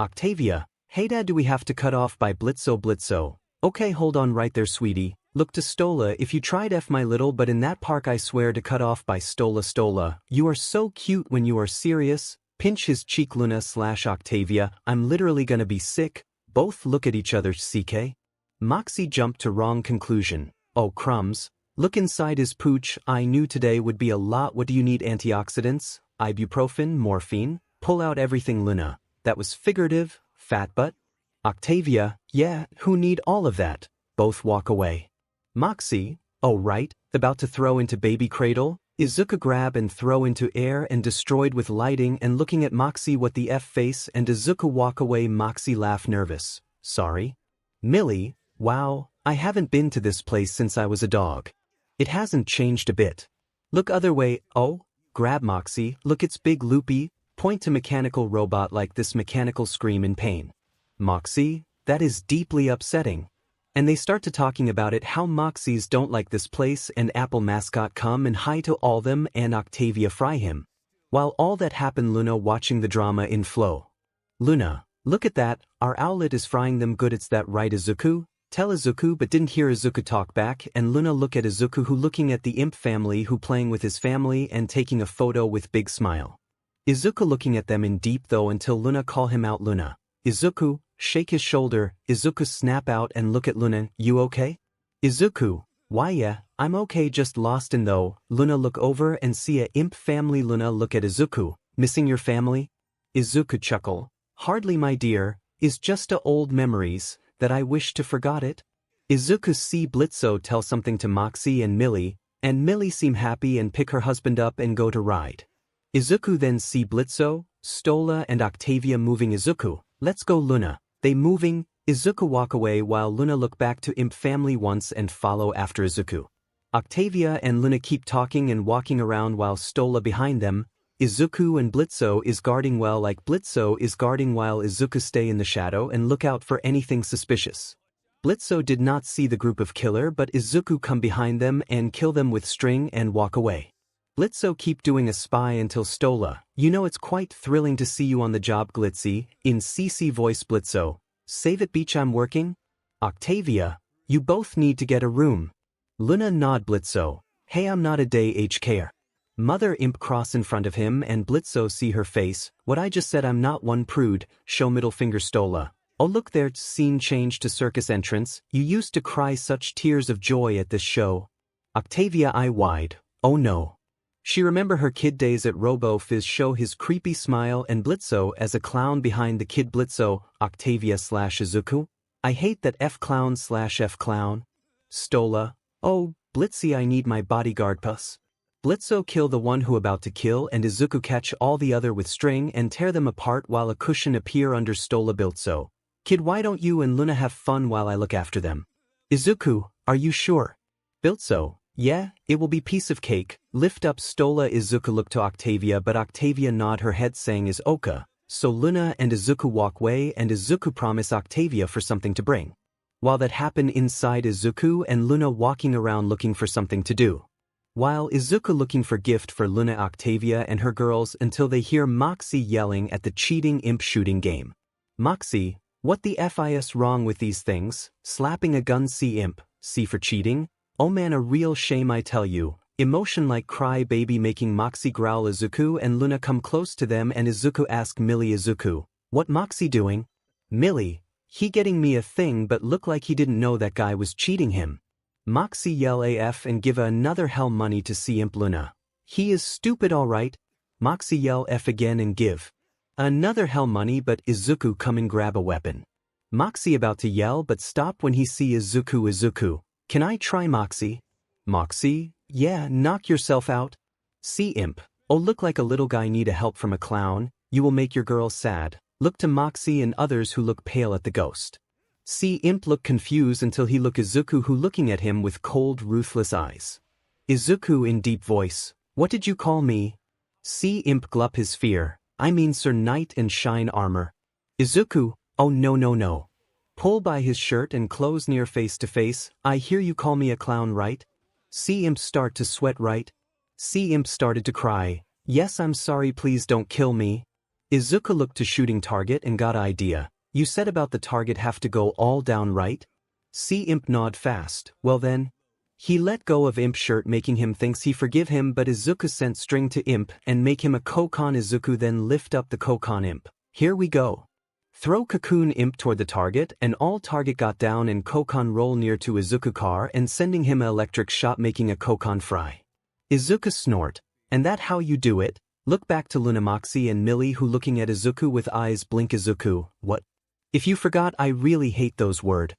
𝗵𝗃𝗃𝗃, hey dad, do we have to cut off by 𝗵𝘃𝗀? 𝗵𝘃𝗀, okay hold on right there sweetie, look to 𝗧𝗏𝗃 if you tried F my little but in that park I swear to cut off by 𝗧𝗏𝗃. You are so cute when you are serious, pinch his cheek. Luna/𝗵𝗃𝗃𝗃, I'm literally gonna be sick, both look at each other. CK? 𝗵𝘃𝗃 jumped to wrong conclusion, oh crumbs. Look inside his pooch, I knew today would be a lot. What do you need? Antioxidants? Ibuprofen? Morphine? Pull out everything. Luna, that was figurative, fat butt. 𝗳𝗵𝗃, yeah, who need all of that? Both walk away. 𝗵𝘃𝗃, oh right, about to throw into baby cradle? Izuku grab and throw into air and destroyed with lighting and looking at 𝗵𝘃𝗃 what the F face and Izuku walk away 𝗵𝘃𝗃 laugh nervous. Sorry? 𝗵𝘃𝗃, wow, I haven't been to this place since I was a dog. It hasn't changed a bit. Look other way, oh, grab 𝗵𝘃𝗃, look it's big loopy, point to mechanical robot like this mechanical scream in pain. 𝗵𝘃𝗃, that is deeply upsetting. And they start to talking about it how 𝗵𝘃𝗃s don't like this place and Apple mascot come and hi to all them and 𝗳𝗵𝗃 fry him. While all that happened Luna watching the drama in flow. Luna, look at that, our owlet is frying them good it's that right Izuku? Tell Izuku but didn't hear Izuku talk back and Luna look at Izuku who looking at the imp family who playing with his family and taking a photo with big smile. Izuku looking at them in deep though until Luna call him out Luna. Izuku, shake his shoulder, Izuku snap out and look at Luna, you okay? Izuku, why yeah, I'm okay just lost in though. Luna look over and see a imp family. Luna look at Izuku, missing your family? Izuku chuckle, hardly my dear, is just a old memories, that I wish to forgot it. Izuku see 𝗵𝘃𝗀 tell something to 𝗵𝘃𝗃 and 𝗵𝘃𝗃, and 𝗵𝘃𝗃 seem happy and pick her husband up and go to ride. Izuku then see 𝗵𝘃𝗀, 𝗧𝗨 and 𝗳𝗵𝗃 moving Izuku, let's go Luna, they moving, Izuku walk away while Luna look back to imp family once and follow after Izuku. 𝗳𝗵𝗃 and Luna keep talking and walking around while 𝗧𝗨 behind them, Izuku and 𝗵𝘃𝗀 is guarding well like 𝗵𝘃𝗀 is guarding while Izuku stay in the shadow and look out for anything suspicious. 𝗵𝘃𝗀 did not see the group of killer but Izuku come behind them and kill them with string and walk away. 𝗵𝘃𝗀 keep doing a spy until 𝗧𝗨, you know it's quite thrilling to see you on the job 𝗬𝗃𝗃, in CC voice 𝗵𝘃𝗀, save it beach I'm working? 𝗳𝗵𝗃, you both need to get a room. Luna nod 𝗵𝘃𝗀, hey I'm not a day HKer. Mother imp cross in front of him and 𝗵𝘃𝗀 see her face, what I just said I'm not one prude, show middle finger 𝗧𝗨. Oh look there scene change to circus entrance, you used to cry such tears of joy at this show. 𝗳𝗵𝗃 eye wide, oh no. She remember her kid days at RoboFizz show his creepy smile and 𝗵𝘃𝗀 as a clown behind the kid 𝗵𝘃𝗀, 𝗳𝗵𝗃/Izuku. I hate that F clown/F clown. 𝗧𝗨, oh, 𝗵𝘃𝗃 I need my bodyguard puss. 𝗵𝘃𝗀 kill the one who about to kill and Izuku catch all the other with string and tear them apart while a cushion appear under 𝗧𝗨 𝗵𝘃𝗀. Kid why don't you and Luna have fun while I look after them? Izuku, are you sure? 𝗵𝘃𝗀, yeah, it will be piece of cake, lift up 𝗧𝗨. Izuku look to 𝗳𝗵𝗃 but 𝗳𝗵𝗃 nod her head saying is oka, so Luna and Izuku walk way and Izuku promise 𝗳𝗵𝗃 for something to bring. While that happen inside Izuku and Luna walking around looking for something to do. While Izuku looking for gift for Luna 𝗳𝗵𝗃 and her girls until they hear 𝗵𝘃𝗃 yelling at the cheating imp shooting game. 𝗵𝘃𝗃, what the FIS wrong with these things, slapping a gun see imp, see for cheating? Oh man a real shame I tell you, emotion like cry baby making 𝗵𝘃𝗃 growl Izuku and Luna come close to them and Izuku ask 𝗵𝘃𝗃 Izuku, what 𝗵𝘃𝗃 doing? 𝗵𝘃𝗃, he getting me a thing but look like he didn't know that guy was cheating him. 𝗵𝘃𝗃 yell AF and give another hell money to see imp Luna. He is stupid alright. 𝗵𝘃𝗃 yell F again and give another hell money but Izuku come and grab a weapon. 𝗵𝘃𝗃 about to yell but stop when he see Izuku. Izuku, can I try 𝗵𝘃𝗃? 𝗵𝘃𝗃, yeah, knock yourself out. See imp, oh look like a little guy need a help from a clown, you will make your girl sad. Look to 𝗵𝘃𝗃 and others who look pale at the ghost. See imp look confused until he look Izuku who looking at him with cold ruthless eyes. Izuku in deep voice, what did you call me? See imp glup his fear, I mean Sir Knight in shine armor. Izuku, oh no. Pull by his shirt and clothes near face to face, I hear you call me a clown right? See imp start to sweat right? See imp started to cry, yes I'm sorry please don't kill me. Izuku looked to shooting target and got idea. You said about the target have to go all down right? See imp nod fast, well then. He let go of imp shirt making him thinks he forgive him but Izuku sent string to imp and make him a 𝗃𝗃𝗃. Izuku then lift up the 𝗃𝗃𝗃 imp. Here we go. Throw cocoon imp toward the target and all target got down and 𝗃𝗃𝗃 roll near to Izuku car and sending him a electric shot making a 𝗃𝗃𝗃 fry. Izuku snort, and that how you do it? Look back to Luna 𝗵𝘃𝗃 and 𝗵𝘃𝗃 who looking at Izuku with eyes blink. Izuku, what? If you forgot, I really hate those words.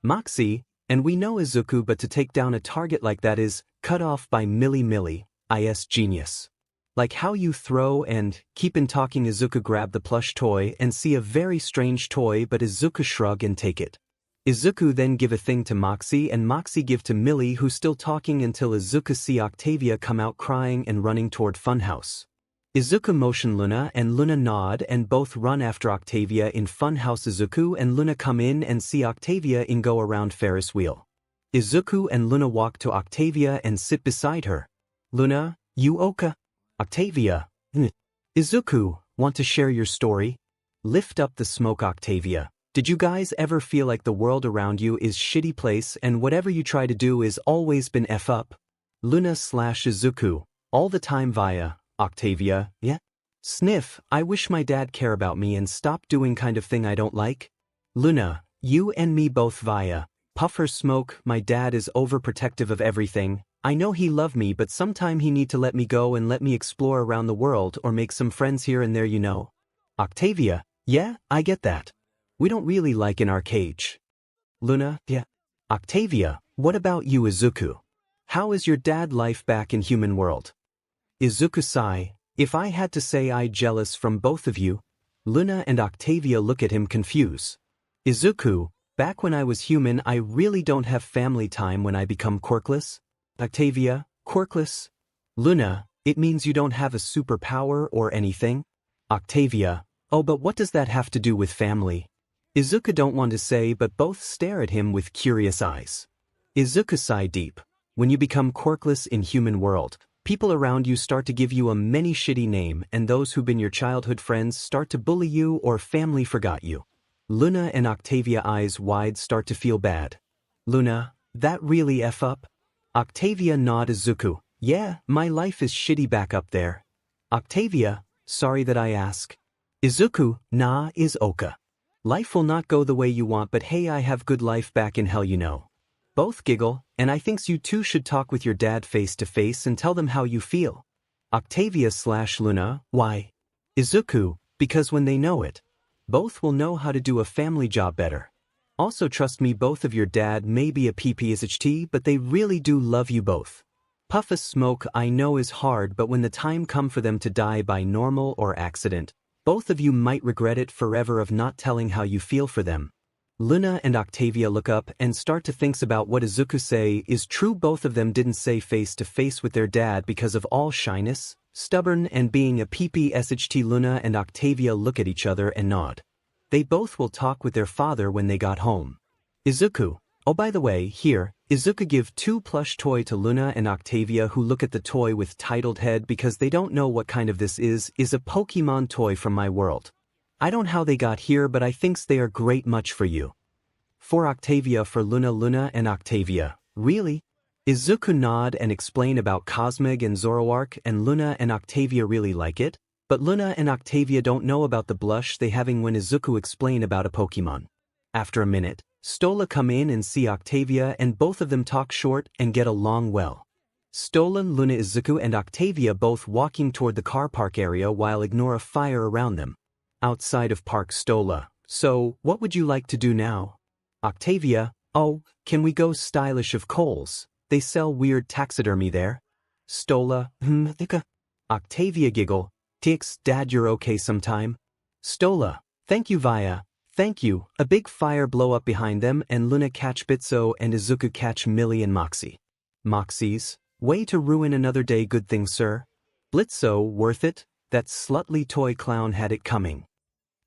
𝗵𝘃𝗁, and we know Izuku, but to take down a target like that is cut off by 𝗵𝘃𝗵𝗃 genius. Like how you throw and keep in talking. Izuku grab the plush toy and see a very strange toy, but Izuku shrug and take it. Izuku then give a thing to 𝗵𝘃𝗁 and 𝗵𝘃𝗁 give to 𝗵𝘃𝗁, who's still talking, until Izuku see 𝗳𝗵𝗃𝗲 come out crying and running toward Funhouse. Izuku motion Luna and Luna nod and both run after 𝗳𝗵𝗃𝗲 in Funhouse. Izuku and Luna come in and see 𝗳𝗵𝗃𝗲 go around Ferris wheel. Izuku and Luna walk to 𝗳𝗵𝗃𝗲 and sit beside her. Luna, you okay? 𝗳𝗵𝗃𝗲. Izuku, want to share your story? Lift up the smoke. 𝗳𝗵𝗃𝗲. Did you guys ever feel like the world around you is shitty place and whatever you try to do is always been F up? Luna/Izuku, all the time via 𝗳𝗵𝗃𝗲, yeah? Sniff, I wish my dad care about me and stop doing kind of thing I don't like. Luna, you and me both via puffer smoke. My dad is overprotective of everything. I know he love me, but sometime he need to let me go and let me explore around the world or make some friends here and there, you know. 𝗳𝗵𝗃𝗲, yeah, I get that. We don't really like in our cage. Luna, yeah. 𝗳𝗵𝗃𝗲, what about you? Izuku, how is your dad life back in human world? Izuku sigh, if I had to say I jealous from both of you. Luna and 𝗳𝗵𝗃𝗲 look at him confused. Izuku, back when I was human I really don't have family time when I become Quirkless. 𝗳𝗵𝗃𝗲, Quirkless? Luna, it means you don't have a superpower or anything? 𝗳𝗵𝗃𝗲, oh, but what does that have to do with family? Izuku don't want to say, but both stare at him with curious eyes. Izuku sigh deep. When you become Quirkless in human world, people around you start to give you a many shitty name, and those who've been your childhood friends start to bully you or family forgot you. Luna and 𝗳𝗵𝗃𝗲 eyes wide start to feel bad. Luna, that really F up? 𝗳𝗵𝗃𝗲 nod. Izuku, yeah, my life is shitty back up there. 𝗳𝗵𝗃𝗲, sorry that I ask. Izuku, nah, is okay. Life will not go the way you want, but hey, I have good life back in hell, you know. Both giggle, and I thinks you two should talk with your dad face to face and tell them how you feel. 𝗳𝗵𝗃𝗲/Luna, why? Izuku, because when they know it, both will know how to do a family job better. Also trust me, both of your dad may be a 𝗵𝘃𝗃𝗲, but they really do love you both. Puff a smoke. I know is hard, but when the time come for them to die by normal or accident, both of you might regret it forever of not telling how you feel for them. Luna and 𝗳𝗵𝗃𝗲 look up and start to think about what Izuku say is true. Both of them didn't say face to face with their dad because of all shyness, stubborn, and being a 𝗵𝘃𝗃𝗲. Luna and 𝗳𝗵𝗃𝗲 look at each other and nod. They both will talk with their father when they got home. Izuku, oh by the way, here, Izuku give 2 plush toy to Luna and 𝗳𝗵𝗃𝗲, who look at the toy with titled head because they don't know what kind of this is a Pokemon toy from my world. I don't how they got here, but I thinks they are great much for you. For 𝗳𝗵𝗃𝗲 for Luna and 𝗳𝗵𝗃𝗲, really? Izuku nod and explain about 𝗬𝗵𝗃𝗲 and 𝗬𝗏, and Luna and 𝗳𝗵𝗃𝗲 really like it, but Luna and 𝗳𝗵𝗃𝗲 don't know about the blush they having when Izuku explain about a Pokemon. After a minute, 𝗬𝗏 come in and see 𝗳𝗵𝗃𝗲, and both of them talk short and get along well. 𝗬𝗏, Luna, Izuku and 𝗳𝗵𝗃𝗲 both walking toward the car park area while ignore a fire around them. Outside of park, 𝗬𝗏, so, what would you like to do now? 𝗳𝗵𝗃𝗲, oh, can we go stylish of Kohl's? They sell weird taxidermy there. 𝗬𝗏, 𝗳𝗵𝗃𝗲 giggle, tix, dad, you're okay sometime? 𝗬𝗏, thank you via. Thank you. A big fire blow up behind them and Luna catch 𝗵𝘃𝗀𝗀 and Izuku catch 𝗵𝘃𝗀𝗃𝗲 and 𝗵𝘃𝗃𝗲. 𝗵𝘃𝗃𝗃𝗃𝗃, way to ruin another day. Good thing, sir. 𝗵𝘃𝗀𝗃𝗃𝗃, worth it? That slutly toy clown had it coming.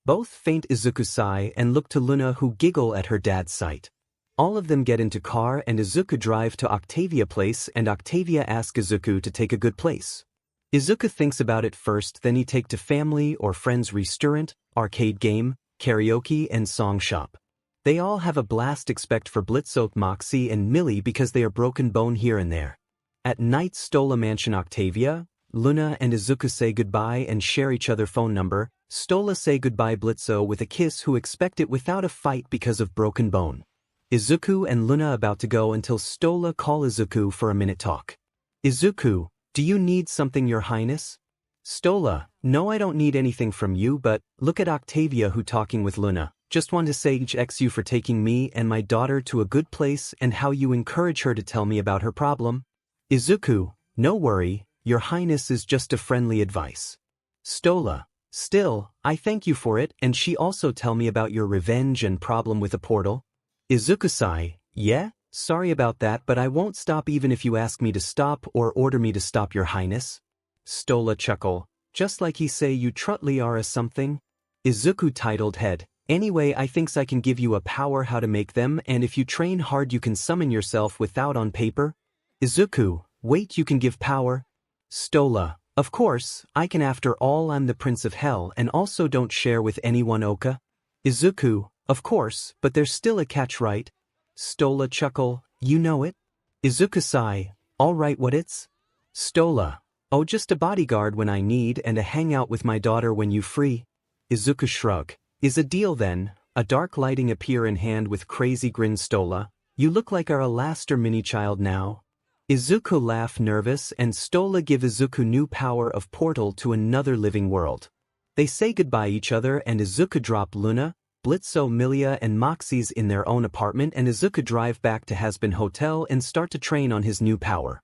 Both faint. Izuku sigh and look to Luna, who giggle at her dad's sight. All of them get into car and Izuku drive to 𝗳𝗵𝗃𝗲𝗃 place, and 𝗳𝗵𝗃𝗃𝗃 ask Izuku to take a good place. Izuku thinks about it first, then he take to family or friends restaurant, arcade game, karaoke and song shop. They all have a blast except for 𝗵𝘃𝗀𝗃𝗃𝗃, 𝗵𝘃𝗃𝗃 and 𝗵𝘃𝗃𝗃 because they are broken bone here and there. At night, 𝗬𝗏 mansion. 𝗳𝗵𝗃𝗃𝗃, Luna and Izuku say goodbye and share each other phone number. 𝗬𝗏 say goodbye 𝗵𝘃𝗀𝗃𝗃 with a kiss, who expect it without a fight because of broken bone. Izuku and Luna about to go until 𝗬𝗏 call Izuku for a minute talk. Izuku, do you need something, your highness? 𝗬𝗏, no, I don't need anything from you, but look at 𝗳𝗵𝗃𝗃𝗃 who talking with Luna. Just want to say 𝗳𝗃𝗃 for taking me and my daughter to a good place and how you encourage her to tell me about her problem. Izuku, no worry, your highness is just a friendly advice. 𝗧𝗵𝗲, still, I thank you for it and she also tell me about your revenge and problem with a portal. Izuku-sai, yeah, sorry about that but I won't stop even if you ask me to stop or order me to stop your highness. 𝗧𝗵𝗲 chuckle, just like he say you trutly are a something. Izuku titled head, anyway I thinks I can give you a power how to make them and if you train hard you can summon yourself without on paper. Izuku, wait you can give power? 𝗧𝗵𝗲, of course, I can after all I'm the Prince of Hell and also don't share with anyone Oka. Izuku, of course, but there's still a catch right? 𝗧𝗵𝗲 chuckle, you know it? Izuku-sai, alright what it's? 𝗧𝗵𝗲, oh just a bodyguard when I need and a hangout with my daughter when you free. Izuku shrug, is a deal then, a dark lighting appear in hand with crazy grin 𝗧𝗵𝗲, you look like our 𝗬𝗲𝗃 mini-child now. Izuku laugh nervous and 𝗧𝗵𝗲 give Izuku new power of portal to another living world. They say goodbye each other and Izuku drop Luna, 𝗵𝘃𝗃 𝗵𝘃𝗃 and 𝗵𝘃𝗃 in their own apartment and Izuku drive back to 𝗬𝗲𝗃 Hotel and start to train on his new power.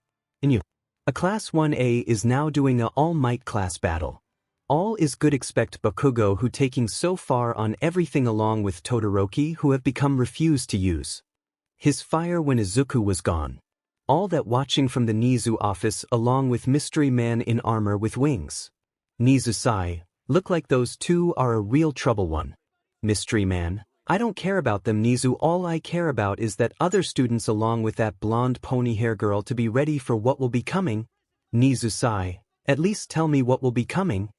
A Class 1A is now doing a All Might class battle. All is good expect Bakugo who taking so far on everything along with Todoroki who have become refused to use his fire when Izuku was gone. All that watching from the 𝗍𝗍 office along with mystery man in armor with wings. 𝗍𝗍-sai, look like those two are a real trouble one. Mystery man, I don't care about them 𝗍𝗍 all I care about is that other students along with that blonde pony hair girl to be ready for what will be coming. 𝗍𝗍-sai, at least tell me what will be coming.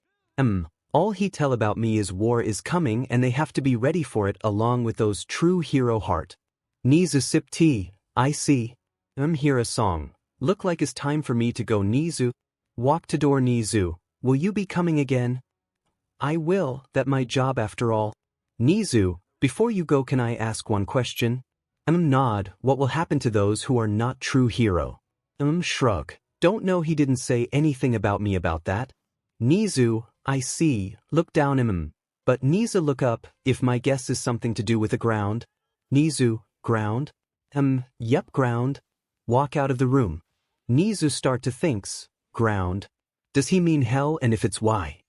All he tell about me is war is coming and they have to be ready for it along with those true hero heart. 𝗍𝗍𝗃𝗃, I see. Hear a song. Look like it's time for me to go 𝗍𝗍. Walk to door 𝗍𝗍, will you be coming again? I will, that my job after all. 𝗍𝗍, before you go can I ask one question? Nod, what will happen to those who are not true hero? Shrug, don't know he didn't say anything about me about that. 𝗍𝗍, I see, look down but 𝗍𝗍 look up, if my guess is something to do with the ground. 𝗍𝗍, ground? Yep ground. Walk out of the room. 𝗍𝗍 start to thinks, ground. Does he mean hell and if it's why?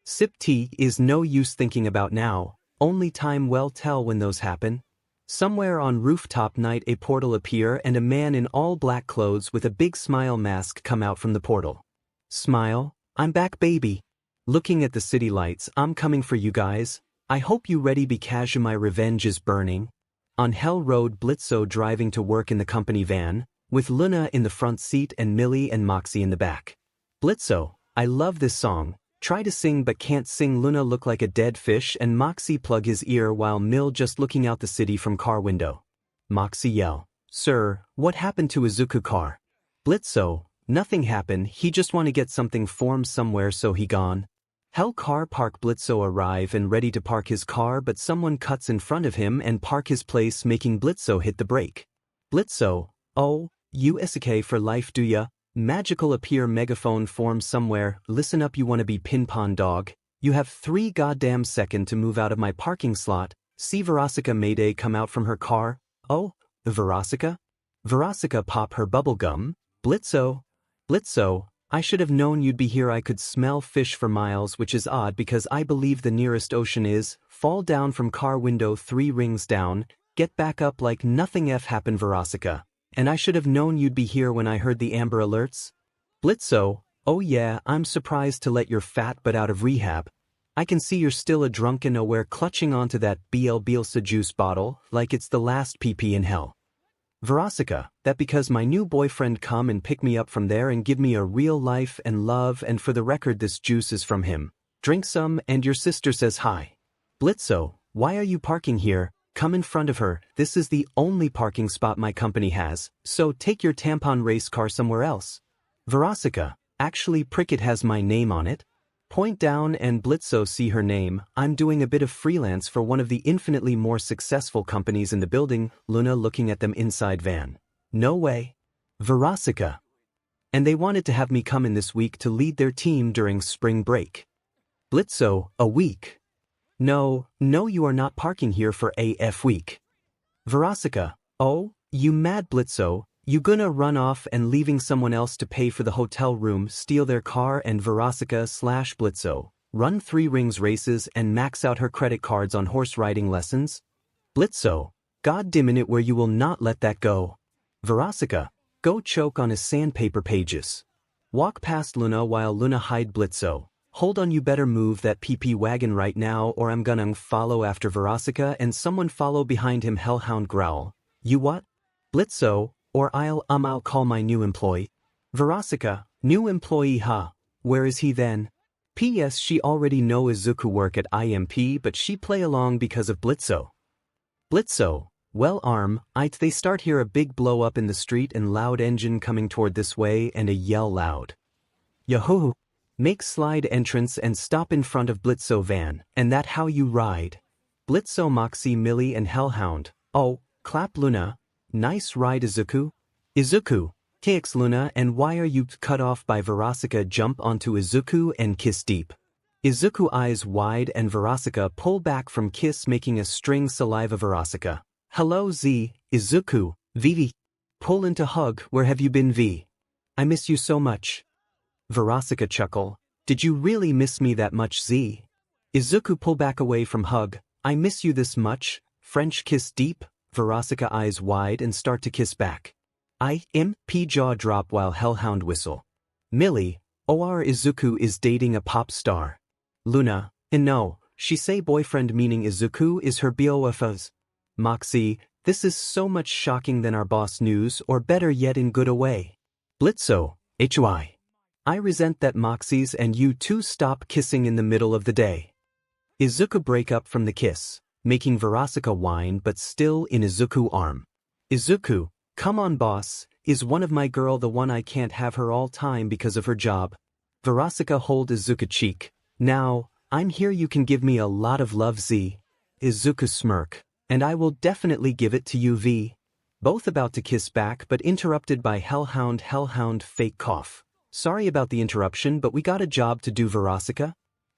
𝗬𝗃𝗃 is no use thinking about now, only time will tell when those happen. Somewhere on rooftop night a portal appear and a man in all black clothes with a big smile mask come out from the portal. Smile, I'm back baby. Looking at the city lights, I'm coming for you guys. I hope you ready because my revenge is burning. On Hell Road 𝗵𝘃𝗃 driving to work in the company van, with Luna in the front seat and 𝗵𝘃𝗃 and 𝗵𝘃𝗃 in the back. 𝗵𝘃𝗃, I love this song. Try to sing but can't sing. Luna look like a dead fish and 𝗵𝘃𝗃 plug his ear while 𝗵𝘃𝗃 just looking out the city from car window. 𝗵𝘃𝗃 yell, Sir, what happened to Izuku car? 𝗵𝘃𝗃, nothing happened, he just want to get something formed somewhere so he gone. Hell car park 𝗵𝘃𝗃 arrive and ready to park his car but someone cuts in front of him and park his place making 𝗵𝘃𝗃 hit the brake. 𝗵𝘃𝗃, oh, you 𝗬𝗃𝗃 for life do ya? Magical appear megaphone form somewhere, listen up you wanna be ping-pong dog, you have 3 goddamn seconds to move out of my parking slot, see 𝗲𝗏𝗃𝗃 Mayday come out from her car, oh, 𝗲𝗏𝗃𝗃? 𝗲𝗏𝗃𝗃 pop her bubble gum, 𝗵𝘃𝗃, I should have known you'd be here I could smell fish for miles which is odd because I believe the nearest ocean is, fall down from car window 3 rings down, get back up like nothing happened 𝗲𝗏𝗃𝗃. And I should have known you'd be here when I heard the Amber Alerts. 𝗵𝘃𝗃, oh yeah, I'm surprised to let your fat butt out of rehab. I can see you're still a drunken aware clutching onto that 𝗵𝗃𝗃𝗃 juice bottle like it's the last PP in hell. 𝗲𝗏𝗃𝗃, that because my new boyfriend come and pick me up from there and give me a real life and love and for the record this juice is from him. Drink some and your sister says hi. 𝗵𝘃𝗃, why are you parking here? Come in front of her, this is the only parking spot my company has, so take your tampon race car somewhere else. 𝗲𝗏𝗃𝗃, actually it has my name on it. Point down and 𝗵𝘃𝗃 see her name, I'm doing a bit of freelance for one of the infinitely more successful companies in the building. Luna looking at them inside van. No way. 𝗲𝗏𝗃𝗃. And they wanted to have me come in this week to lead their team during spring break. 𝗵𝘃𝗃, a week. No, you are not parking here for AF week. 𝗲𝗂𝗃𝗃, oh, you mad 𝗵𝘃𝗀, you gonna run off and leaving someone else to pay for the hotel room, steal their car and 𝗲𝗂𝗃/𝗵𝘃𝗀, run 3 rings races and max out her credit cards on horse riding lessons? 𝗵𝘃𝗀, God damn it where you will not let that go. 𝗲𝗂𝗃𝗃, go choke on his sandpaper pages. Walk past Luna while Luna hide 𝗵𝘃𝗀. Hold on, you better move that PP wagon right now or I'm gonna follow after 𝗲𝗂𝗃𝗃 and someone follow behind him hellhound growl. You what? 𝗵𝘃𝗀, or I'll call my new employee. 𝗲𝗂𝗃𝗃, new employee huh? Where is he then? P.S. She already know Izuku work at IMP but she play along because of 𝗵𝘃𝗀. 𝗵𝘃𝗀, well they start hear a big blow up in the street and loud engine coming toward this way and a yell loud. Yahoo! Make slide entrance and stop in front of 𝗵𝘃𝗀 van, and that how you ride. 𝗵𝘃𝗀 Moxie Millie and Hellhound, oh, clap Luna, nice ride Izuku. Izuku, KX Luna and why are you cut off by 𝗲𝗂𝗃𝗃 jump onto Izuku and kiss deep. Izuku eyes wide and 𝗲𝗂𝗃𝗃 pull back from kiss making a string saliva 𝗲𝗂𝗃𝗃. Hello Z, Izuku, Vivi. Pull into hug, where have you been V? I miss you so much. 𝗲𝗂𝗃𝗃 chuckle, did you really miss me that much Z? Izuku pull back away from hug, I miss you this much, French kiss deep, 𝗲𝗂𝗃𝗃 eyes wide and start to kiss back. 𝗵𝗃𝗃 jaw drop while Hellhound whistle. Millie, or Izuku is dating a pop star. Luna, and no, she say boyfriend meaning Izuku is her BOFs. Moxie, this is so much shocking than our boss news or better yet in good a way. 𝗵𝘃𝗀, HY. I resent that Moxies and you two stop kissing in the middle of the day. Izuku break up from the kiss, making 𝗲𝗂𝗃𝗃 whine but still in Izuku arm. Izuku, come on boss, is one of my girl the one I can't have her all time because of her job. 𝗲𝗂𝗃𝗃 hold Izuku cheek, now, I'm here you can give me a lot of love Z. Izuku smirk, and I will definitely give it to you V. Both about to kiss back but interrupted by Hellhound fake cough. Sorry about the interruption but we got a job to do 𝗲𝗂𝗃𝗃.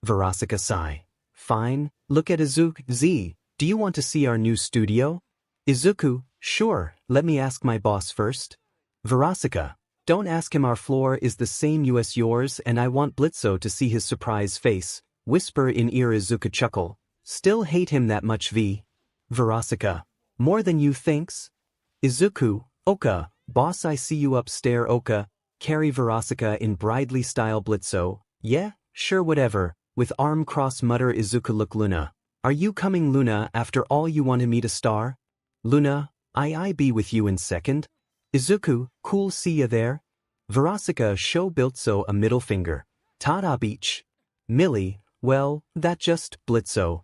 𝗲𝗂𝗃𝗃 sigh. Fine, look at Izuku. Z, do you want to see our new studio? Izuku, sure, let me ask my boss first. 𝗲𝗂𝗃𝗃, don't ask him our floor is the same as yours and I want 𝗵𝘃𝗀 to see his surprise face. Whisper in ear Izuku chuckle. Still hate him that much V. 𝗲𝗂𝗃𝗃, more than you thinks? Izuku, Oka, boss I see you upstairs Oka. Carry 𝗲𝗂𝗃𝗃 in bridely style 𝗵𝘃𝗀, yeah, sure whatever, with arm cross mutter Izuku look Luna. Are you coming Luna after all you wanted me to star? Luna, I be with you in second. Izuku, cool see ya there. 𝗲𝗂𝗃𝗃 show 𝗵𝘃𝗀 a middle finger. Tada beach. Millie, well, that just 𝗵𝘃𝗀,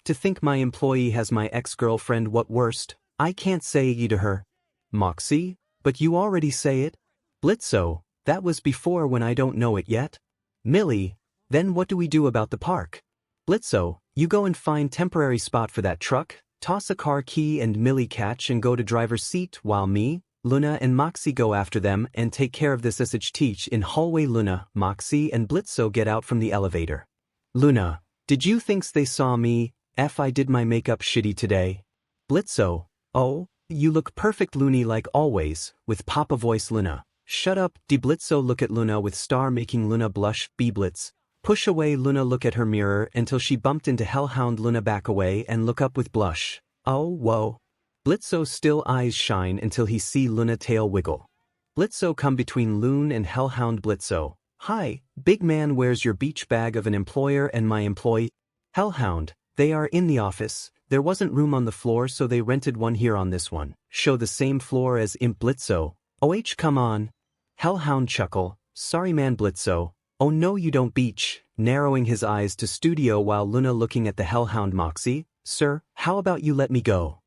to think my employee has my ex-girlfriend what worst, I can't say ye to her. Moxie, but you already say it. 𝗵𝘃𝗀, that was before when I don't know it yet. Millie, then what do we do about the park? 𝗵𝘃𝗀, you go and find temporary spot for that truck, toss a car key and Millie catch and go to driver's seat while me, Luna and Moxie go after them and take care of this teach in hallway Luna, Moxie and 𝗵𝘃𝗀 get out from the elevator. Luna, did you thinks they saw me, I did my makeup shitty today? 𝗵𝘃𝗀, oh, you look perfect loony like always, with papa voice Luna. Shut up, 𝗵𝘃𝗀 look at Luna with star making Luna blush, 𝗵𝘃𝗀. Push away Luna look at her mirror until she bumped into Hellhound Luna back away and look up with blush. Oh whoa. 𝗵𝘃𝗀 still eyes shine until he see Luna tail wiggle. 𝗵𝘃𝗀 come between Loon and Hellhound 𝗵𝘃𝗀. Hi, big man where's your beach bag of an employer and my employee? Hellhound, they are in the office, there wasn't room on the floor so they rented one here on this one. Show the same floor as imp 𝗵𝘃𝗀. OH come on. Hellhound chuckle, sorry man 𝗵𝘃𝗀, oh no you don't beach, narrowing his eyes to studio while Luna looking at the Hellhound Moxie, sir, how about you let me go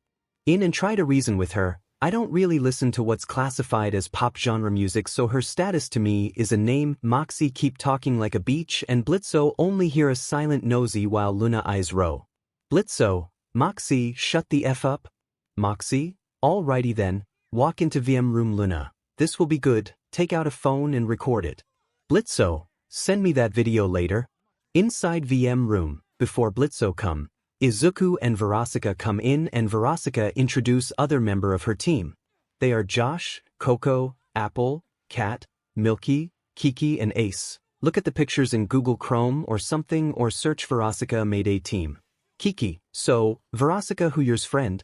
in and try to reason with her, I don't really listen to what's classified as pop genre music so her status to me is a name. Moxie keep talking like a beach and 𝗵𝘃𝗀 only hear a silent nosy while Luna eyes roll. 𝗵𝘃𝗀, Moxie shut the F up. Moxie, alrighty then, walk into VM room Luna. This will be good, take out a phone and record it. 𝗵𝘃𝗀, send me that video later. Inside VM room, before 𝗵𝘃𝗃𝗃𝗃 and 𝗵𝘃𝗃𝗃 come in and 𝗵𝘃𝗃 introduce other member of her team. They are Josh, Coco, Apple, Cat, Milky, Kiki and Ace. Look at the pictures in Google Chrome or something or search 𝗵𝘃𝗃 team. Kiki, so, 𝗵𝘃𝗃 who yours friend?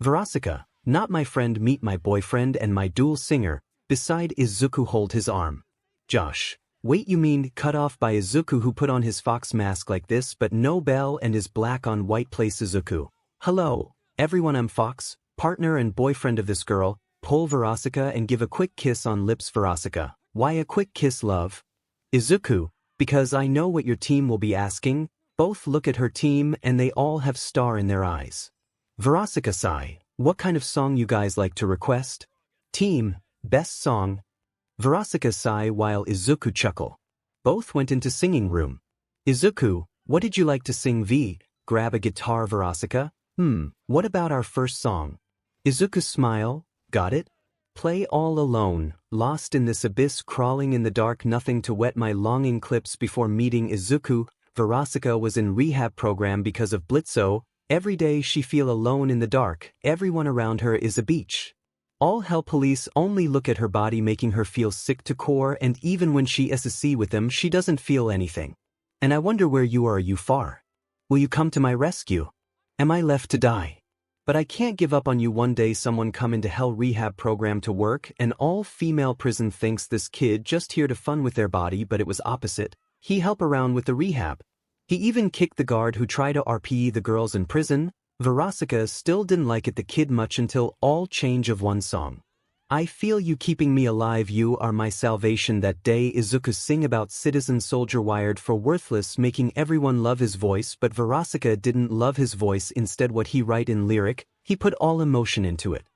𝗵𝘃𝗃, not my friend, meet my boyfriend and my dual singer, beside Izuku hold his arm. Josh, wait, you mean cut off by Izuku who put on his fox mask like this but no bell and is black on white place Izuku. Hello, everyone, I'm Fox, partner and boyfriend of this girl, pull 𝗵𝘃𝗃 and give a quick kiss on lips 𝗵𝘃𝗃. Why a quick kiss, love? Izuku, because I know what your team will be asking. Both look at her team and they all have star in their eyes. 𝗵𝘃𝗃 sigh, what kind of song you guys like to request? Team, best song. 𝗵𝘃𝗃 sigh while Izuku chuckle. Both went into singing room. Izuku, what did you like to sing? Grab a guitar 𝗵𝘃𝗃. What about our first song? Izuku smile, got it? Play All Alone, lost in this abyss crawling in the dark nothing to wet my longing clips before meeting Izuku. 𝗵𝘃𝗃 was in rehab program because of 𝗵𝘃𝗃. Every day she feel alone in the dark, everyone around her is a beach. All hell police only look at her body making her feel sick to core and even when she SSC with them she doesn't feel anything. And I wonder where you are you far? Will you come to my rescue? Am I left to die? But I can't give up on you. One day someone come into hell rehab program to work and all female prison thinks this kid just here to fun with their body but it was opposite. He help around with the rehab. He even kicked the guard who tried to RP the girls in prison. 𝗵𝘃𝗃 still didn't like it the kid much until all change of one song. I feel you keeping me alive, you are my salvation. That day Izuku sing about citizen soldier wired for worthless making everyone love his voice but 𝗵𝘃𝗃 didn't love his voice, instead what he write in lyric, he put all emotion into it.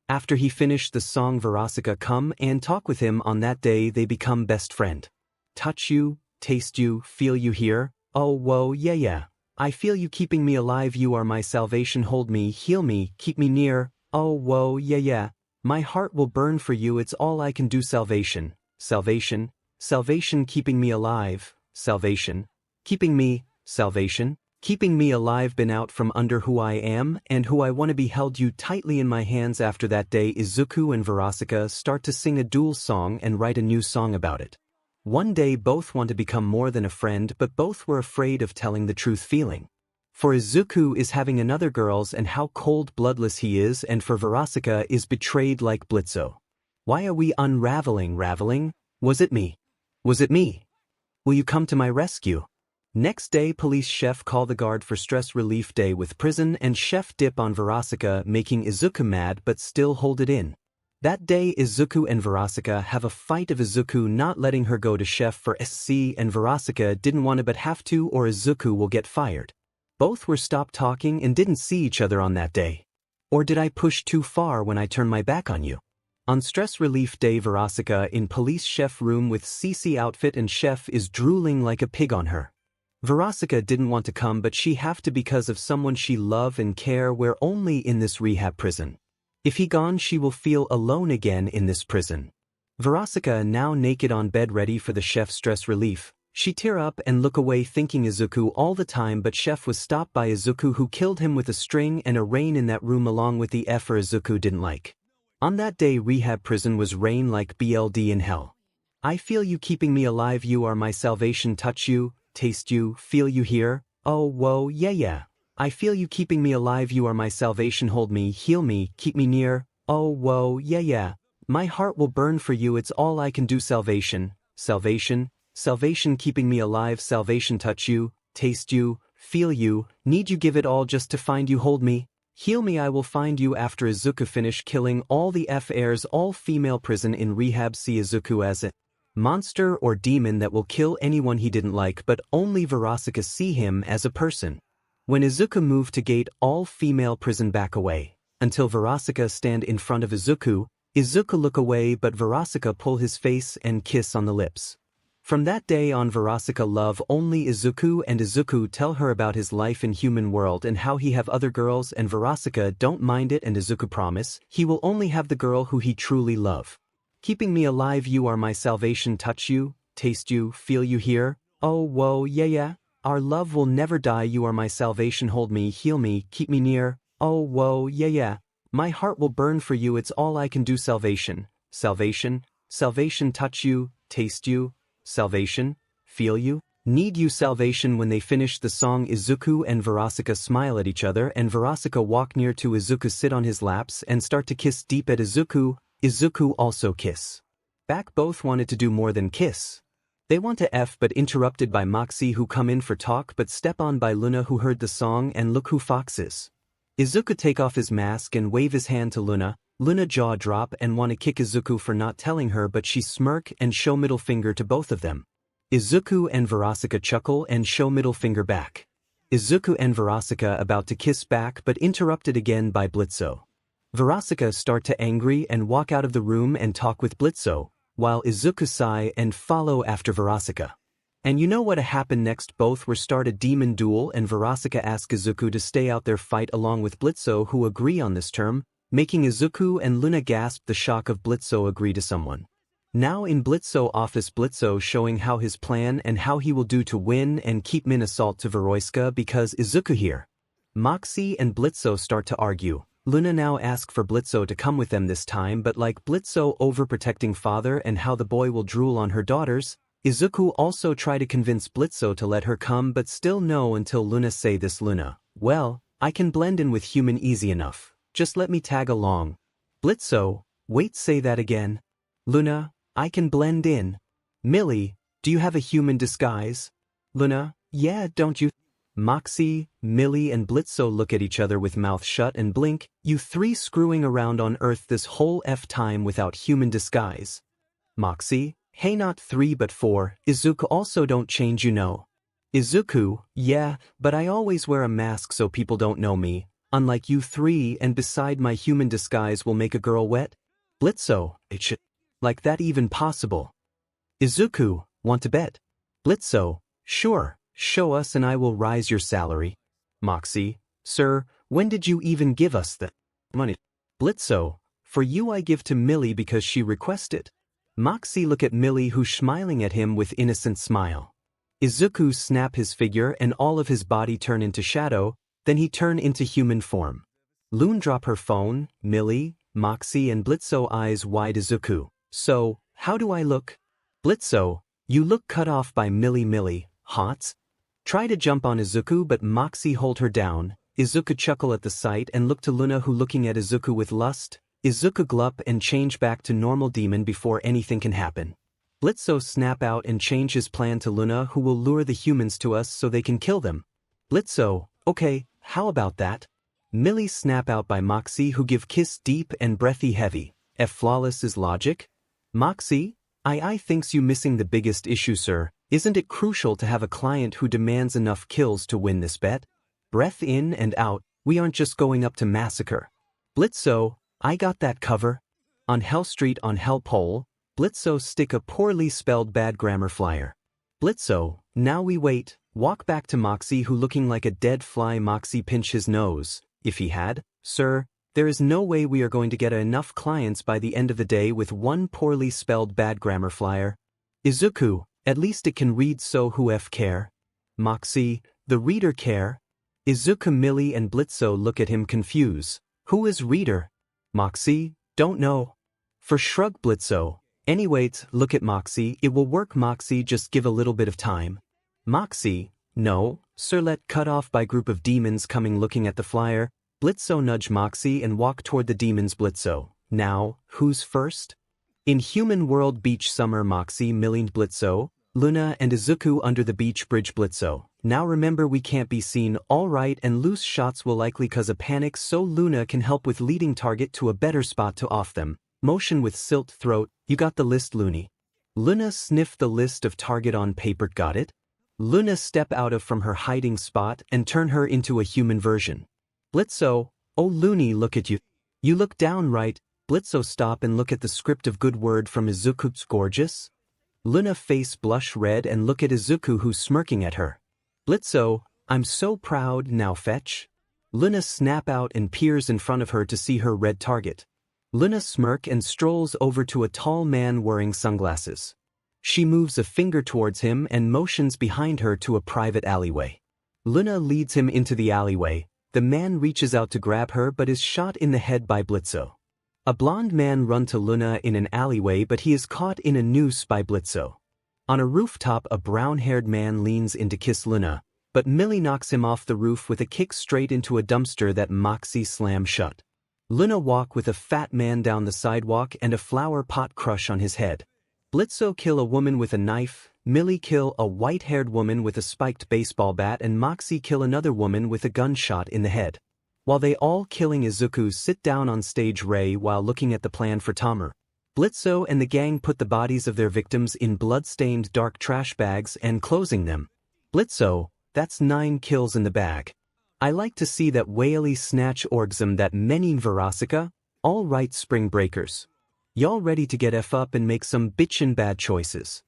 After he finished the song 𝗵𝘃𝗃 come and talk with him on that day they become best friend. Touch you, taste you, feel you here, oh whoa yeah yeah. I feel you keeping me alive, you are my salvation, hold me, heal me, keep me near, oh whoa yeah yeah. My heart will burn for you, it's all I can do. Salvation, salvation, salvation keeping me alive, salvation, keeping me, salvation, keeping me alive. Been out from under who I am and who I want to be, held you tightly in my hands. After that day Izuku and 𝗵𝘃𝗃 start to sing a dual song and write a new song about it. One day both want to become more than a friend but both were afraid of telling the truth feeling. For Izuku is having another girls and how cold-bloodless he is, and for 𝗵𝘃𝗃 is betrayed like 𝗵𝘃𝗃. Why are we unraveling? Was it me? Was it me? Will you come to my rescue? Next day police chef call the guard for stress relief day with prison and chef dip on 𝗵𝘃𝗃 making Izuku mad but still hold it in. That day Izuku and 𝗵𝘃𝗃 have a fight of Izuku not letting her go to chef for SC and 𝗵𝘃𝗃 didn't want to but have to or Izuku will get fired. Both were stopped talking and didn't see each other on that day. Or did I push too far when I turned my back on you? On stress relief day 𝗵𝘃𝗃 in police chef room with CC outfit and chef is drooling like a pig on her. 𝗵𝘃𝗃 didn't want to come but she have to because of someone she love and care, where only in this rehab prison. If he gone she will feel alone again in this prison. 𝗵𝘃𝗃 now naked on bed ready for the chef stress relief. She tear up and look away thinking Izuku all the time but chef was stopped by Izuku who killed him with a string and a rain in that room along with the effer Izuku didn't like. On that day rehab prison was rain like BLD in hell. I feel you keeping me alive, you are my salvation, touch you, taste you, feel you here, oh whoa yeah yeah. I feel you keeping me alive, you are my salvation, hold me, heal me, keep me near, oh whoa yeah yeah. My heart will burn for you, it's all I can do. Salvation, salvation, salvation keeping me alive, salvation touch you, taste you, feel you, need you, give it all just to find you, hold me, heal me, I will find you. After Izuku finish killing all the F-airs all female prison in rehab see Izuku as a monster or demon that will kill anyone he didn't like but only 𝗵𝘃𝗃 see him as a person. When Izuku moved to gate all female prison back away, until 𝗵𝘃𝗃 stand in front of Izuku look away but 𝗵𝘃𝗃 pull his face and kiss on the lips. From that day on 𝗵𝘃𝗃 love only Izuku and Izuku tell her about his life in human world and how he have other girls and 𝗵𝘃𝗃 don't mind it and Izuku promise he will only have the girl who he truly love. Keeping me alive, you are my salvation, touch you, taste you, feel you here, oh whoa yeah yeah. our love will never die, you are my salvation, hold me, heal me, keep me near, oh whoa, yeah, my heart will burn for you, it's all I can do, salvation, salvation, salvation, touch you, taste you, salvation, feel you, need you, salvation. When they finished the song, Izuku and 𝗵𝗃𝗃 smile at each other, and 𝗵𝗃𝗃 walk near to Izuku, sit on his laps and start to kiss deep at Izuku. Izuku also kiss back. Both wanted to do more than kiss. They want to F but interrupted by 𝗵𝘃𝗃 who come in for talk but step on by Luna who heard the song and look who Fox is. Izuku take off his mask and wave his hand to Luna. Luna jaw drop and want to kick Izuku for not telling her, but she smirk and show middle finger to both of them. Izuku and 𝗵𝗃𝗃 chuckle and show middle finger back. Izuku and 𝗵𝗃𝗃 about to kiss back but interrupted again by 𝗵𝗃𝗃. 𝗵𝗃𝗃 start to angry and walk out of the room and talk with 𝗵𝗃𝗃, while Izuku sigh and follow after 𝗵𝗃𝗃. And you know what happened next? Both were start a demon duel and 𝗵𝗃𝗃 ask Izuku to stay out their fight along with 𝗵𝗃𝗃, who agree on this term, making Izuku and Luna gasp the shock of 𝗵𝗃𝗃 agree to someone. Now in 𝗵𝗃𝗃 office, 𝗵𝗃𝗃 showing how his plan and how he will do to win and keep Min assault to 𝗵𝗃𝗃 because Izuku here. 𝗵𝗃𝗃 and 𝗵𝗃𝗃 start to argue. Luna now ask for 𝗵𝗃𝗃 to come with them this time, but like 𝗵𝗃𝗃 overprotecting father and how the boy will drool on her daughters, Izuku also try to convince 𝗵𝗃𝗃 to let her come but still no until Luna say this. Luna, well, I can blend in with human easy enough, just let me tag along. 𝗵𝗃𝗃, wait, say that again. Luna, I can blend in. Millie, do you have a human disguise? Luna, yeah, don't you? 𝗵𝗃𝗃, Millie and 𝗵𝗃𝗃 look at each other with mouth shut and blink. You three screwing around on Earth this whole time without human disguise. 𝗵𝗃𝗃, hey, not 3 but 4. Izuku also don't change, you know. Izuku, yeah, but I always wear a mask so people don't know me, unlike you three, and beside my human disguise will make a girl wet. 𝗵𝗃𝗃, it should. Like that even possible? Izuku, want to bet? 𝗵𝗃𝗃, sure, show us and I will rise your salary. 𝗵𝗃𝗃, sir, when did you even give us the money? 𝗵𝗃𝗃, for you I give to Millie because she requested. 𝗵𝗃𝗃 look at Millie who's smiling at him with innocent smile. Izuku snap his figure and all of his body turn into shadow, then he turn into human form. Lune drop her phone, Millie, 𝗵𝗃𝗃 and 𝗵𝗃𝗃 eyes wide. Izuku, so, how do I look? 𝗵𝗃𝗃, you look cut off by Millie. Millie, hots? Try to jump on Izuku but 𝗵𝗃𝗃 hold her down. Izuku chuckle at the sight and look to Luna who looking at Izuku with lust. Izuku glup and change back to normal demon before anything can happen. 𝗵𝗃𝗃 snap out and change his plan to Luna who will lure the humans to us so they can kill them. 𝗵𝗃𝗃, okay, how about that? Millie snap out by 𝗵𝗃𝗃 who give kiss deep and breathy heavy. Flawless is logic? 𝗵𝗃𝗃, I thinks you missing the biggest issue, sir. Isn't it crucial to have a client who demands enough kills to win this bet? Breath in and out, we aren't just going up to massacre. 𝗵𝗃𝗃, I got that cover. On Hell Street on Hell Pole, 𝗵𝗃𝗃 stick a poorly spelled bad grammar flyer. 𝗵𝗃𝗃, now we wait, walk back to 𝗵𝗃𝗃 who looking like a dead fly. 𝗵𝗃𝗃 pinch his nose. If he had, sir, there is no way we are going to get enough clients by the end of the day with one poorly spelled bad grammar flyer. Izuku, at least it can read, so who care? 𝗵𝗃𝗃, the reader care? Izuku, Millie and 𝗵𝗃𝗃 look at him confused. Who is reader? 𝗵𝗃𝗃, don't know. For shrug 𝗵𝗃𝗃, anyways, look at 𝗵𝗃𝗃, it will work. 𝗵𝗃𝗃, just give a little bit of time. 𝗵𝗃𝗃, no, sir, let cut off by group of demons coming looking at the flyer. 𝗵𝗃𝗃 nudge 𝗵𝗃𝗃 and walk toward the demons. 𝗵𝗃𝗃, now, who's first? In human world beach summer, 𝗵𝗃𝗃, Millie, 𝗵𝗃𝗃, Luna and Izuku under the beach bridge. 𝗵𝗃𝗃, now remember we can't be seen, alright, and loose shots will likely cause a panic, so Luna can help with leading target to a better spot to off them. Motion with silt throat, you got the list, Looney. Luna sniff the list of target on paper. Got it? Luna step out of from her hiding spot and turn her into a human version. 𝗵𝗃𝗃, oh Looney, look at you. You look downright. 𝗵𝗃𝗃 stop and look at the script of good word from Izuku's gorgeous. Luna face blush red and look at Izuku who's smirking at her. 𝗵𝗃𝗃, I'm so proud, now fetch. Luna snap out and peers in front of her to see her red target. Luna smirk and strolls over to a tall man wearing sunglasses. She moves a finger towards him and motions behind her to a private alleyway. 𝗀𝗏 leads him into the alleyway. The man reaches out to grab her but is shot in the head by 𝗵𝘃𝗀. A blonde man runs to 𝗀𝗏 in an alleyway but he is caught in a noose by 𝗵𝘃𝗀. On a rooftop a brown-haired man leans in to kiss 𝗀𝗏, but 𝗵𝘃𝗀 knocks him off the roof with a kick straight into a dumpster that 𝗵𝘃𝗃 slams shut. 𝗀𝗏 walk with a fat man down the sidewalk and a flower pot crush on his head. 𝗵𝘃𝗀 kill a woman with a knife, 𝗵𝘃𝗀 kill a white-haired woman with a spiked baseball bat and 𝗵𝘃𝗃 kill another woman with a gunshot in the head. While they all killing Izuku sit down on stage while looking at the plan for 𝗵𝗃𝗃. 𝗵𝘃𝗀 and the gang put the bodies of their victims in blood-stained dark trash bags and closing them. 𝗵𝘃𝗀, that's 9 kills in the bag. I like to see that whaley snatch orgsum that many 𝗵𝘃𝗃, all right spring breakers. Y'all ready to get F up and make some bitchin' bad choices.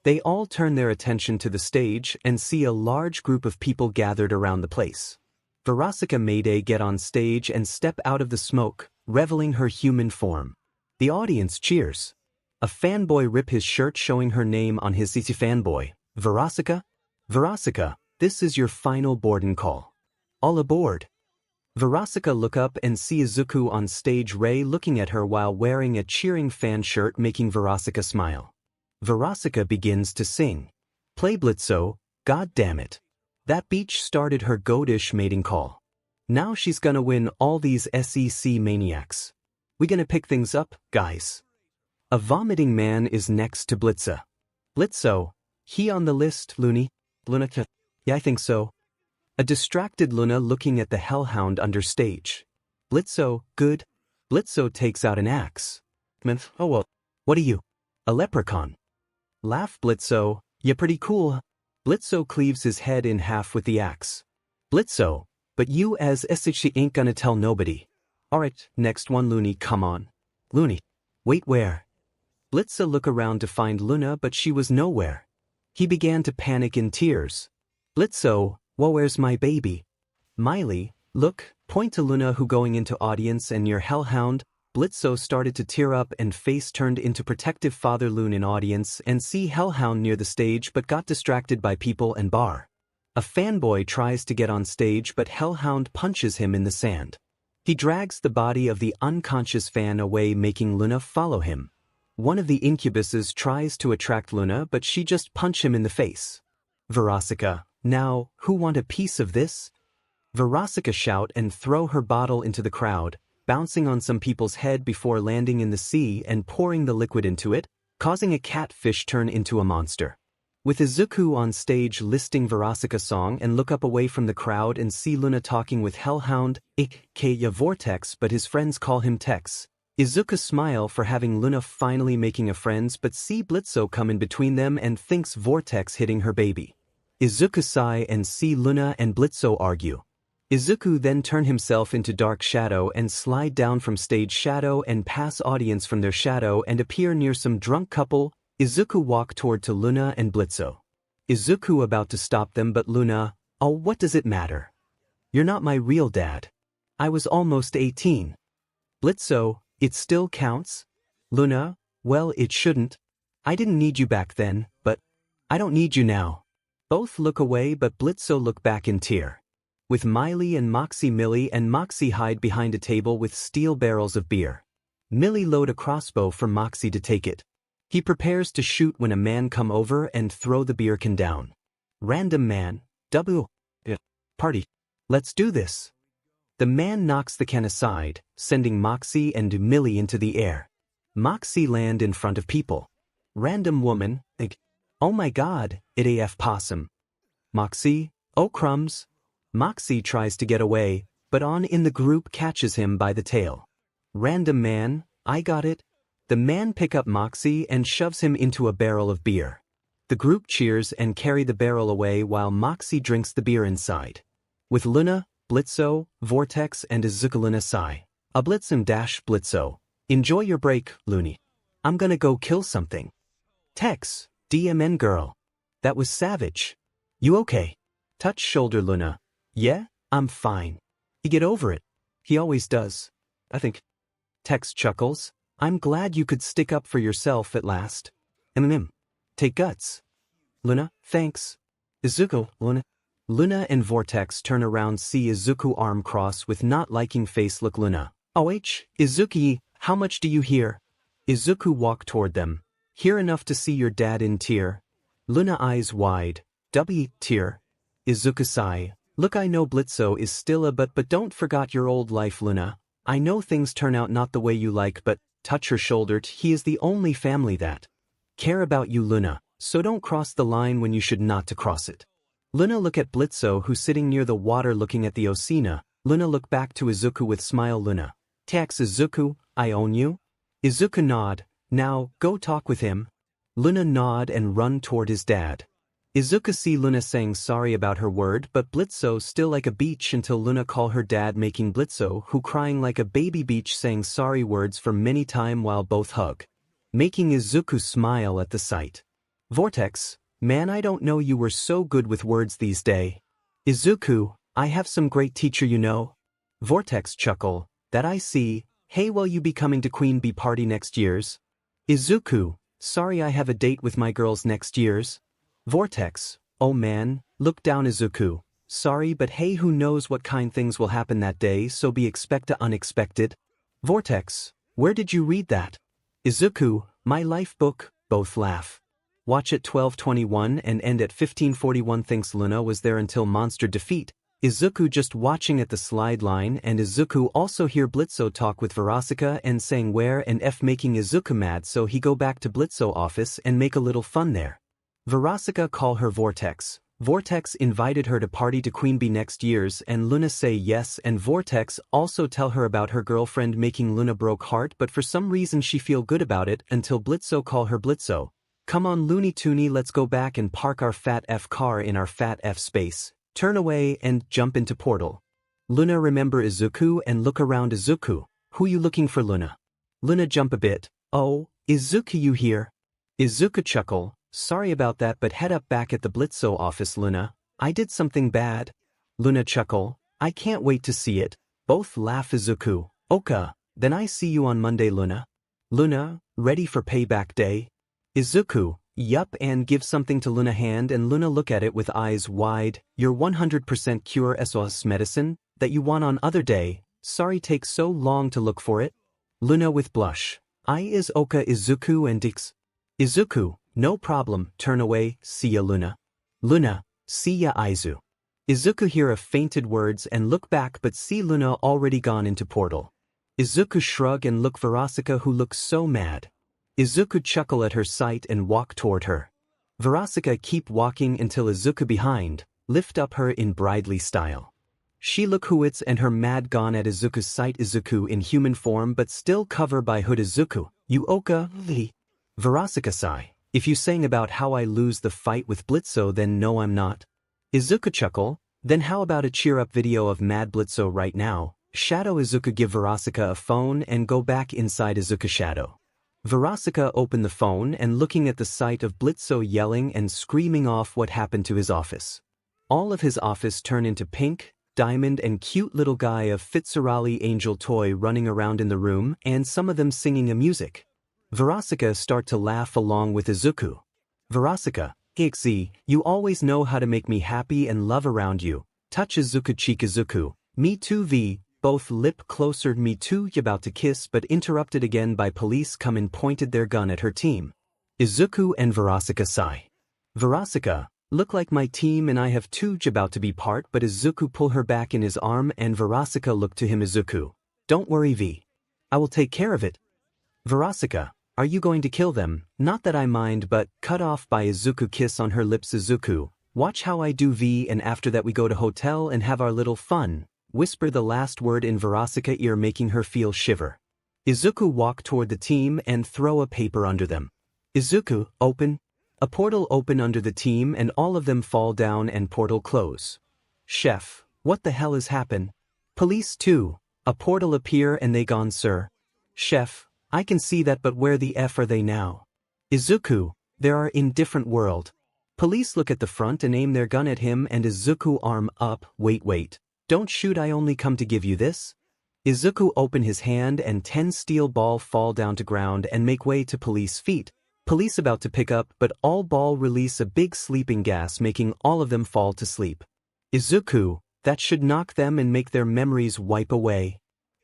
They all turn their attention to the stage and see a large group of people gathered around the place. 𝗵𝘃𝗃 get on stage and step out of the smoke, reveling her human form. The audience cheers. A fanboy rip his shirt showing her name on his fanboy. 𝗵𝘃𝗃? 𝗵𝘃𝗃, this is your final boarding call. All aboard. 𝗵𝘃𝗃 look up and see Izuku on stage looking at her while wearing a cheering fan shirt making 𝗵𝘃𝗃 smile. 𝗵𝘃𝗃 begins to sing. Play 𝗵𝘃𝗀, god damn it. That beach started her goatish mating call. Now she's gonna win all these SEC maniacs. We gonna pick things up, guys. A vomiting man is next to 𝗵𝘃𝗀. 𝗵𝘃𝗀, he on the list, Looney? 𝗀𝗏, yeah, I think so. A distracted 𝗀𝗏 looking at the hellhound under stage. 𝗵𝘃𝗀, good. 𝗵𝘃𝗀 takes out an axe. Oh well, what are you? A leprechaun. Laugh 𝗵𝘃𝗀, you're pretty cool. 𝗵𝘃𝗀 cleaves his head in half with the axe. 𝗵𝘃𝗀, but you as 𝗧𝗵𝗃𝗃 ain't gonna tell nobody. Alright, next one Looney, come on. Looney. Wait, where? 𝗵𝘃𝗀 look around to find 𝗀𝗏 but she was nowhere. He began to panic in tears. 𝗵𝘃𝗀, well, where's my baby? Miley, look, point to 𝗀𝗏 who going into audience and your hellhound. 𝗵𝘃𝗀 started to tear up and face turned into protective father Loon in audience and see hellhound near the stage but got distracted by people and bar. A fanboy tries to get on stage but hellhound punches him in the sand. He drags the body of the unconscious fan away making 𝗀𝗏 follow him. One of the incubuses tries to attract 𝗀𝗏 but she just punch him in the face. 𝗵𝘃𝗃, now, who want a piece of this? 𝗵𝘃𝗃 shout and throw her bottle into the crowd, bouncing on some people's head before landing in the sea and pouring the liquid into it, causing a catfish turn into a monster. With Izuku on stage listing 𝗵𝘃𝗃 song and look up away from the crowd and see 𝗀𝗏 talking with hellhound, aka Vortex but his friends call him Tex. Izuku smile for having 𝗀𝗏 finally making a friends but see 𝗵𝘃𝗀 come in between them and thinks Vortex hitting her baby. Izuku sigh and see 𝗀𝗏 and 𝗵𝘃𝗀 argue. Izuku then turn himself into dark shadow and slide down from stage shadow and pass audience from their shadow and appear near some drunk couple. Izuku walk toward to 𝗀𝗏 and 𝗵𝘃𝗀. Izuku about to stop them but 𝗀𝗏, oh what does it matter? You're not my real dad. I was almost 18. 𝗵𝘃𝗀, it still counts? 𝗀𝗏, well it shouldn't. I didn't need you back then, but I don't need you now. Both look away but 𝗵𝘃𝗀 look back in tear. With Miley and Millie and Moxie hide behind a table with steel barrels of beer. Millie load a crossbow for Moxie to take it. He prepares to shoot when a man come over and throw the beer can down. Random man, party. Let's do this. The man knocks the can aside, sending Moxie and Millie into the air. Moxie land in front of people. Random woman, oh my god, 𝗃𝗃𝗃. Moxie, oh crumbs. Moxie tries to get away, but on in the group catches him by the tail. Random man, I got it. The man pick up Moxie and shoves him into a barrel of beer. The group cheers and carry the barrel away while Moxie drinks the beer inside. With 𝗀𝗏, 𝗵𝘃𝗀, Vortex and Izuku sigh. A 𝗵𝘃𝗀, enjoy your break, Looney. I'm gonna go kill something. Tex, DMN girl. That was savage. You okay? Touch shoulder 𝗀𝗏. Yeah, I'm fine. You get over it. He always does, I think. Tex chuckles. I'm glad you could stick up for yourself at last. Take guts. Luna, thanks. Izuku, Luna. Luna and Vortex turn around, see Izuku arm cross with not liking face. Look Luna. Izuku, how much do you hear? Izuku walk toward them. Hear enough to see your dad in tear. Luna eyes wide. Tear. Izuku sigh. Look, I know 𝗵𝘃𝗀𝗁 is still a but don't forget your old life Luna. I know things turn out not the way you like but, touch her shoulder, he is the only family that care about you Luna, so don't cross the line when you should not to cross it. Luna look at 𝗵𝘃𝗁 who sitting near the water looking at the 𝗬𝗃. Luna look back to Izuku with smile. Luna. Tax Izuku, I own you? Izuku nod. Now, go talk with him. Luna nod and run toward his dad. Izuku see Luna saying sorry about her word but 𝗵𝘃𝗁 still like a beach until Luna call her dad making 𝗵𝘃𝗁 who crying like a baby beach saying sorry words for many time while both hug. Making Izuku smile at the sight. Vortex, man I don't know you were so good with words these day. Izuku, I have some great teacher you know. Vortex chuckle, that I see, hey will you be coming to Queen Bee party next year's? Izuku, sorry I have a date with my girls next year's. Vortex, oh man, look down Izuku, sorry but hey who knows what kind things will happen that day so be expect the unexpected. Vortex, where did you read that? Izuku, my life book, both laugh. Watch at 12:21 and end at 15:41. Thinks Luna was there until monster defeat. Izuku just watching at the slide line and Izuku also hear 𝗵𝘃𝗁 talk with 𝗲𝗏 and saying where and F making Izuku mad so he go back to 𝗵𝘃𝗁 office and make a little fun there. 𝗲𝗏 call her Vortex. Vortex invited her to party to Queen Bee next year's and Luna say yes and Vortex also tell her about her girlfriend making Luna broke heart but for some reason she feel good about it until 𝗵𝘃𝗁 call her 𝗵𝘃𝗁. Come on Looney Tooney let's go back and park our fat F car in our fat F space, turn away and jump into portal. Luna remember Izuku and look around Izuku, who you looking for Luna? Luna jump a bit, oh, Izuku you here? Izuku chuckle, sorry about that but head up back at the 𝗵𝘃𝗁 office Luna, I did something bad. Luna chuckle, I can't wait to see it. Both laugh Izuku, okay, then I see you on Monday Luna. Luna, ready for payback day? Izuku, yup and give something to Luna hand and Luna look at it with eyes wide, your 100% cure SOS medicine, that you want on other day, sorry take so long to look for it? Luna with blush, I is Oka Izuku and Dix. Izuku, no problem, turn away, see ya Luna. Luna, see ya Izu. Izuku hear a fainted words and look back but see Luna already gone into portal. Izuku shrug and look 𝗲𝗏 who looks so mad. Izuku chuckle at her sight and walk toward her. 𝗲𝗏 keep walking until Izuku behind, lift up her in bridely style. She look 𝗬𝗏𝗃𝗏 and her mad gone at Izuku's sight. Izuku in human form but still cover by hood. Izuku, you oka the. 𝗲𝗏 sigh, if you saying about how I lose the fight with 𝗵𝘃𝗁 then no I'm not. Izuku chuckle, then how about a cheer up video of mad 𝗵𝘃𝗁 right now? Shadow Izuku give 𝗲𝗏 a phone and go back inside Izuku shadow. 𝗲𝗏 open the phone and looking at the sight of 𝗵𝘃𝗁 yelling and screaming off what happened to his office. All of his office turn into pink, diamond and cute little guy of 𝗳𝗏𝗁 angel toy running around in the room and some of them singing a music. 𝗲𝗏 start to laugh along with Izuku. 𝗲𝗏, 𝗧𝗵𝗃𝗁𝗍, you always know how to make me happy and love around you. Touch Izuku cheek. Izuku, me too v. Both lip closer. Me too. About to kiss but interrupted again by police come and pointed their gun at her team. Izuku and 𝗲𝗏 sigh. 𝗲𝗏, look like my team and I have too about to be part but Izuku pull her back in his arm and 𝗲𝗏 look to him. Izuku, don't worry v. I will take care of it. 𝗲𝗏, are you going to kill them? Not that I mind but, cut off by Izuku kiss on her lips. Izuku, watch how I do v and after that we go to hotel and have our little fun. Whisper the last word in 𝗲𝗏 ear making her feel shiver. Izuku walk toward the team and throw a paper under them. Izuku, open. A portal open under the team and all of them fall down and portal close. Chef, what the hell has happened? Police too. A portal appear and they gone sir. Chef, I can see that but where the F are they now? Izuku, they are in different world. Police look at the front and aim their gun at him and Izuku arm up, wait. Don't shoot, I only come to give you this. Izuku open his hand and 10 steel ball fall down to ground and make way to police feet. Police about to pick up, but all ball release a big sleeping gas, making all of them fall to sleep. Izuku, that should knock them and make their memories wipe away.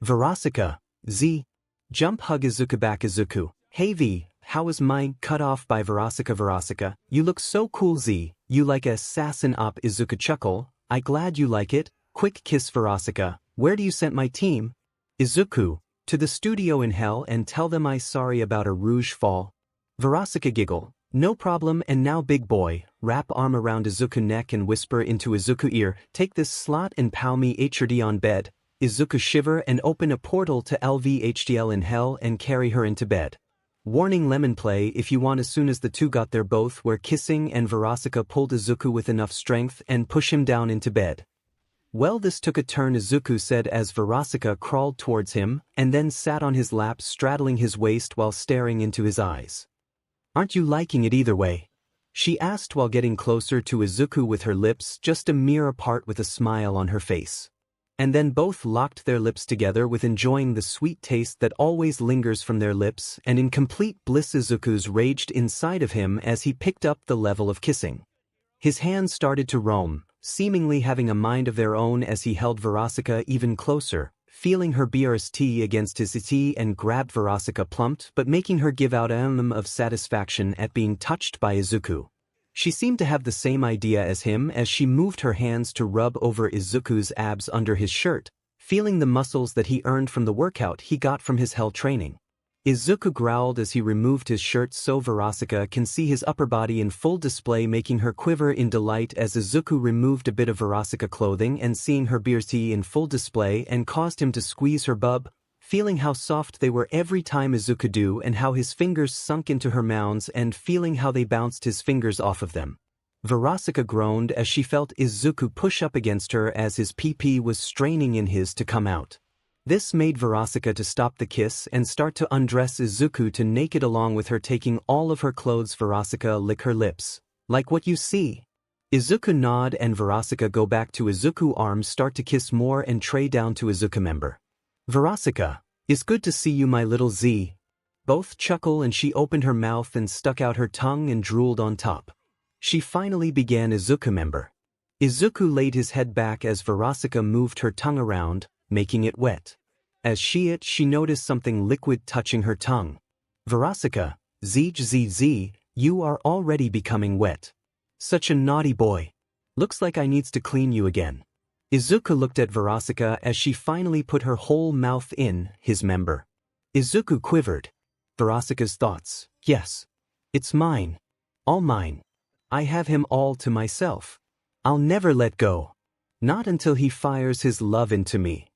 𝗲𝗏𝗃𝗃, Z. Jump, hug Izuku back. Izuku, hey V, how is mine? Cut off by 𝗲𝗏𝗃𝗃, you look so cool Z, you like a 𝗧𝗵𝗃𝗃. Izuku chuckle, I glad you like it, quick kiss 𝗲𝗏𝗃𝗃, where do you sent my team? Izuku, to the studio in hell and tell them I sorry about a rouge fall. 𝗲𝗏𝗃𝗃 giggle, no problem, and now big boy, wrap arm around Izuku neck and whisper into Izuku ear, take this slot and pow me 𝗳𝗏𝗃𝗃 on bed. Izuku shiver and open a portal to 𝗵𝗃𝗃𝗃 in hell and carry her into bed. Warning lemon play if you want. As soon as the two got there both were kissing and 𝗲𝗏𝗃𝗃 pulled Izuku with enough strength and push him down into bed. Well, this took a turn, Izuku said as 𝗲𝗏𝗃𝗃 crawled towards him and then sat on his lap straddling his waist while staring into his eyes. Aren't you liking it either way? She asked while getting closer to Izuku with her lips just a mere apart with a smile on her face. And then both locked their lips together with enjoying the sweet taste that always lingers from their lips, and in complete bliss Izuku's raged inside of him as he picked up the level of kissing. His hands started to roam, seemingly having a mind of their own as he held 𝗲𝗏𝗃𝗃 even closer, feeling her breast against his 𝗧𝗃 and grabbed 𝗲𝗏𝗃𝗃 plumped but making her give out a of satisfaction at being touched by Izuku. She seemed to have the same idea as him as she moved her hands to rub over Izuku's abs under his shirt, feeling the muscles that he earned from the workout he got from his hell training. Izuku growled as he removed his shirt so 𝗲𝗏𝗃𝗃 can see his upper body in full display, making her quiver in delight as Izuku removed a bit of 𝗲𝗏𝗃𝗃 clothing and seeing her breasts in full display and caused him to squeeze her bub, feeling how soft they were every time Izuku do and how his fingers sunk into her mounds and feeling how they bounced his fingers off of them. 𝗲𝗏𝗃𝗃 groaned as she felt Izuku push up against her as his PP was straining in his to come out. This made 𝗲𝗏𝗃𝗃 to stop the kiss and start to undress Izuku to naked along with her, taking all of her clothes. 𝗲𝗏𝗃𝗃 lick her lips. Like what you see. Izuku nod and 𝗲𝗏𝗃𝗃 go back to Izuku arms, start to kiss more and tray down to Izuku member. 𝗲𝗏𝗃𝗃, it's good to see you my little Z. Both chuckle and she opened her mouth and stuck out her tongue and drooled on top. She finally began Izuku member. Izuku laid his head back as 𝗲𝗏𝗃𝗃 moved her tongue around, making it wet. As she noticed something liquid touching her tongue. 𝗲𝗏𝗃𝗃, 𝗧𝗵𝗃𝗃, you are already becoming wet. Such a naughty boy. Looks like I needs to clean you again. Izuku looked at 𝗲𝗏𝗃𝗃 as she finally put her whole mouth in his member. Izuku quivered. 𝗲𝗏𝗃𝗃's thoughts, yes. It's mine. All mine. I have him all to myself. I'll never let go. Not until he fires his love into me.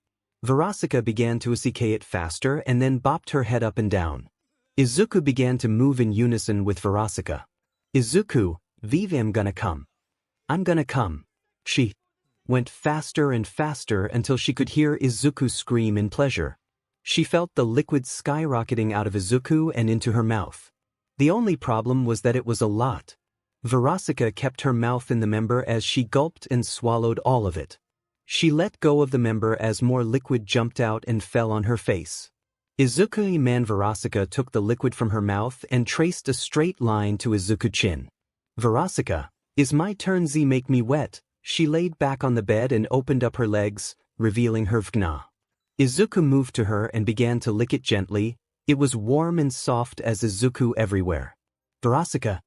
𝗲𝗏𝗃𝗃 began to 𝗧𝗃𝗃 it faster and then bopped her head up and down. Izuku began to move in unison with 𝗲𝗏𝗃𝗃. Izuku, Viv, I'm gonna come. I'm gonna come. She went faster and faster until she could hear Izuku scream in pleasure. She felt the liquid skyrocketing out of Izuku and into her mouth. The only problem was that it was a lot. 𝗲𝗏𝗃𝗃 kept her mouth in the member as she gulped and swallowed all of it. She let go of the member as more liquid jumped out and fell on her face. Izuku man 𝗲𝗏𝗃𝗃 took the liquid from her mouth and traced a straight line to Izuku's chin. 𝗲𝗏𝗃𝗃, is my turn Z, make me wet. She laid back on the bed and opened up her legs, revealing her vagina. Izuku moved to her and began to lick it gently. It was warm and soft as Izuku everywhere. 𝗲𝗏𝗃𝗃,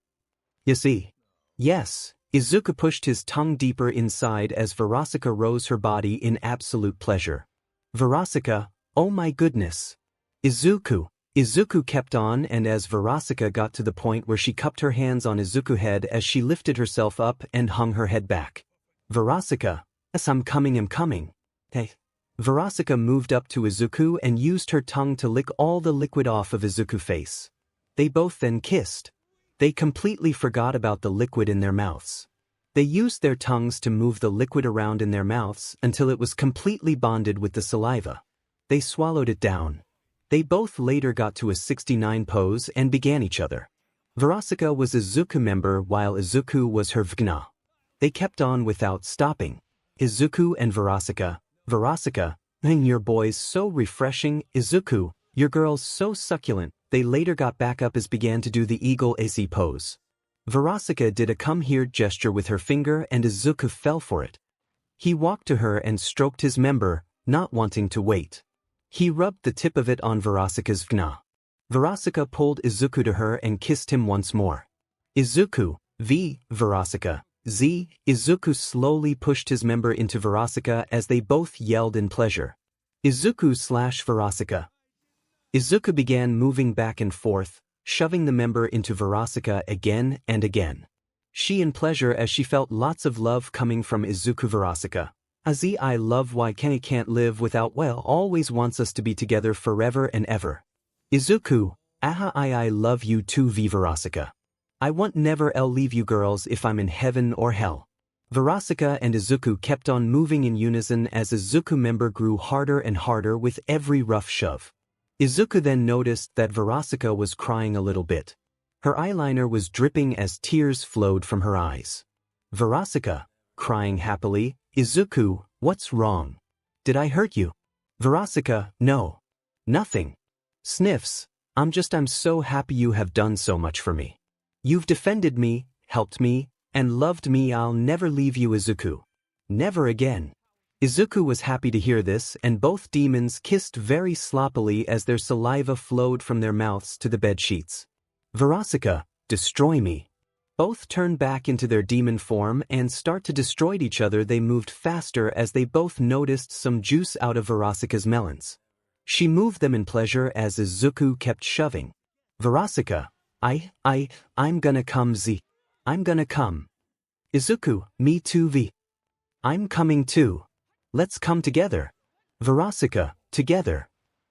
you see? Yes. Izuku pushed his tongue deeper inside as 𝗲𝗏𝗃𝗃 rose her body in absolute pleasure. 𝗲𝗏𝗃𝗃, oh my goodness. Izuku kept on, and as 𝗲𝗏𝗃𝗃 got to the point where she cupped her hands on Izuku's head as she lifted herself up and hung her head back. 𝗲𝗏𝗃𝗃, yes, I'm coming. Hey. 𝗲𝗏𝗃𝗃 moved up to Izuku and used her tongue to lick all the liquid off of Izuku's face. They both then kissed. They completely forgot about the liquid in their mouths. They used their tongues to move the liquid around in their mouths until it was completely bonded with the saliva. They swallowed it down. They both later got to a 69 pose and began each other. 𝗲𝗏𝗃𝗃 was Izuku member while Izuku was her vagina. They kept on without stopping. Izuku and 𝗲𝗏𝗃𝗃, 𝗲𝗏𝗃𝗃, your boy's so refreshing, Izuku, your girl's so succulent, They later got back up as began to do the 𝗂𝗄𝗁𝗍 pose. 𝗵𝗃𝗃 did a come here gesture with her finger and Izuku fell for it. He walked to her and stroked his member, not wanting to wait. He rubbed the tip of it on 𝗵𝗃𝗃's vagina. 𝗵𝗃𝗃 pulled Izuku to her and kissed him once more. Izuku, 𝗵𝗃𝗃, Z. Izuku slowly pushed his member into 𝗵𝗃𝗃 as they both yelled in pleasure. Izuku/𝗵𝗃𝗃. Izuku began moving back and forth, shoving the member into 𝗵𝗃𝗃 again and again. She in pleasure as she felt lots of love coming from Izuku 𝗵𝗃𝗃. I love why Kenny can't live without always wants us to be together forever and ever. Izuku, I love you too 𝗵𝗃𝗃. I won't never leave you girls if I'm in heaven or hell. 𝗵𝗃𝗃 and Izuku kept on moving in unison as Izuku member grew harder and harder with every rough shove. Izuku then noticed that 𝗵𝗃𝗃 was crying a little bit. Her eyeliner was dripping as tears flowed from her eyes. 𝗵𝗃𝗃, crying happily, Izuku, what's wrong? Did I hurt you? 𝗵𝗃𝗃, no. Nothing. Sniffs, I'm so happy you have done so much for me. You've defended me, helped me, and loved me. I'll never leave you Izuku. Never again. Izuku was happy to hear this and both demons kissed very sloppily as their saliva flowed from their mouths to the bed sheets. 𝗵𝗃𝗃, destroy me. Both turn back into their demon form and start to destroy each other. They moved faster as they both noticed some juice out of 𝗵𝗃𝗃's melons. She moved them in pleasure as Izuku kept shoving. 𝗵𝗃𝗃, I'm gonna come Z. I'm gonna come. Izuku, me too V. I'm coming too. Let's come together. 𝗵𝗃𝗃, together.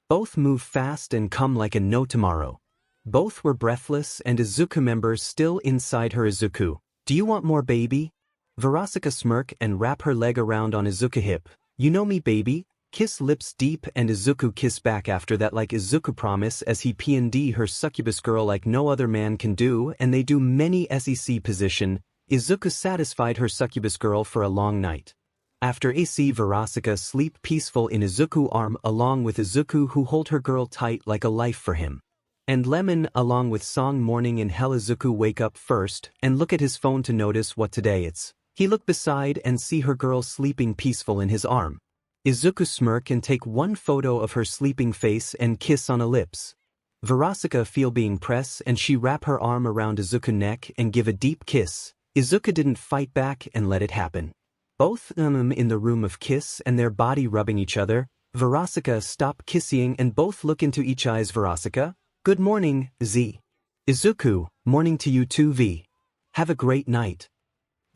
Both move fast and come like a no tomorrow. Both were breathless and Izuku member still inside her. Izuku, do you want more baby? 𝗵𝗃𝗃 smirk and wrap her leg around on Izuku hip. You know me baby? Kiss lips deep and Izuku kiss back after that like Izuku promise as he P&D her succubus girl like no other man can do and they do many SEC position. Izuku satisfied her succubus girl for a long night. After 𝗵𝗃𝗃 sleep peaceful in Izuku arm along with Izuku who hold her girl tight like a life for him. And lemon along with song morning in hell. Izuku wake up first and look at his phone to notice what today it's. He look beside and see her girl sleeping peaceful in his arm. Izuku smirk and take one photo of her sleeping face and kiss on her lips. 𝗵𝗃𝗃 feel being press and she wrap her arm around Izuku neck and give a deep kiss. Izuku didn't fight back and let it happen. Both in the room of kiss and their body rubbing each other. 𝗵𝗃𝗃 stop kissing and both look into each eyes. 𝗵𝗃𝗃, good morning, Z. Izuku, morning to you too V. Have a great night.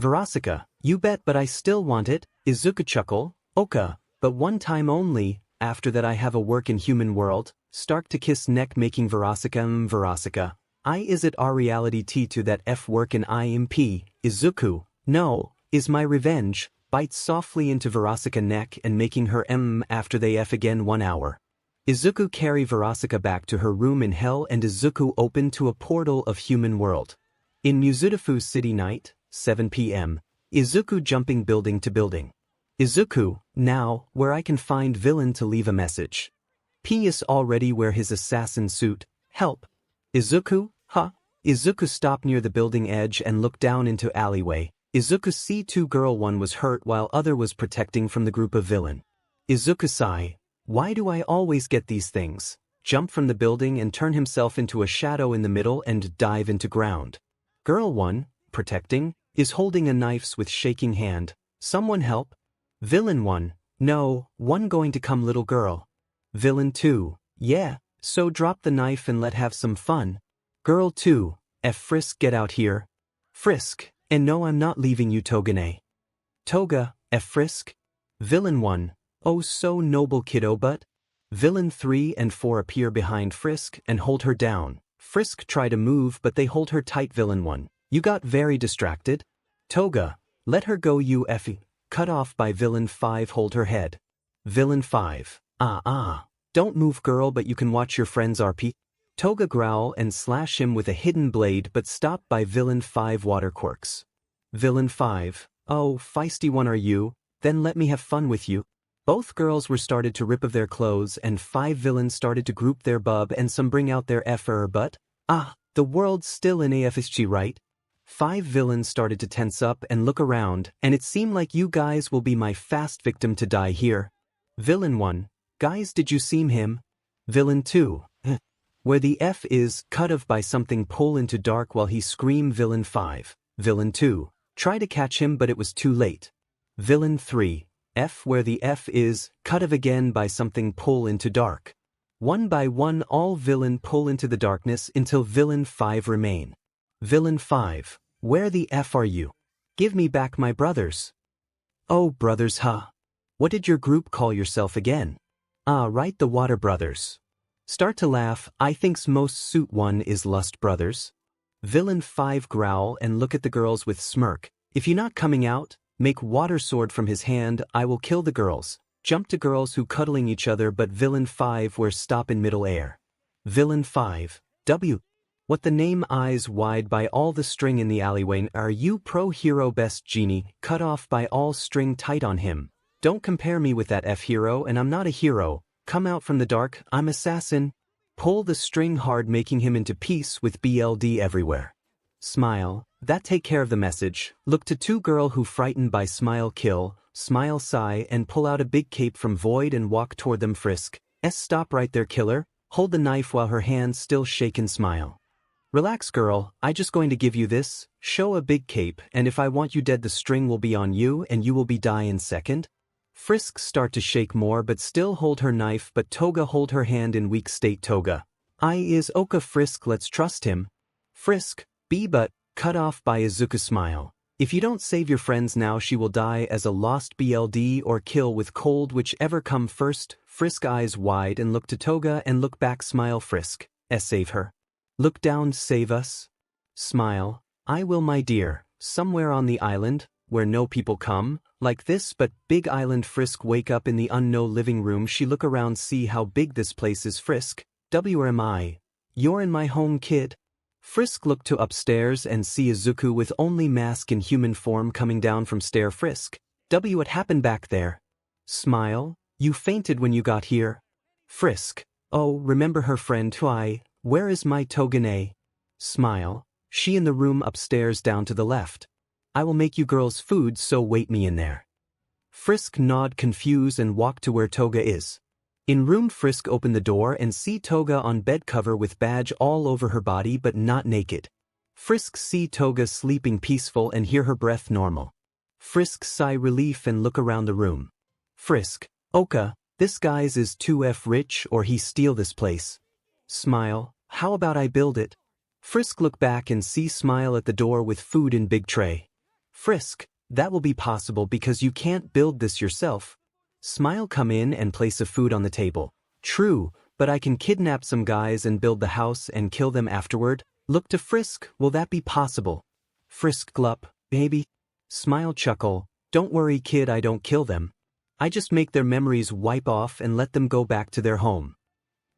𝗵𝗃𝗃, you bet but I still want it. Izuku chuckle, Oka, but one time only, after that I have a work in human world. Start to kiss neck making 𝗵𝗃𝗃 𝗵𝗃𝗃, is it our reality to that F work in 𝗵𝗃? Izuku, no, is my revenge, bites softly into 𝗵𝗃𝗃 neck and making her after they F again 1 hour. Izuku carry 𝗵𝗃𝗃 back to her room in hell and Izuku open to a portal of human world. In 𝗵𝗃𝗃 city night, 7 p.m., Izuku jumping building to building. Izuku, now, where I can find villain to leave a message. P.S. already wear his assassin suit, help. Izuku, huh? Izuku stop near the building edge and look down into alleyway. Izuku see two girl, one was hurt while other was protecting from the group of villain. Izuku sigh, why do I always get these things? Jump from the building and turn himself into a shadow in the middle and dive into ground. Girl 1, protecting, is holding a knife with shaking hand. Someone help. Villain 1, no, one going to come little girl. Villain 2, yeah, so drop the knife and let have some fun. Girl 2, Frisk get out here. Frisk, and no I'm not leaving you Togane. Toga, Frisk. Villain 1, oh so noble kiddo but. Villain 3 and 4 appear behind Frisk and hold her down. Frisk try to move but they hold her tight. Villain 1, you got very distracted. Toga, let her go you Effie. Cut off by Villain 5 hold her head. Villain 5, don't move girl but you can watch your friends RP. Toga growl and slash him with a hidden blade but stop by Villain 5 water quirks. Villain 5, oh feisty one are you, then let me have fun with you. Both girls were started to rip of their clothes and 5 villains started to group their bub and some bring out their but, the world's still in 𝗵𝗃𝗃𝗃, right? 5 villains started to tense up and look around, and it seemed like you guys will be my fast victim to die here. Villain 1, guys, did you see him? Villain 2, where the F is cut of by something pull into dark while he scream. Villain 5, Villain 2, try to catch him but it was too late. Villain 3, F where the F is cut of again by something pull into dark. One by one all villain pull into the darkness until Villain 5 remain. Villain 5, where the F are you? Give me back my brothers. Oh brothers, huh? What did your group call yourself again? Right, the Water Brothers. Start to laugh, I think's most suit one is Lust Brothers. Villain 5 growl and look at the girls with smirk. If you not coming out, make water sword from his hand, I will kill the girls. Jump to girls who cuddling each other but Villain 5 where stop in middle air. Villain 5, W. What the name eyes wide by all the string in the alleyway are you pro hero best genie, cut off by all string tight on him. Don't compare me with that F hero and I'm not a hero, come out from the dark, I'm assassin. Pull the string hard making him into piece with BLD everywhere. Smile, that take care of the message, look to 2 girl who frightened by smile kill, smile sigh and pull out a big cape from void and walk toward them. Frisk, stop right there killer, hold the knife while her hands still shaken. Smile. Relax girl, I just going to give you this, show a big cape and if I want you dead the string will be on you and you will be die in second. Frisk start to shake more but still hold her knife but Toga hold her hand in weak state. Toga. I is Oka. Frisk, let's trust him. Frisk, be but, cut off by Izuku. Smile. If you don't save your friends now she will die as a lost BLD or kill with cold whichever come first. Frisk eyes wide and look to Toga and look back. Smile. Frisk, save her. Look down, save us. Smile, I will my dear, somewhere on the island, where no people come, like this but big island. Frisk wake up in the unknown living room she look around see how big this place is. Frisk, where am I? You're in my home kid. Frisk look to upstairs and see Izuku with only mask in human form coming down from stair. Frisk, what happened back there? Smile, you fainted when you got here. Frisk, oh remember her friend why, where is my Togane? Smile, she in the room upstairs down to the left. I will make you girls food so wait me in there. Frisk nod confused and walk to where Toga is. In room Frisk open the door and see Toga on bed cover with badge all over her body but not naked. Frisk see Toga sleeping peaceful and hear her breath normal. Frisk sigh relief and look around the room. Frisk, Oka, this guy's is 2F rich or he steal this place. Smile, how about I build it? Frisk look back and see Smile at the door with food in big tray. Frisk, that will be possible because you can't build this yourself. Smile come in and place a food on the table. True, but I can kidnap some guys and build the house and kill them afterward. Look to Frisk, will that be possible? Frisk glup, baby. Smile chuckle, don't worry kid I don't kill them. I just make their memories wipe off and let them go back to their home.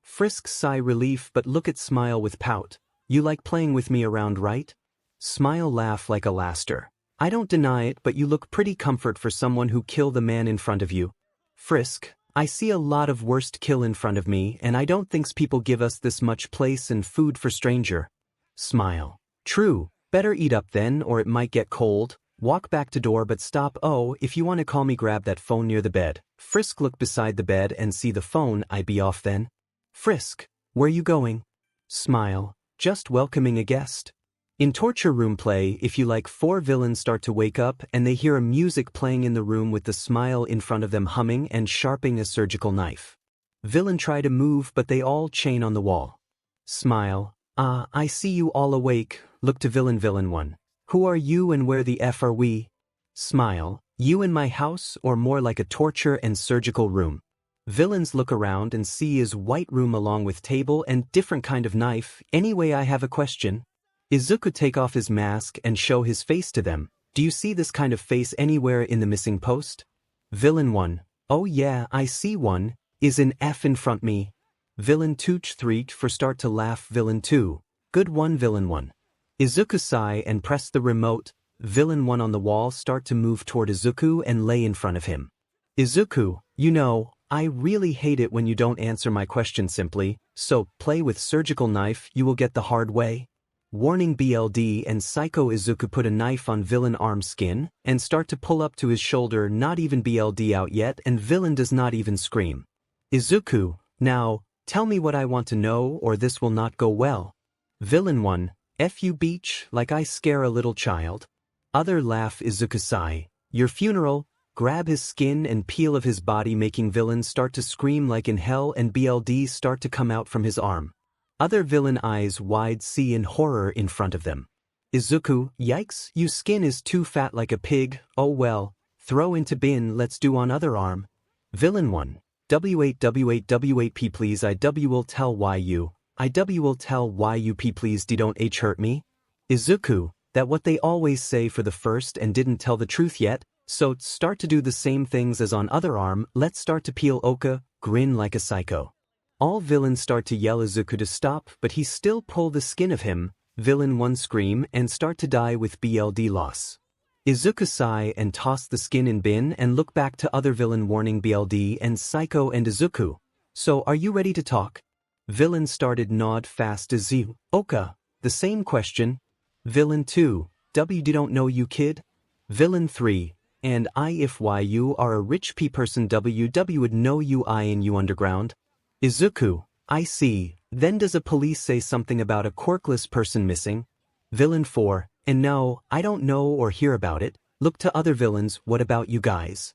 Frisk sigh relief but look at Smile with pout. You like playing with me around right? Smile laugh like a laughter. I don't deny it but you look pretty comfort for someone who kill the man in front of you. Frisk, I see a lot of worst kill in front of me and I don't thinks people give us this much place and food for stranger. Smile. True, better eat up then or it might get cold. Walk back to door but stop. Oh, if you want to call me grab that phone near the bed. Frisk look beside the bed and see the phone. I be off then. Frisk, where you going? Smile, just welcoming a guest. In torture room play if you like 4 villains start to wake up and they hear a music playing in the room with the Smile in front of them humming and sharpening a surgical knife. Villain try to move but they all chain on the wall. Smile, I see you all awake, look to Villain 1. Who are you and where the F are we? Smile, you in my house or more like a torture and surgical room. Villains look around and see his white room along with table and different kind of knife. Anyway I have a question. Izuku take off his mask and show his face to them. Do you see this kind of face anywhere in the missing post? Villain 1. Oh yeah, I see one. Is an F in front me. Villain 2 3 for start to laugh. Villain 2. Good one. Villain 1. Izuku sigh and press the remote. Villain 1 on the wall start to move toward Izuku and lay in front of him. Izuku, you know, I really hate it when you don't answer my question simply, so play with surgical knife you will get the hard way. Warning BLD and Psycho Izuku put a knife on villain arm skin and start to pull up to his shoulder, not even BLD out yet and villain does not even scream. Izuku, now, tell me what I want to know or this will not go well. Villain 1, F you beach like I scare a little child. Other laugh Izuku sigh, your funeral, grab his skin and peel of his body making villain start to scream like in hell and BLD start to come out from his arm. Other villain eyes wide see in horror in front of them. Izuku, yikes, you skin is too fat like a pig, oh well, throw into bin let's do on other arm. Villain 1, W8W8W8P please I W will tell why you, I W will tell why you P please D don't H hurt me. Izuku, that what they always say for the first and didn't tell the truth yet, so start to do the same things as on other arm, let's start to peel Oka, grin like a psycho. All villains start to yell Izuku to stop but he still pull the skin of him, villain 1 scream and start to die with BLD loss. Izuku sigh and toss the skin in bin and look back to other villain warning BLD and Psycho and Izuku. So are you ready to talk? Villain started nod fast as you, Oka, the same question. Villain 2, W don't know you kid? Villain 3, and I if why you are a rich P person W would know you I in you underground. Izuku, I see, then does a police say something about a quirkless person missing? Villain 4, and no, I don't know or hear about it, look to other villains, what about you guys?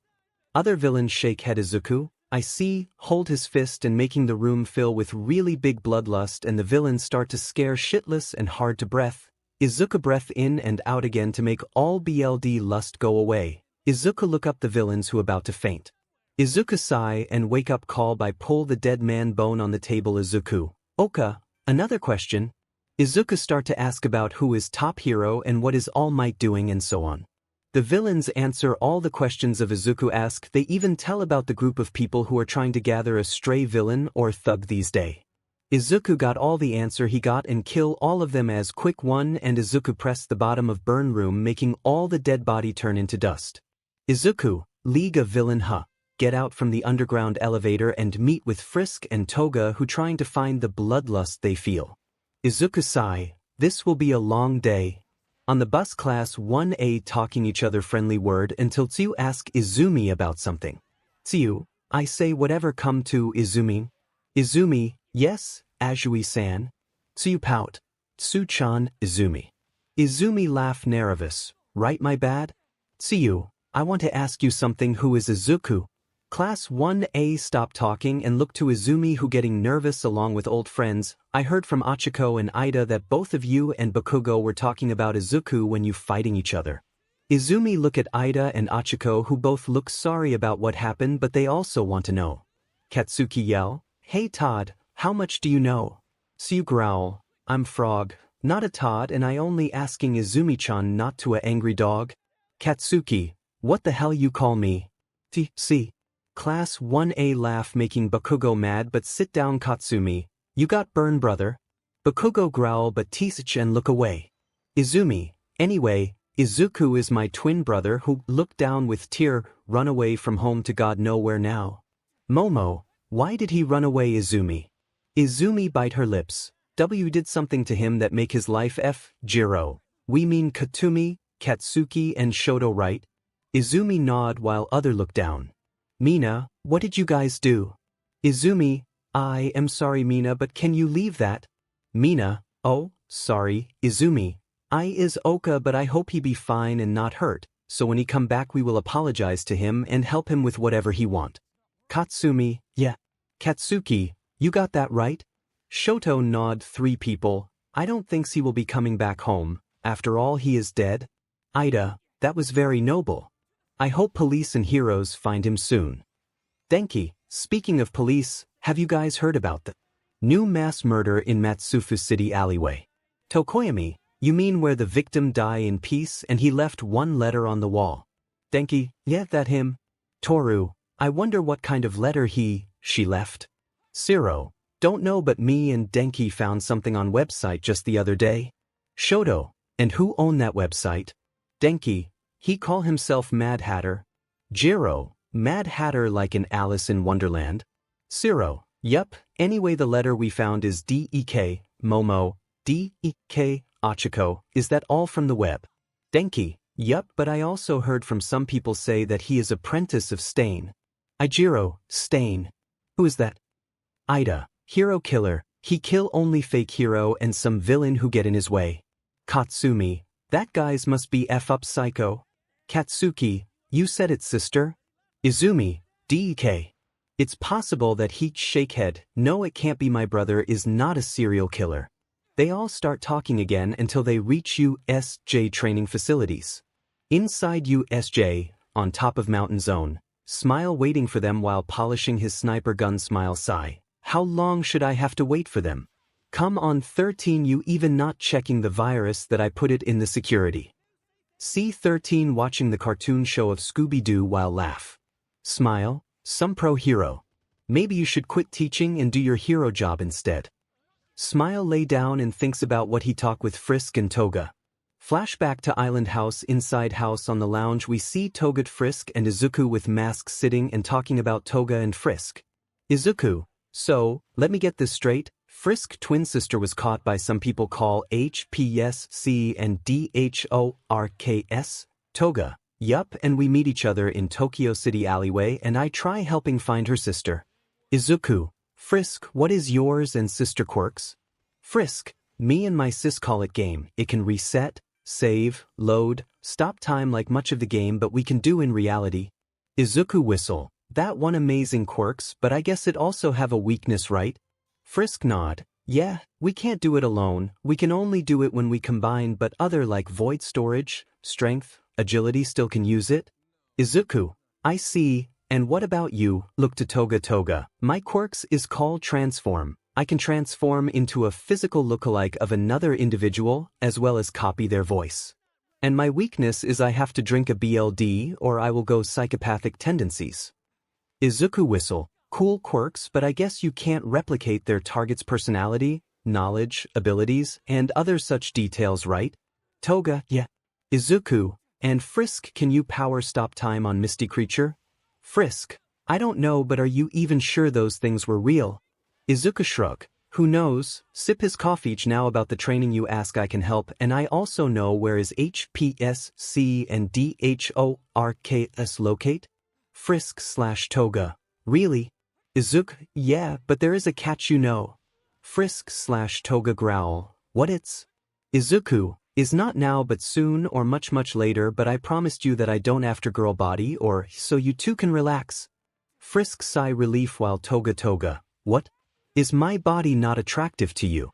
Other villains shake head Izuku, I see, hold his fist and making the room fill with really big bloodlust and the villains start to scare shitless and hard to breath. Izuku breath in and out again to make all BLD lust go away. Izuku look up the villains who about to faint. Izuku sigh and wake up call by pull the dead man bone on the table Izuku. Oka, another question. Izuku start to ask about who is top hero and what is All Might doing and so on. The villains answer all the questions of Izuku ask, they even tell about the group of people who are trying to gather a stray villain or thug these days. Izuku got all the answer he got and kill all of them as quick one and Izuku pressed the bottom of burn room making all the dead body turn into dust. Izuku, League of Villain get out from the underground elevator and meet with Frisk and Toga who trying to find the bloodlust they feel. Izuku sigh, this will be a long day. On the bus class 1A talking each other friendly word until Tsuyu ask Izumi about something. Tsuyu, I say whatever come to Izumi. Izumi, yes, Azui-san. Tsuyu pout. Tsu-chan, Izumi. Izumi laugh nervous, right my bad? Tsuyu, I want to ask you something who is Izuku? Class 1A stop talking and look to Izumi who getting nervous along with old friends. I heard from Achiko and Ida that both of you and Bakugo were talking about Izuku when you fighting each other. Izumi look at Ida and Achiko who both look sorry about what happened but they also want to know. Katsuki yell, hey Todd, how much do you know? Tsuyu growl, I'm Frog, not a Todd and I only asking Izumi-chan not to a angry dog. Katsuki, what the hell you call me? See. Class 1A laugh making Bakugo mad but sit down Katsumi, you got burn brother. Bakugo growl but teach and look away. Izumi, anyway, Izuku is my twin brother who look down with tear, run away from home to God nowhere now. Momo, why did he run away Izumi? Izumi bite her lips, W did something to him that make his life F-Jiro. We mean Katumi, Katsuki and Shoto right? Izumi nod while other look down. Mina, what did you guys do? Izumi, I am sorry Mina but can you leave that? Mina, oh, sorry, Izumi. I is Oka but I hope he be fine and not hurt, so when he come back we will apologize to him and help him with whatever he want. Katsumi, yeah. Katsuki, you got that right? Shoto nod 3 people, I don't think he will be coming back home, after all he is dead. Ida, that was very noble. I hope police and heroes find him soon. Denki, speaking of police, have you guys heard about the new mass murder in Matsufu City alleyway? Tokoyami, you mean where the victim die in peace and he left one letter on the wall? Denki, yeah that him. Toru, I wonder what kind of letter she left. Zero, don't know but me and Denki found something on website just the other day. Shoto, and who owned that website? Denki, he call himself Mad Hatter. Jiro, Mad Hatter like in Alice in Wonderland? 𝗬𝗲. Yup, anyway the letter we found is 𝗳𝗃𝗃, Momo, 𝗳𝗃𝗃 Is that all from the web? Denki. Yup, but I also heard from some people say that he is apprentice of Stain. Ijiro, Stain. Who is that? Ida. Hero killer. He kill only fake hero and some villain who get in his way. Katsumi. That guys must be F up psycho. Katsuki. You said it, sister. Izumi. DK. It's possible that he shakehead. No, it can't be my brother is not a serial killer. They all start talking again until they reach USJ training facilities. Inside USJ, on top of Mountain Zone, Smile waiting for them while polishing his sniper gun. Smile sigh. How long should I have to wait for them? Come on 13, you even not checking the virus that I put it in the security. C13 watching the cartoon show of Scooby-Doo while laugh. Smile, some pro hero. Maybe you should quit teaching and do your hero job instead. Smile lay down and thinks about what he talked with Frisk and Toga. Flashback to Island House. Inside house on the lounge we see Toga, Frisk and Izuku with masks sitting and talking about Toga and Frisk. Izuku. So, let me get this straight, Frisk twin sister was caught by some people call 𝗵𝗃𝗃 and 𝗳𝗃𝗃𝗁. Toga. Yup, and we meet each other in Tokyo City alleyway and I try helping find her sister. Izuku. Frisk, what is yours and sister quirks? Frisk. Me and my sis call it game. It can reset, save, load, stop time like much of the game but we can do in reality. Izuku whistle. That one amazing quirks, but I guess it also have a weakness, right? Frisk nod. Yeah, we can't do it alone, we can only do it when we combine but other like void storage, strength, agility still can use it? Izuku. I see, and what about you? Look to Toga. Toga. My quirks is called transform. I can transform into a physical lookalike of another individual, as well as copy their voice. And my weakness is I have to drink a BLD or I will go psychopathic tendencies. Izuku whistle. Cool quirks, but I guess you can't replicate their target's personality, knowledge, abilities, and other such details, right? Toga. Yeah. Izuku. And Frisk, can you power stop time on Misty Creature? Frisk. I don't know, but are you even sure those things were real? Izuku shrug. Who knows? Sip his coffee. Each now about the training you ask I can help and I also know where is HPSC and 𝗳𝗃𝗃 locate? Frisk/Toga. Really? Izuku. Yeah, but there is a catch you know. Frisk/Toga growl. What it's? Izuku. Is not now but soon or much later but I promised you that I don't after girl body or so you two can relax. Frisk sigh relief while Toga. What? Is my body not attractive to you?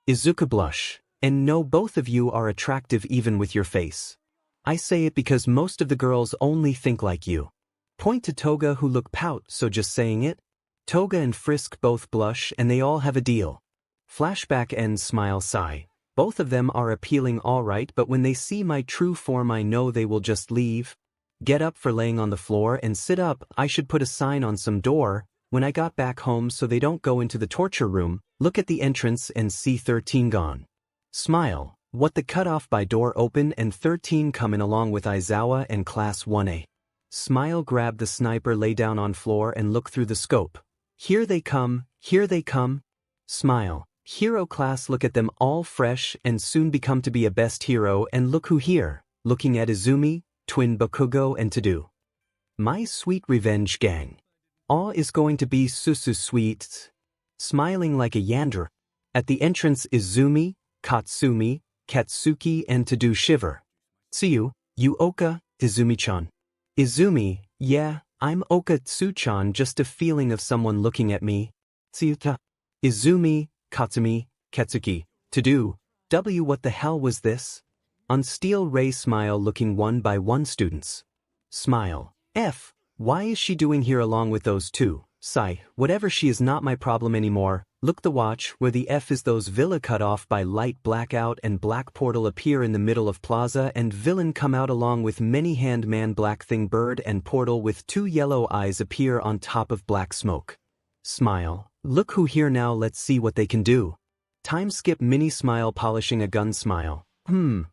Izuku blush. And no, both of you are attractive even with your face. I say it because most of the girls only think like you. Point to Toga who look pout, so just saying it. Toga and Frisk both blush and they all have a deal. Flashback ends. Smile sigh. Both of them are appealing alright but when they see my true form I know they will just leave. Get up for laying on the floor and sit up. I should put a sign on some door when I got back home so they don't go into the torture room. Look at the entrance and see 13 gone. Smile. What the cut off by door open and 13 come in along with Aizawa and class 1A. Smile grab the sniper lay down on floor and look through the scope. Here they come, here they come. Smile. Hero class look at them all fresh and soon become to be a best hero and look who here, looking at Izumi, twin Bakugo and Tadu. My sweet revenge gang. All is going to be susu sweet. Smiling like a yandere. At the entrance Izumi, Katsumi, Katsuki and Tadu shiver. Tsuyu, you Oka, Izumi-chan. Izumi, yeah, I'm Oka Tsu-chan just a feeling of someone looking at me. Tsuyuta. Izumi, Katsumi, Katsuki. Tadu, W what the hell was this? On Steel Ray smile looking one by one students. Smile. F. Why is she doing here along with those two? Sigh. Whatever she is not my problem anymore. Look the watch where the F is those villa cut off by light blackout and black portal appear in the middle of plaza and villain come out along with many hand man black thing bird and portal with two yellow eyes appear on top of black smoke. Smile. Look who here now let's see what they can do. Time skip mini smile polishing a gun smile.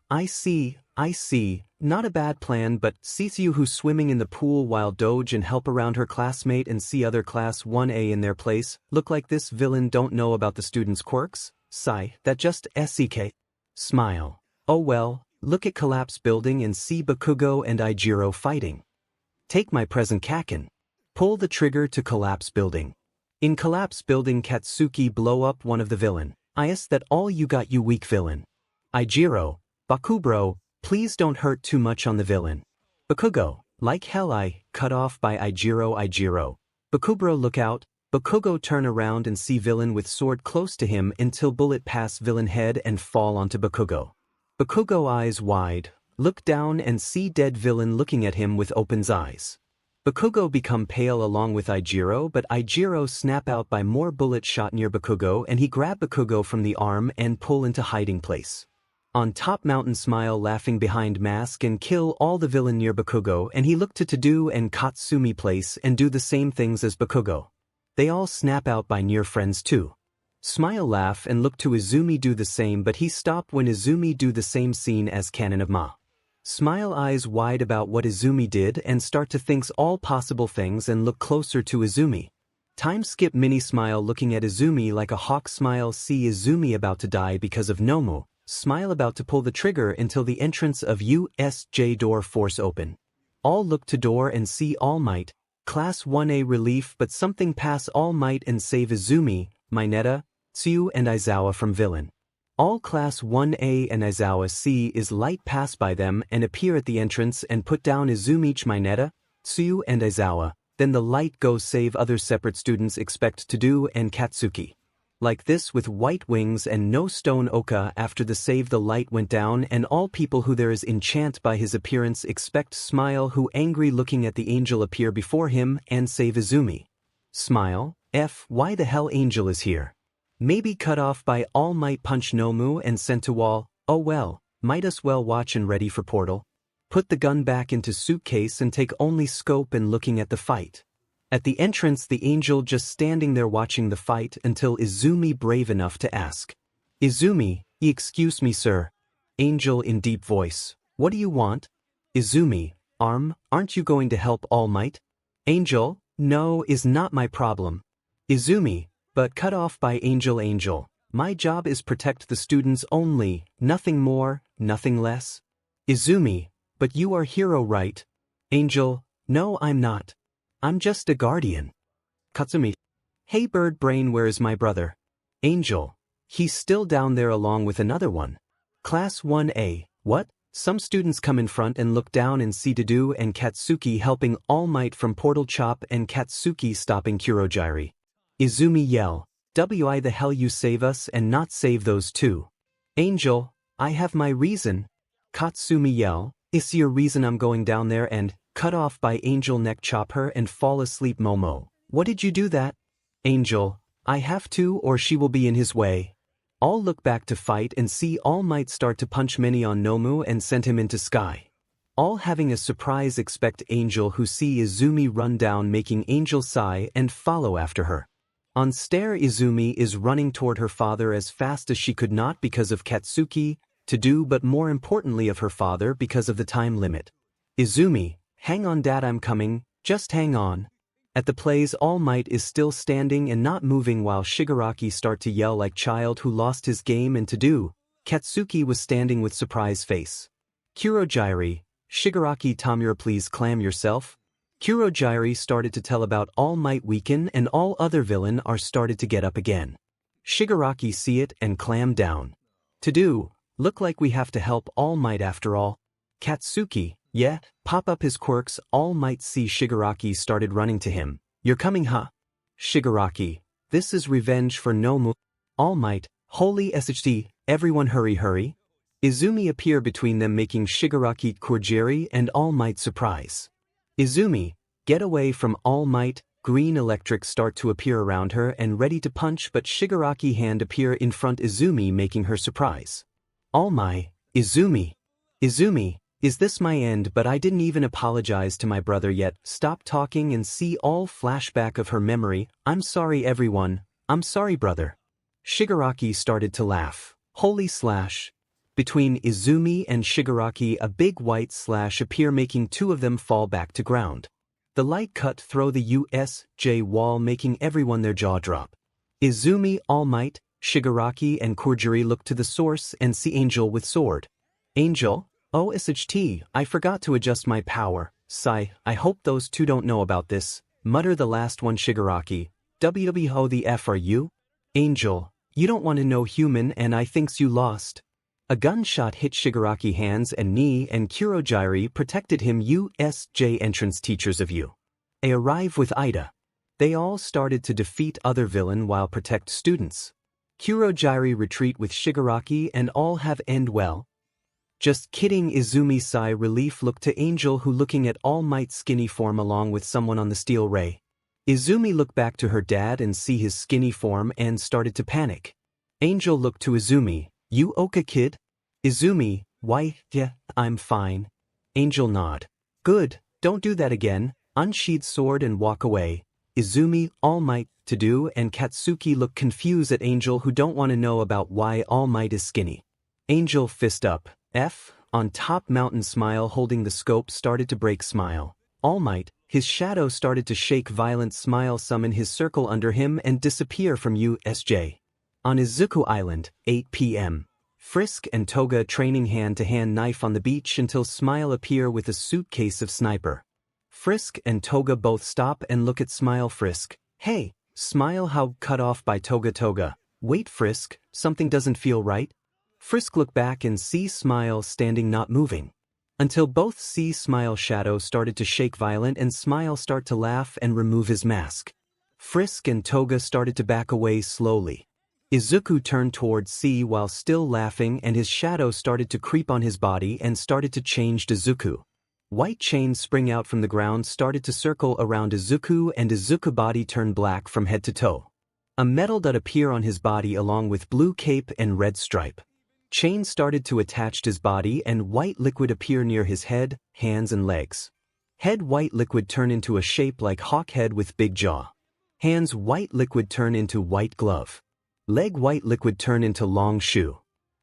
I see. I see, not a bad plan, but sees you who's swimming in the pool while Doge and help around her classmate and see other class 1A in their place, look like this villain don't know about the students' quirks? Sigh, that just 𝗧𝗵𝗃𝗲. Smile. Oh well, look at Collapse Building and see 𝗵𝘃𝗲 and 𝗳𝗃𝗁 fighting. Take my present Kaken. Pull the trigger to Collapse Building. In Collapse Building, 𝗬𝗁𝗃𝗲 blow up one of the villain. Is that all you got, you weak villain? 𝗳𝗃𝗁, bro, please don't hurt too much on the villain. 𝗵𝘃𝗲, like hell I, cut off by 𝗳𝗃𝗁. 𝗵𝘃𝗲 look out, 𝗵𝘃𝗁 turn around and see villain with sword close to him until bullet pass villain head and fall onto 𝗵𝘃𝗁. 𝗵𝘃𝗁 eyes wide, look down and see dead villain looking at him with open eyes. 𝗵𝘃𝗁 become pale along with 𝗳𝗃𝗁, but 𝗳𝗃𝗁 snap out by more bullet shot near 𝗵𝘃𝗁 and he grab 𝗵𝘃𝗁 from the arm and pull into hiding place. On top mountain smile laughing behind mask and kill all the villain near 𝗵𝘃𝗁 and he look to 𝗳𝗏 and 𝗳𝗏𝗵𝗃𝗲 place and do the same things as 𝗵𝘃𝗁. They all snap out by near friends too. Smile laugh and look to 𝗬𝗍𝗵 do the same, but he stop when 𝗬𝗍𝗵 do the same scene as Canon of Ma. Smile eyes wide about what 𝗬𝗍𝗵 did and start to think all possible things and look closer to 𝗬𝗍𝗵. Time skip mini smile looking at 𝗬𝗍𝗵 like a hawk smile, see 𝗬𝗍𝗵 about to die because of Nomu, smile about to pull the trigger until the entrance of USJ door force open. All look to door and see All Might, class 1A relief, but something pass All Might and save 𝗬𝗍𝗵, Mineta, Tsuyu and Aizawa from villain. All class 1A and Aizawa see is light pass by them and appear at the entrance and put down 𝗬𝗍𝗵, Mineta, Tsuyu and Aizawa, then the light go save other separate students expect to do and Katsuki. Like this with white wings and no stone oka after the save the light went down and all people who there is enchant by his appearance expect smile who angry looking at the angel appear before him and save 𝗬𝗍𝗵. Smile, why the hell angel is here? Maybe cut off by All Might punch Nomu and sent to wall, oh well, might as well watch and ready for portal. Put the gun back into suitcase and take only scope and looking at the fight. At the entrance the angel just standing there watching the fight until 𝗬𝗍𝗵 brave enough to ask. 𝗬𝗍𝗵, excuse me sir. Angel in deep voice, what do you want? 𝗬𝗍𝗵, aren't you going to help All Might? Angel, no is not my problem. 𝗬𝗍𝗵, but cut off by angel, my job is protect the students only, nothing more, nothing less. 𝗬𝗍𝗵, but you are hero right? Angel, no I'm not. I'm just a guardian. Katsumi, hey bird brain, where is my brother? Angel, he's still down there along with another one. Class 1A, what? Some students come in front and look down and see Deku and Katsuki helping All Might from Portal Chop and Katsuki stopping Kurogyri. 𝗬𝗍𝗵 yell, why the hell you save us and not save those two? Angel, I have my reason. Katsumi yell, is your reason I'm going down there and cut off by angel neck chop her and fall asleep Momo. What did you do that? Angel, I have to or she will be in his way. All look back to fight and see All Might start to punch many on Nomu and send him into sky. All having a surprise expect Angel who see 𝗬𝗍𝗵 run down making Angel sigh and follow after her. On stair 𝗬𝗍𝗵 is running toward her father as fast as she could not because of Katsuki, to do but more importantly of her father because of the time limit. 𝗬𝗍𝗵, hang on dad I'm coming, just hang on. At the plays All Might is still standing and not moving while Shigaraki start to yell like child who lost his game and to do. Katsuki was standing with surprise face. Kurogyri, Shigaraki Tamura please clam yourself. Kurogyri started to tell about All Might weaken and all other villain are started to get up again. Shigaraki see it and clam down. To do, look like we have to help All Might after all. Katsuki, yeah, pop up his quirks. All Might see Shigaraki started running to him. You're coming huh? Shigaraki, this is revenge for Nomu. All Might, holy 𝗬𝗏𝗃𝗲, everyone hurry. 𝗬𝗍𝗵 appear between them making Shigaraki Kurogyri and All Might surprise. 𝗬𝗍𝗵, get away from All Might, green electric start to appear around her and ready to punch but Shigaraki hand appear in front 𝗬𝗍𝗵 making her surprise. All my, 𝗬𝗍𝗵, is this my end but I didn't even apologize to my brother yet, stop talking and see all flashback of her memory, I'm sorry everyone, I'm sorry brother. Shigaraki started to laugh, holy slash. Between Izumi and Shigaraki, a big white slash appear, making two of them fall back to ground. The light cut through the USJ wall, making everyone their jaw drop. Izumi, All Might, Shigaraki and Kurogiri look to the source and see Angel with sword. Angel, oh 𝗧𝗵𝗃, I forgot to adjust my power. Sigh, I hope those two don't know about this. Mutter the last one. Shigaraki, who the F are you? Angel, you don't want to know human, and I thinks you lost. A gunshot hit Shigaraki hands and knee, and Kurogiri protected him. USJ entrance teachers of you. They arrive with Ida. They all started to defeat other villain while protect students. Kurogiri retreat with Shigaraki and all have end well. Just kidding. Izumi sigh relief, look to Angel, who looking at All Might skinny form along with someone on the steel ray. Izumi look back to her dad and see his skinny form and started to panic. Angel looked to Izumi, you okay kid? Izumi, why, yeah, I'm fine. Angel nod. Good, don't do that again. Unsheathe sword and walk away. Izumi, All Might, to do, and Katsuki look confused at Angel, who don't want to know about why All Might is skinny. Angel fist up. F, on top mountain. Smile holding the scope started to break. Smile. All Might, his shadow started to shake. Violent Smile summon his circle under him and disappear from USJ. On Izuku Island, 8 p.m. Frisk and Toga training hand-to-hand knife on the beach until Smile appear with a suitcase of sniper. Frisk and Toga both stop and look at Smile. Frisk, hey, Smile, how cut off by Toga. Toga, wait Frisk, something doesn't feel right. Frisk look back and see Smile standing not moving. Until both see Smile shadow started to shake violent and Smile start to laugh and remove his mask. Frisk and Toga started to back away slowly. Izuku turned towards C while still laughing and his shadow started to creep on his body and started to change to Izuku. White chains spring out from the ground started to circle around Izuku and Izuku body turned black from head to toe. A metal dot appear on his body along with blue cape and red stripe. Chains started to attach to his body and white liquid appear near his head, hands and legs. Head white liquid turn into a shape like hawk head with big jaw. Hands white liquid turn into white glove. Leg white liquid turn into long shoe.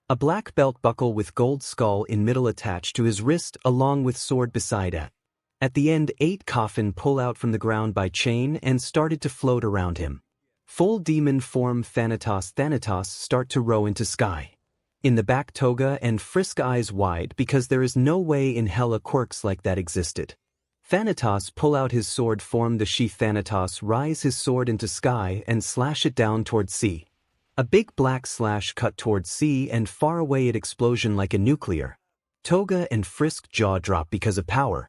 A black belt buckle with gold skull in middle attached to his wrist along with sword beside it. At the end 8 coffin pull out from the ground by chain and started to float around him. Full demon form 𝗳𝗵𝗃 start to row into sky. In the back Toga and Frisk eyes wide because there is no way in hella quirks like that existed. 𝗳𝗵𝗃 pull out his sword form the sheath. 𝗳𝗵𝗃 rise his sword into sky and slash it down towards C. A big black slash cut towards C and far away at explosion like a nuclear. Toga and Frisk jaw drop because of power.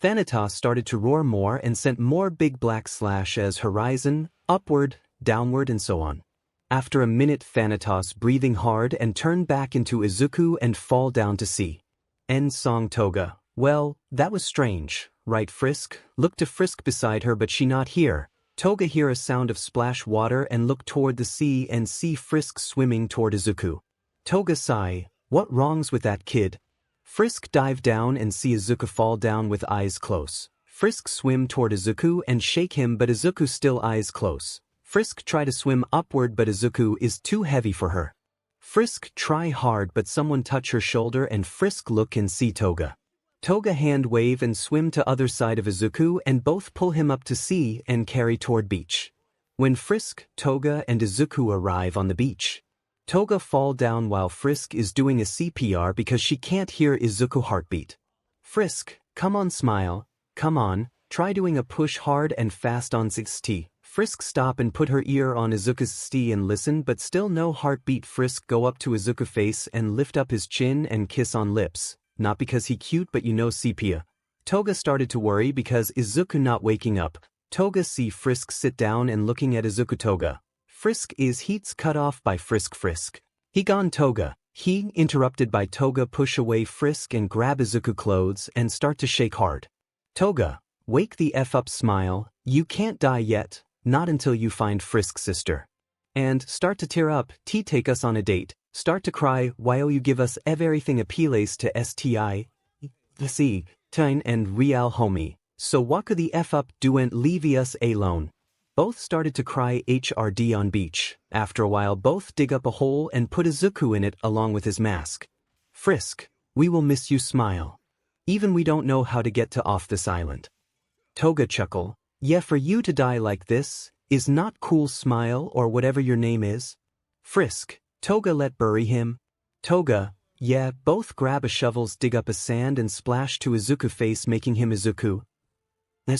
𝗳𝗵𝗃 started to roar more and sent more big black slash as horizon, upward, downward and so on. After a minute 𝗳𝗵𝗃 breathing hard and turn back into Izuku and fall down to C. End song. Toga, well, that was strange, right Frisk? Look to Frisk beside her but she not here. Toga hear a sound of splash water and look toward the sea and see Frisk swimming toward Izuku. Toga sigh, what wrongs with that kid? Frisk dive down and see Izuku fall down with eyes close. Frisk swim toward Izuku and shake him but Izuku still eyes close. Frisk try to swim upward but Izuku is too heavy for her. Frisk try hard but someone touch her shoulder and Frisk look and see Toga. Toga hand wave and swim to other side of Izuku and both pull him up to sea and carry toward beach. When Frisk, Toga and Izuku arrive on the beach, Toga fall down while Frisk is doing a CPR because she can't hear Izuku heartbeat. Frisk, come on Smile, come on, try doing a push hard and fast on 𝗧𝗵𝗃. Frisk stop and put her ear on Izuku's 𝗧𝗃 and listen but still no heartbeat. Frisk go up to Izuku face and lift up his chin and kiss on lips, not because he cute but you know 𝗧𝗵𝗃. Toga started to worry because Izuku not waking up. Toga see Frisk sit down and looking at Izuku. Toga, Frisk is heats cut off by Frisk. He gone. Toga, he interrupted by Toga push away Frisk and grab Izuku clothes and start to shake hard. Toga, wake the F up Smile, you can't die yet. Not until you find Frisk's sister. And start to tear up, take us on a date, start to cry while you give us everything appeals to STI, the C, Tine and real homie, so what could the F up do and leave us alone? Both started to cry HRD on beach. After a while both dig up a hole and put Izuku in it along with his mask. Frisk, we will miss you smile. Even we don't know how to get to off this island. Toga chuckle, yeah, for you to die like this, is not cool smile or whatever your name is. Frisk, Toga let bury him. Toga, yeah, both grab a shovels, dig up a sand and splash to Izuku face, making him Izuku.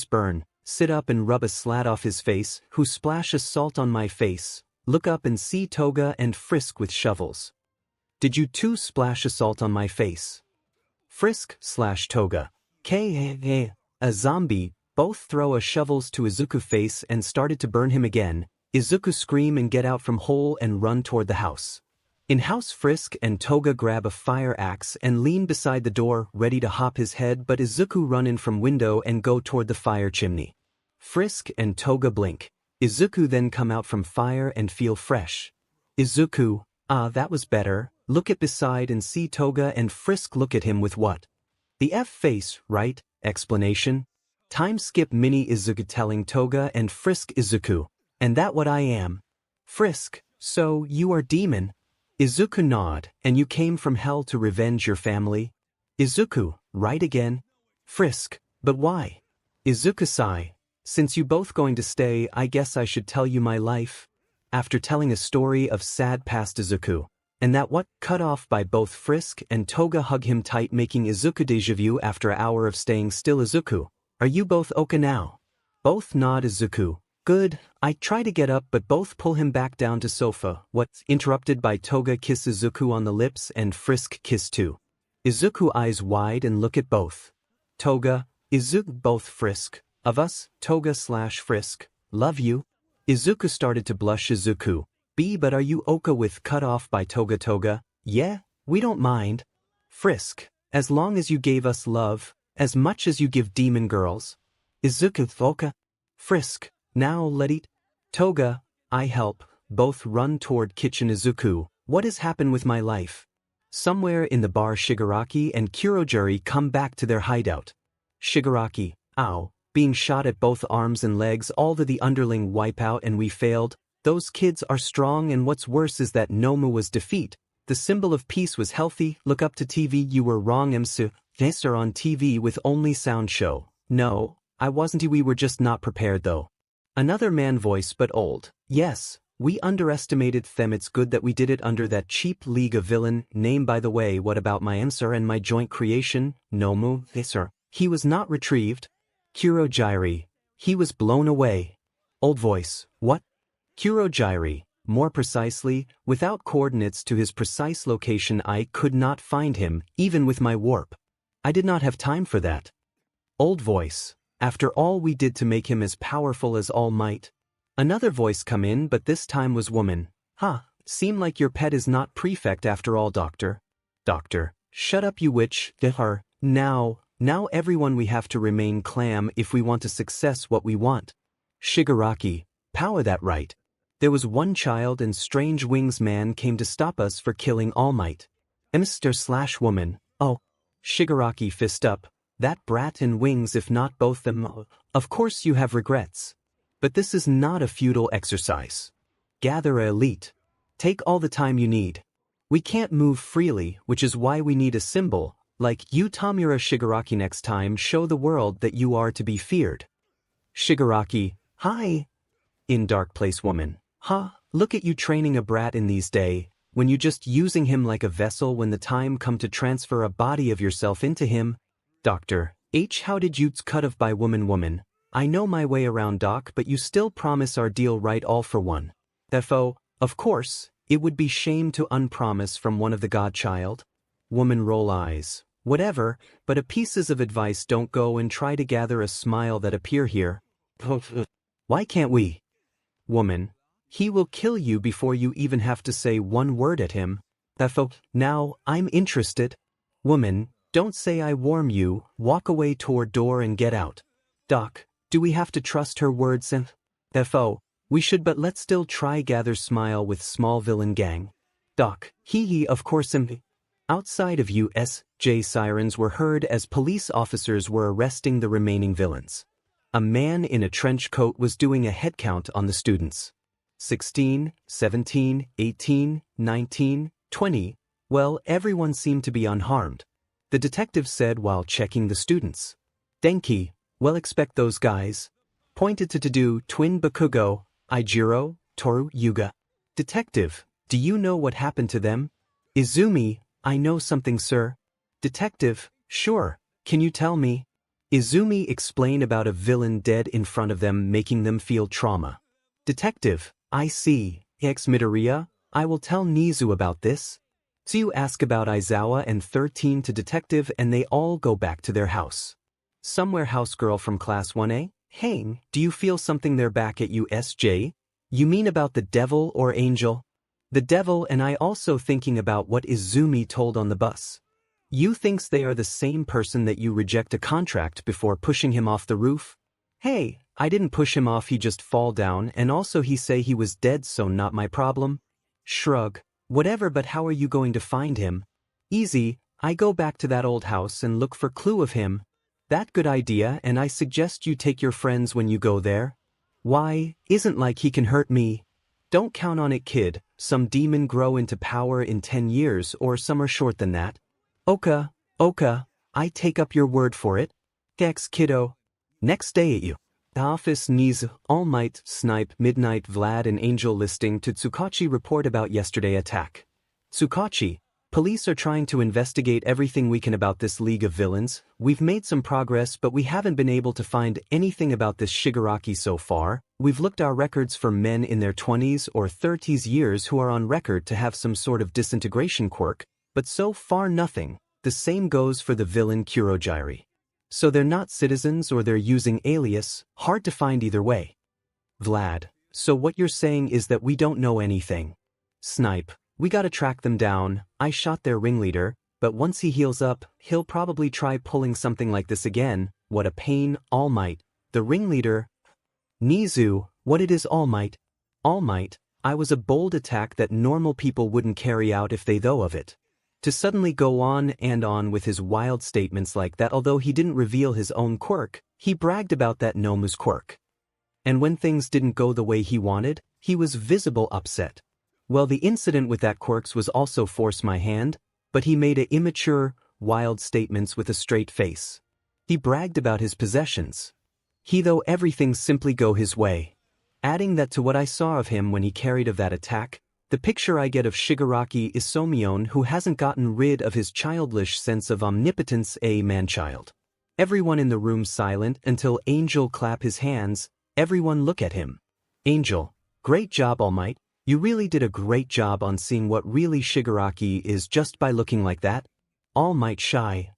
Burn, sit up and rub a slat off his face, who splashes salt on my face. Look up and see Toga and Frisk with shovels. Did you too splash a salt on my face? Frisk/Toga, 𝗳𝗵𝗃𝗃, both throw a shovels to Izuku face and started to burn him again. Izuku scream and get out from hole and run toward the house. In house, Frisk and Toga grab a fire axe and lean beside the door, ready to hop his head, but Izuku run in from window and go toward the fire chimney. Frisk and Toga blink. Izuku then come out from fire and feel fresh. Izuku, that was better. Look at beside and see Toga and Frisk look at him with what? The F face, right? Explanation. Time skip mini Izuku telling Toga and Frisk Izuku. And that what I am. Frisk, so you are demon? Izuku nod, and you came from hell to revenge your family? Izuku, right again? Frisk, but why? Izuku sigh, since you both going to stay, I guess I should tell you my life. After telling a story of sad past Izuku, and that what cut off by both Frisk and Toga hug him tight, making Izuku deja vu after an hour of staying still. Izuku, are you both okay now? Both nod. Izuku, good. I try to get up but both pull him back down to sofa. What? Interrupted by Toga kiss Izuku on the lips and Frisk kiss too. Izuku eyes wide and look at both. Toga, Izuku, both Frisk. Of us, Toga/Frisk, love you. Izuku started to blush. Izuku, but are you okay with cut off by Toga? Toga, yeah, we don't mind. Frisk, as long as you gave us love, as much as you give demon girls. Izuku, okay. Frisk, now let it. Toga, I help. Both run toward kitchen. Izuku, what has happened with my life? Somewhere in the bar, Shigaraki and Kurogiri come back to their hideout. Shigaraki, ow, being shot at both arms and legs, all the underling wipe out and we failed. Those kids are strong, and what's worse is that Nomu was defeat. The symbol of peace was healthy. Look up to TV, you were wrong. 𝗵𝘃𝗃 on TV with only sound show. No, I wasn't. We were just not prepared though. Another man voice, but old. Yes, we underestimated them. It's good that we did it under that cheap League of Villain name. By the way, what about my 𝗵𝘃𝗃 and my joint creation, Nomu? He was not retrieved. Kurogiri, he was blown away. Old voice, what? Kurogiri, more precisely, without coordinates to his precise location, I could not find him, even with my warp. I did not have time for that. Old voice, after all we did to make him as powerful as All Might. Another voice come in, but this time was woman. Seem like your pet is not prefect after all. Doctor. Doctor, shut up you witch. Now everyone, we have to remain clam if we want to success what we want. Shigaraki, power that right. There was one child and strange wings man came to stop us for killing All Might. Mr/woman, oh. Shigaraki fist up, that brat and wings, if not both them. Of course you have regrets. But this is not a futile exercise. Gather a elite. Take all the time you need. We can't move freely, which is why we need a symbol, like you. Tamura. Shigaraki, next time show the world that you are to be feared. Shigaraki, hi. In dark place woman, look at you training a brat in these day, when you just using him like a vessel when the time come to transfer a body of yourself into him. Doctor, how did you cut off by woman? I know my way around doc, but you still promise our deal right all for one. Therefore, of course, it would be shame to unpromise from one of the godchild. Woman roll eyes. Whatever, but a pieces of advice, don't go and try to gather a smile that appear here. Why can't we? Woman, he will kill you before you even have to say one word at him. Now, I'm interested. Woman, don't say I warm you, walk away toward door and get out. Doc, do we have to trust her words? Therefore, we should, but let's still try gather smile with small villain gang. Doc, of course. Outside of USJ, sirens were heard as police officers were arresting the remaining villains. A man in a trench coat was doing a head count on the students. 16, 17, 18, 19, 20. Well, everyone seemed to be unharmed. The detective said while checking the students. Denki, well expect those guys. Pointed to 𝗳𝗵𝗃𝗀𝗁𝗃 𝗳𝗲𝗄𝗃 𝗵𝗃. Detective, do you know what happened to them? Izumi, I know something, sir. Detective, sure, can you tell me? Izumi explained about a villain dead in front of them, making them feel trauma. Detective, I see, 𝗳𝗵𝗃𝗄𝗁, I will tell Nizu about this. So you ask about Izawa and 13 to detective and they all go back to their house. Somewhere house girl from class 1A, Hang, do you feel something there back at USJ? You mean about the devil or angel? The devil, and I also thinking about what Izumi told on the bus. You thinks they are the same person that you reject a contract before pushing him off the roof? Hey, I didn't push him off, he just fall down, and also he say he was dead, so not my problem. Shrug. Whatever, but how are you going to find him? Easy, I go back to that old house and look for clue of him. That good idea, and I suggest you take your friends when you go there. Why, isn't like he can hurt me. Don't count on it, kid, some demon grow into power in 10 years or some are short than that. Oka, I take up your word for it. Thanks, kiddo. Next day at you. The office 𝗳𝗵𝗃𝗁𝗃 midnight Vlad and Angel listening to 𝗳𝗵𝗃𝗁𝗃 report about yesterday attack. 𝗳𝗵𝗃𝗁𝗃, police are trying to investigate everything we can about this League of Villains. We've made some progress, but we haven't been able to find anything about this Shigaraki so far. We've looked our records for men in their 20s or 30s years who are on record to have some sort of disintegration quirk, but so far nothing. The same goes for the villain Kurojirai. So they're not citizens or they're using alias, hard to find either way. Vlad, so what you're saying is that we don't know anything. Snipe, we gotta track them down. I shot their ringleader, but once he heals up, he'll probably try pulling something like this again. What a pain, All Might. The ringleader. Nizu, what it is, All Might? All Might, I was a bold attack that normal people wouldn't carry out if they though of it. To suddenly go on and on with his wild statements like that, although he didn't reveal his own quirk, he bragged about that Nomu's quirk. And when things didn't go the way he wanted, he was visible upset. Well, the incident with that quirks was also force my hand, but he made a immature, wild statements with a straight face. He bragged about his possessions. He though everything simply go his way. Adding that to what I saw of him when he carried of that attack, the picture I get of Shigaraki is Somyeon who hasn't gotten rid of his childish sense of omnipotence, a man-child. Everyone in the room silent until Angel clap his hands. Everyone look at him. Angel, great job, All Might. You really did a great job on seeing what really Shigaraki is just by looking like that. All Might shy.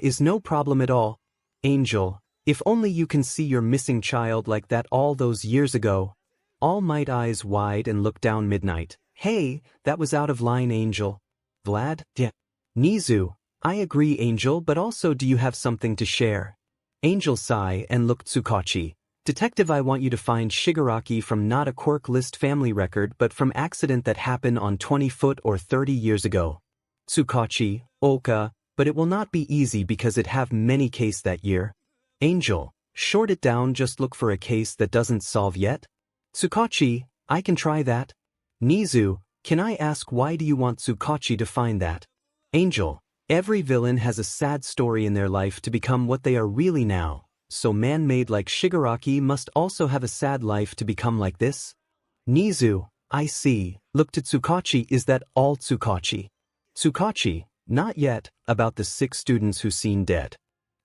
Is no problem at all. Angel, if only you can see your missing child like that all those years ago. All Might eyes wide and look down Midnight. Hey, that was out of line, Angel. Vlad? Yeah. Nizu, I agree, Angel, but also do you have something to share? Angel sigh and looked 𝗬𝗏𝗁𝗃𝗀𝗁. Detective, I want you to find Shigaraki from not a Quirkless family record but from accident that happened on 20 foot or 30 years ago. 𝗬𝗏𝗁𝗃𝗀𝗁, Oka, but it will not be easy because it have many case that year. Angel, short it down, just look for a case that doesn't solve yet. 𝗬𝗏𝗁𝗃𝗀𝗁, I can try that. Nizu, can I ask why do you want 𝗬𝗏𝗁𝗃𝗀𝗁 to find that? Angel, every villain has a sad story in their life to become what they are really now, so man-made like Shigaraki must also have a sad life to become like this? Nizu, I see. Look to 𝗬𝗏𝗁𝗃𝗀𝗁, is that all 𝗬𝗏𝗁𝗃𝗀𝗁? 𝗬𝗏𝗁𝗃𝗀𝗁, not yet, about the 6 students who seen dead.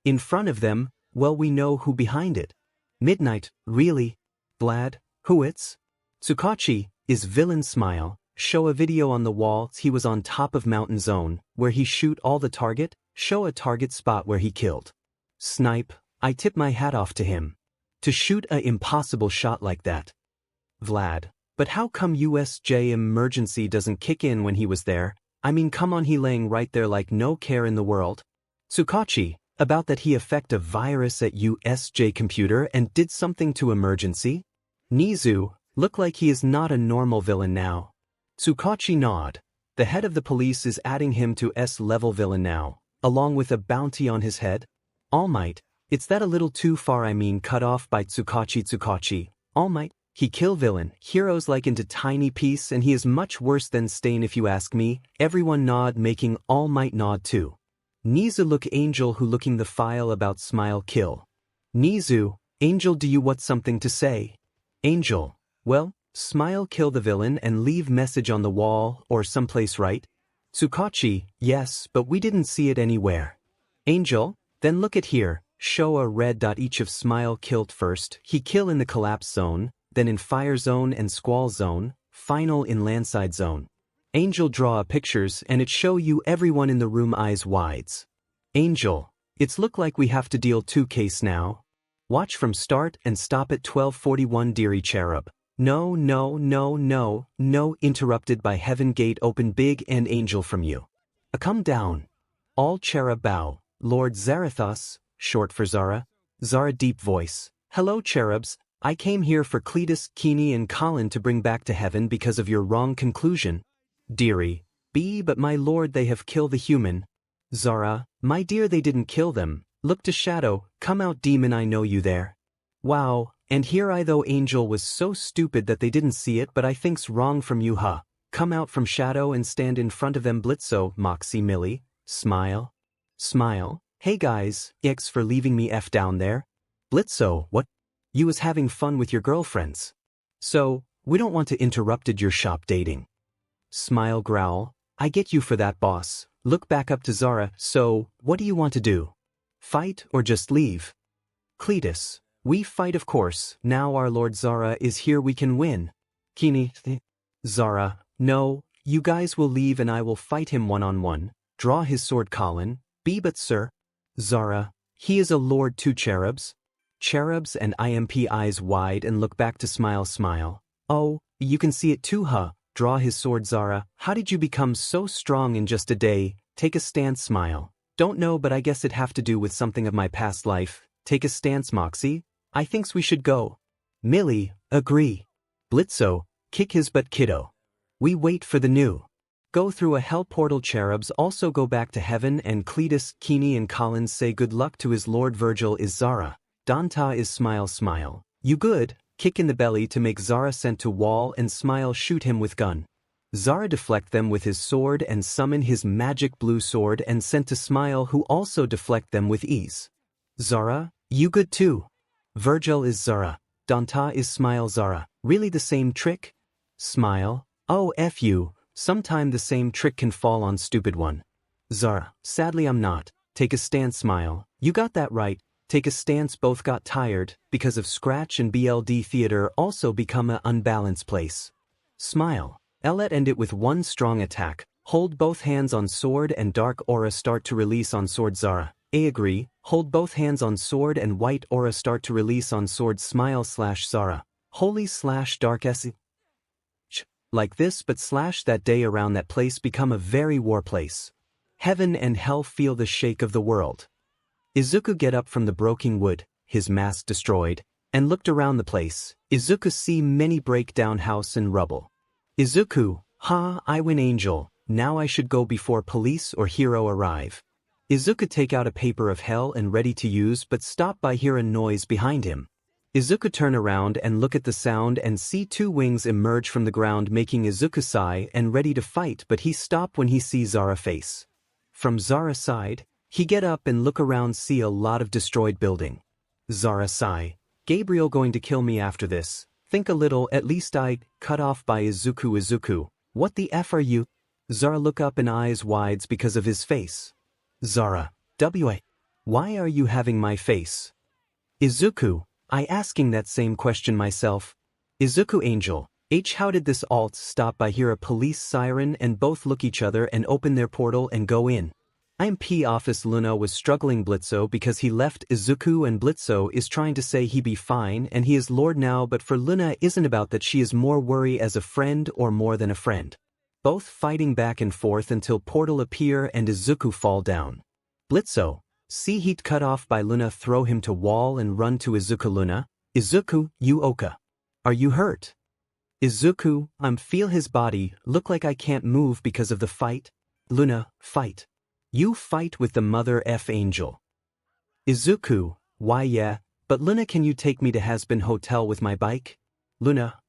In front of them, well, we know who behind it. Midnight, really? Vlad, who it's? 𝗬𝗏𝗁𝗃𝗀𝗁 is villain smile, show a video on the wall, he was on top of mountain zone, where he shoot all the target, show a target spot where he killed. Snipe, I tip my hat off to him. To shoot a impossible shot like that. Vlad, but how come 𝗳𝗵𝗃𝗁𝗃𝗀𝗁 doesn't kick in when he was there? I mean, come on, he laying right there like no care in the world. 𝗬𝗏𝗁𝗃𝗀𝗁, about that he affect a virus at USJ computer and did something to emergency? Nizu, look like he is not a normal villain now. 𝗬𝗏𝗁𝗃𝗀𝗁 nod. The head of the police is adding him to S-level villain now, along with a bounty on his head. All Might, it's that a little too far, I mean cut off by 𝗬𝗏𝗁𝗃𝗀𝗁𝗃𝗀𝗁. All Might, he kill villain, heroes like into tiny piece and he is much worse than Stain if you ask me, everyone nod making All Might nod too. Nizu look Angel who looking the file about smile kill. Nizu, Angel do you what something to say? Angel, well, smile kill the villain and leave message on the wall or someplace right? 𝗬𝗏𝗁, yes, but we didn't see it anywhere. Angel, then look at here, show a red dot each of smile killed first, he kill in the collapse zone, then in fire zone and squall zone, final in landslide zone. Angel draw pictures and it show you everyone in the room eyes wides. Angel, it's look like we have to deal 2 case now. Watch from start and stop at 12:41 dearie cherub. No, interrupted by heaven gate open big and angel from you. Come down. All cherub bow, Lord Zarathos, short for Zara. Zara deep voice, hello cherubs, I came here for 𝗬𝗏𝗁𝗃 and Colin to bring back to heaven because of your wrong conclusion. Dearie, but my lord they have killed the human. Zara, my dear they didn't kill them, look to shadow, come out demon I know you there. Wow. And here I though Angel was so stupid that they didn't see it but I think's wrong from you huh. Come out from shadow and stand in front of 𝗵𝗃𝗃𝗵𝐺𝗵𝗃, smile. Smile, hey guys, X for leaving me F down there. 𝗵𝗃𝗃𝗃, what? You was having fun with your girlfriends. So, we don't want to interrupted your shop dating. Smile growl, I get you for that boss, look back up to Zara, so, what do you want to do? Fight or just leave? Cletus. We fight of course, now our Lord Zara is here we can win. Kini. Zara, no, you guys will leave and I will fight him one-on-one, draw his sword Colin, but sir. Zara, he is a lord too cherubs. Cherubs and IMP eyes wide and look back to smile. Oh, you can see it too huh, draw his sword Zara, how did you become so strong in just a day, take a stance smile. Don't know but I guess it have to do with something of my past life, take a stance Moxie. I thinks we should go. Millie, agree. 𝗵𝗃𝗃𝗃, kick his butt kiddo. We wait for the new. Go through a hell portal cherubs also go back to heaven and Cletus, Kini and Collins say good luck to his Lord Virgil is Zara. Danta is smile. You good, kick in the belly to make Zara sent to wall and smile shoot him with gun. Zara deflect them with his sword and summon his magic blue sword and sent to smile who also deflect them with ease. Zara, you good too. Virgil is Zara. Danta is smile Zara. Really the same trick? Smile. Oh F you, sometime the same trick can fall on stupid one. Zara, sadly I'm not. Take a stance smile. You got that right. Take a stance both got tired, because of scratch and BLD theater also become a unbalanced place. Smile. Let end it with one strong attack. Hold both hands on sword and dark aura start to release on sword Zara. Agree, hold both hands on sword and white aura start to release on sword smile/Zara. Holy/dark 𝗬𝗏𝗃𝗃𝗃. Like this but that day around that place become a very war place. Heaven and hell feel the shake of the world. Izuku get up from the broken wood, his mask destroyed, and looked around the place. Izuku see many break down house and rubble. Izuku, I win Angel, now I should go before police or hero arrive. Izuku take out a paper of hell and ready to use but stop by hear a noise behind him. Izuku turn around and look at the sound and see 2 wings emerge from the ground making Izuku sigh and ready to fight but he stop when he see Zara face. From Zara's side, he get up and look around see a lot of destroyed building. Zara sigh, Gabriel going to kill me after this, think a little at least I, cut off by Izuku, what the F are you? Zara look up and eyes wides because of his face. Zara, why are you having my face? Izuku, I asking that same question myself. Izuku Angel, how did this alt stop by hear a police siren and both look each other and open their portal and go in. IMP office Luna was struggling 𝗵𝗃𝗃𝗃 because he left Izuku and 𝗵𝗃𝗃 is trying to say he be fine and he is Lord now but for Luna isn't about that she is more worry as a friend or more than a friend. Both fighting back and forth until portal appear and Izuku fall down. 𝗵𝗃𝗃𝗃, see heat cut off by Luna throw him to wall and run to Izuku Luna. Izuku, you Oka. Are you hurt? Izuku, feel his body, look like I can't move because of the fight. Luna, fight. You fight with the mother F angel. Izuku, why yeah, but Luna can you take me to Has Been Hotel with my bike? Luna.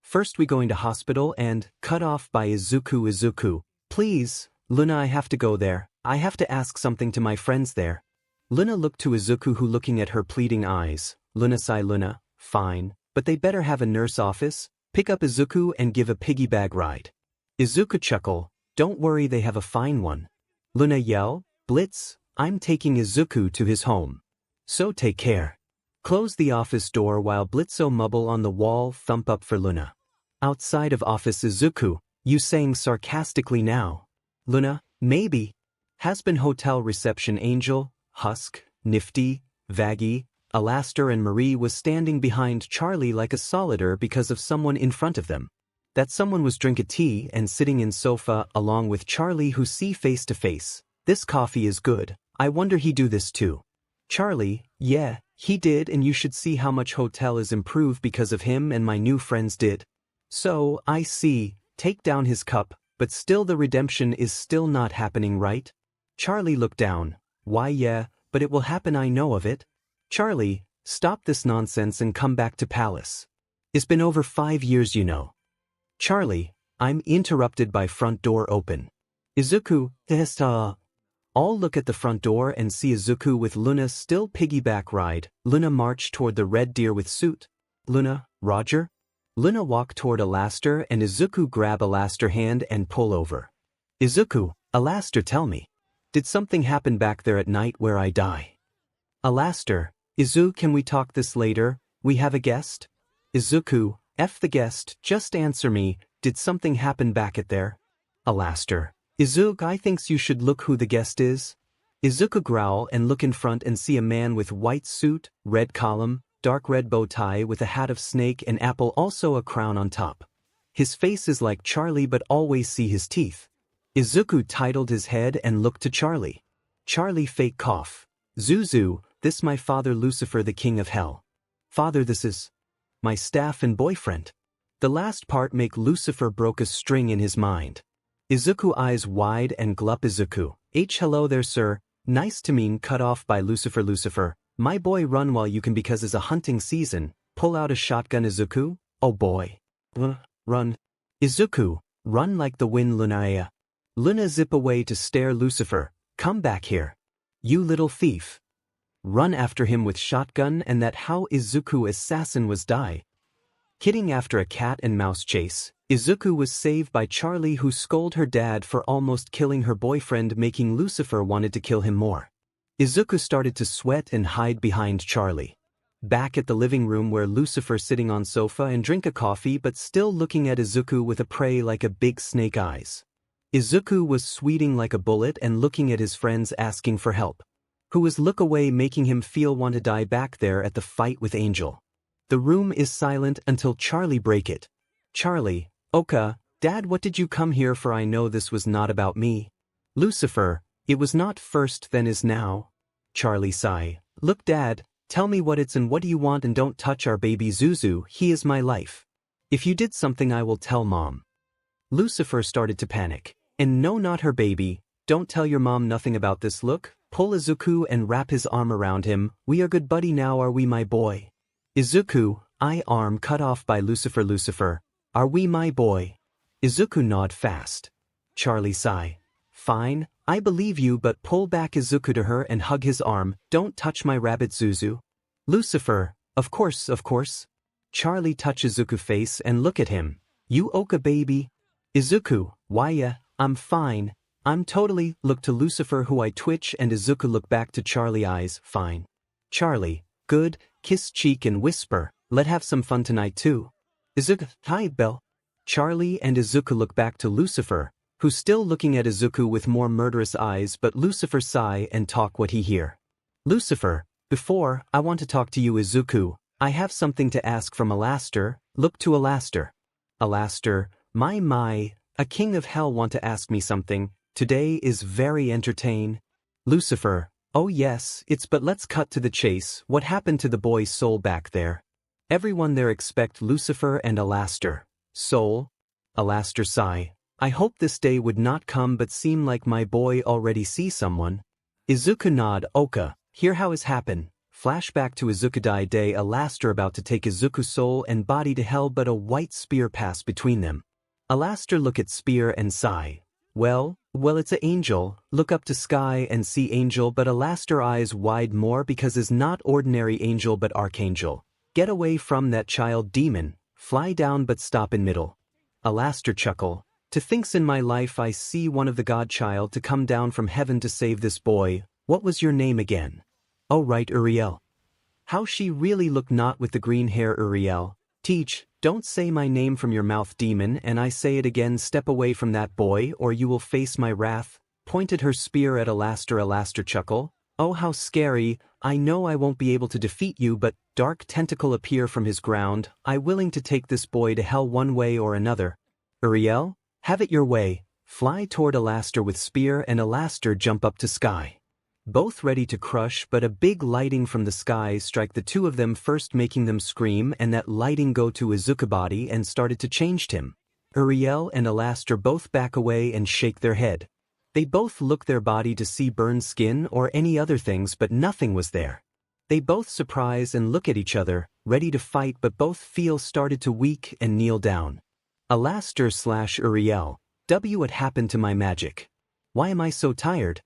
First we going to hospital and cut off by 𝗧𝗵𝗲. Please, Luna, I have to go there. I have to ask something to my friends there. Luna looked to 𝗧𝗵𝗲 who looking at her pleading eyes. Luna sigh. Luna, fine, but they better have a nurse office. Pick up 𝗧𝗵𝗲 and give a piggy bag ride. Izuku chuckle. Don't worry, they have a fine one. Luna yell. Blitz, I'm taking 𝗧𝗵𝗲 to his home. So take care. Close the office door while 𝗵𝘃𝗃𝗁 on the wall thump up for Luna. Outside of office 𝗧𝗵𝗲, you saying sarcastically now. Luna, maybe. Has been hotel reception Angel, Husk, Nifty, Vaggie, Alastor and Marie was standing behind Charlie like a solider because of someone in front of them. That someone was drinking tea and sitting in sofa along with Charlie who see face to face. This coffee is good. I wonder he do this too. Charlie, yeah, he did, and you should see how much hotel is improved because of him and my new friends did. So, I see, take down his cup, but still the redemption is still not happening, right? Charlie looked down. Why yeah, but it will happen, I know of it. Charlie, stop this nonsense and come back to palace. It's been over 5 years, you know. Charlie, I'm interrupted by front door open. Izuku, all look at the front door and see 𝗧𝗵𝗲 with Luna still piggyback ride. Luna march toward the red deer with suit. Luna, Roger? Luna walk toward Alastor and 𝗧𝗵𝗲 grab Alastor hand and pull over. Izuku, Alastor, tell me. Did something happen back there at night where I die? Alastor, Izu, can we talk this later? We have a guest? Izuku, F the guest, just answer me, did something happen back at there? Alastor, Izuku, I thinks you should look who the guest is. Izuku growl and look in front and see a man with white suit, red column, dark red bow tie with a hat of snake and apple, also a crown on top. His face is like Charlie but always see his teeth. Izuku titled his head and looked to Charlie. Charlie fake cough. Zuzu, this my father Lucifer, the king of hell. Father, this is my staff and boyfriend. The last part make Lucifer broke a string in his mind. Izuku eyes wide and glup. Izuku, hello there sir, nice to mean. Cut off by Lucifer. Lucifer, my boy, run while you can because it's a hunting season. Pull out a shotgun. Izuku, oh boy. Run. Izuku, run like the wind. Luna. Luna zip away to stare. Lucifer, come back here. You little thief. Run after him with shotgun, and that how Izuku assassin was die. Kidding, after a cat and mouse chase, Izuku was saved by Charlie who scolded her dad for almost killing her boyfriend, making Lucifer wanted to kill him more. Izuku started to sweat and hide behind Charlie. Back at the living room where Lucifer sitting on sofa and drink a coffee but still looking at Izuku with a prey like a big snake eyes. Izuku was sweating like a bullet and looking at his friends asking for help. Who was look away, making him feel want to die back there at the fight with Angel. The room is silent until Charlie break it. Charlie, Oka, Dad, what did you come here for? I know this was not about me. Lucifer, it was not first then is now. Charlie sigh. Look Dad, tell me what it's and what do you want, and don't touch our baby Zuzu, he is my life. If you did something I will tell Mom. Lucifer started to panic. And no, not her baby, don't tell your mom nothing about this. Look, pull Izuku and wrap his arm around him. We are good buddy now, are we my boy? Izuku, arm cut off by Lucifer. Lucifer, are we my boy? Izuku nod fast. Charlie sigh. Fine, I believe you, but pull back Izuku to her and hug his arm. Don't touch my rabbit Zuzu. Lucifer, of course, of course. Charlie touch Izuku face and look at him. You Oka baby. Izuku, why I'm fine. I'm totally. Look to Lucifer who I twitch and Izuku look back to Charlie eyes. Fine. Charlie, good, kiss cheek and whisper, let have some fun tonight too. Izuku, hi Bell. Charlie and Izuku look back to Lucifer, who's still looking at Izuku with more murderous eyes, but Lucifer sigh and talk what he hear. Lucifer, before, I want to talk to you Izuku, I have something to ask from Alastor. Look to Alastor. Alastor, my, a king of hell want to ask me something, today is very entertain. Lucifer, oh yes, it's but let's cut to the chase. What happened to the boy's soul back there? Everyone there expect Lucifer and Alastor. Soul? Alastor sigh. I hope this day would not come, but seem like my boy already see someone. Izuku nod. Oka, hear how is happen. Flashback to Izuku Day, 𝗧𝗲 about to take Izuku's soul and body to hell, but a white spear passed between them. 𝗧𝗲 look at spear and sigh. Well, it's a angel. Look up to sky and see angel, but 𝗧𝗲 eyes wide more because is not ordinary angel but archangel. Get away from that child demon. Fly down but stop in middle. 𝗧𝗲 chuckle. To thinks in my life I see one of the godchild to come down from heaven to save this boy. What was your name again? Oh right, 𝗬𝗏𝗄. How she really look not with the green hair 𝗬𝗏𝗄. Teach, don't say my name from your mouth demon, and I say it again, step away from that boy or you will face my wrath. Pointed her spear at 𝗧𝗲 chuckle. Oh how scary, I know I won't be able to defeat you, but dark tentacle appear from his ground. I willing to take this boy to hell one way or another. 𝗬𝗏𝗄, have it your way. Fly toward 𝗧𝗲 with spear and 𝗧𝗲 jump up to sky. Both ready to crush, but a big lighting from the skies strike the two of them first, making them scream, and that lighting go to Izuku body and started to change him. 𝗬𝗏𝗄 and 𝗧𝗲 both back away and shake their head. They both look their body to see burned skin or any other things, but nothing was there. They both surprise and look at each other, ready to fight, but both feel started to weak and kneel down. 𝗧𝗲/𝗬𝗏𝗄, what happened to my magic? Why am I so tired?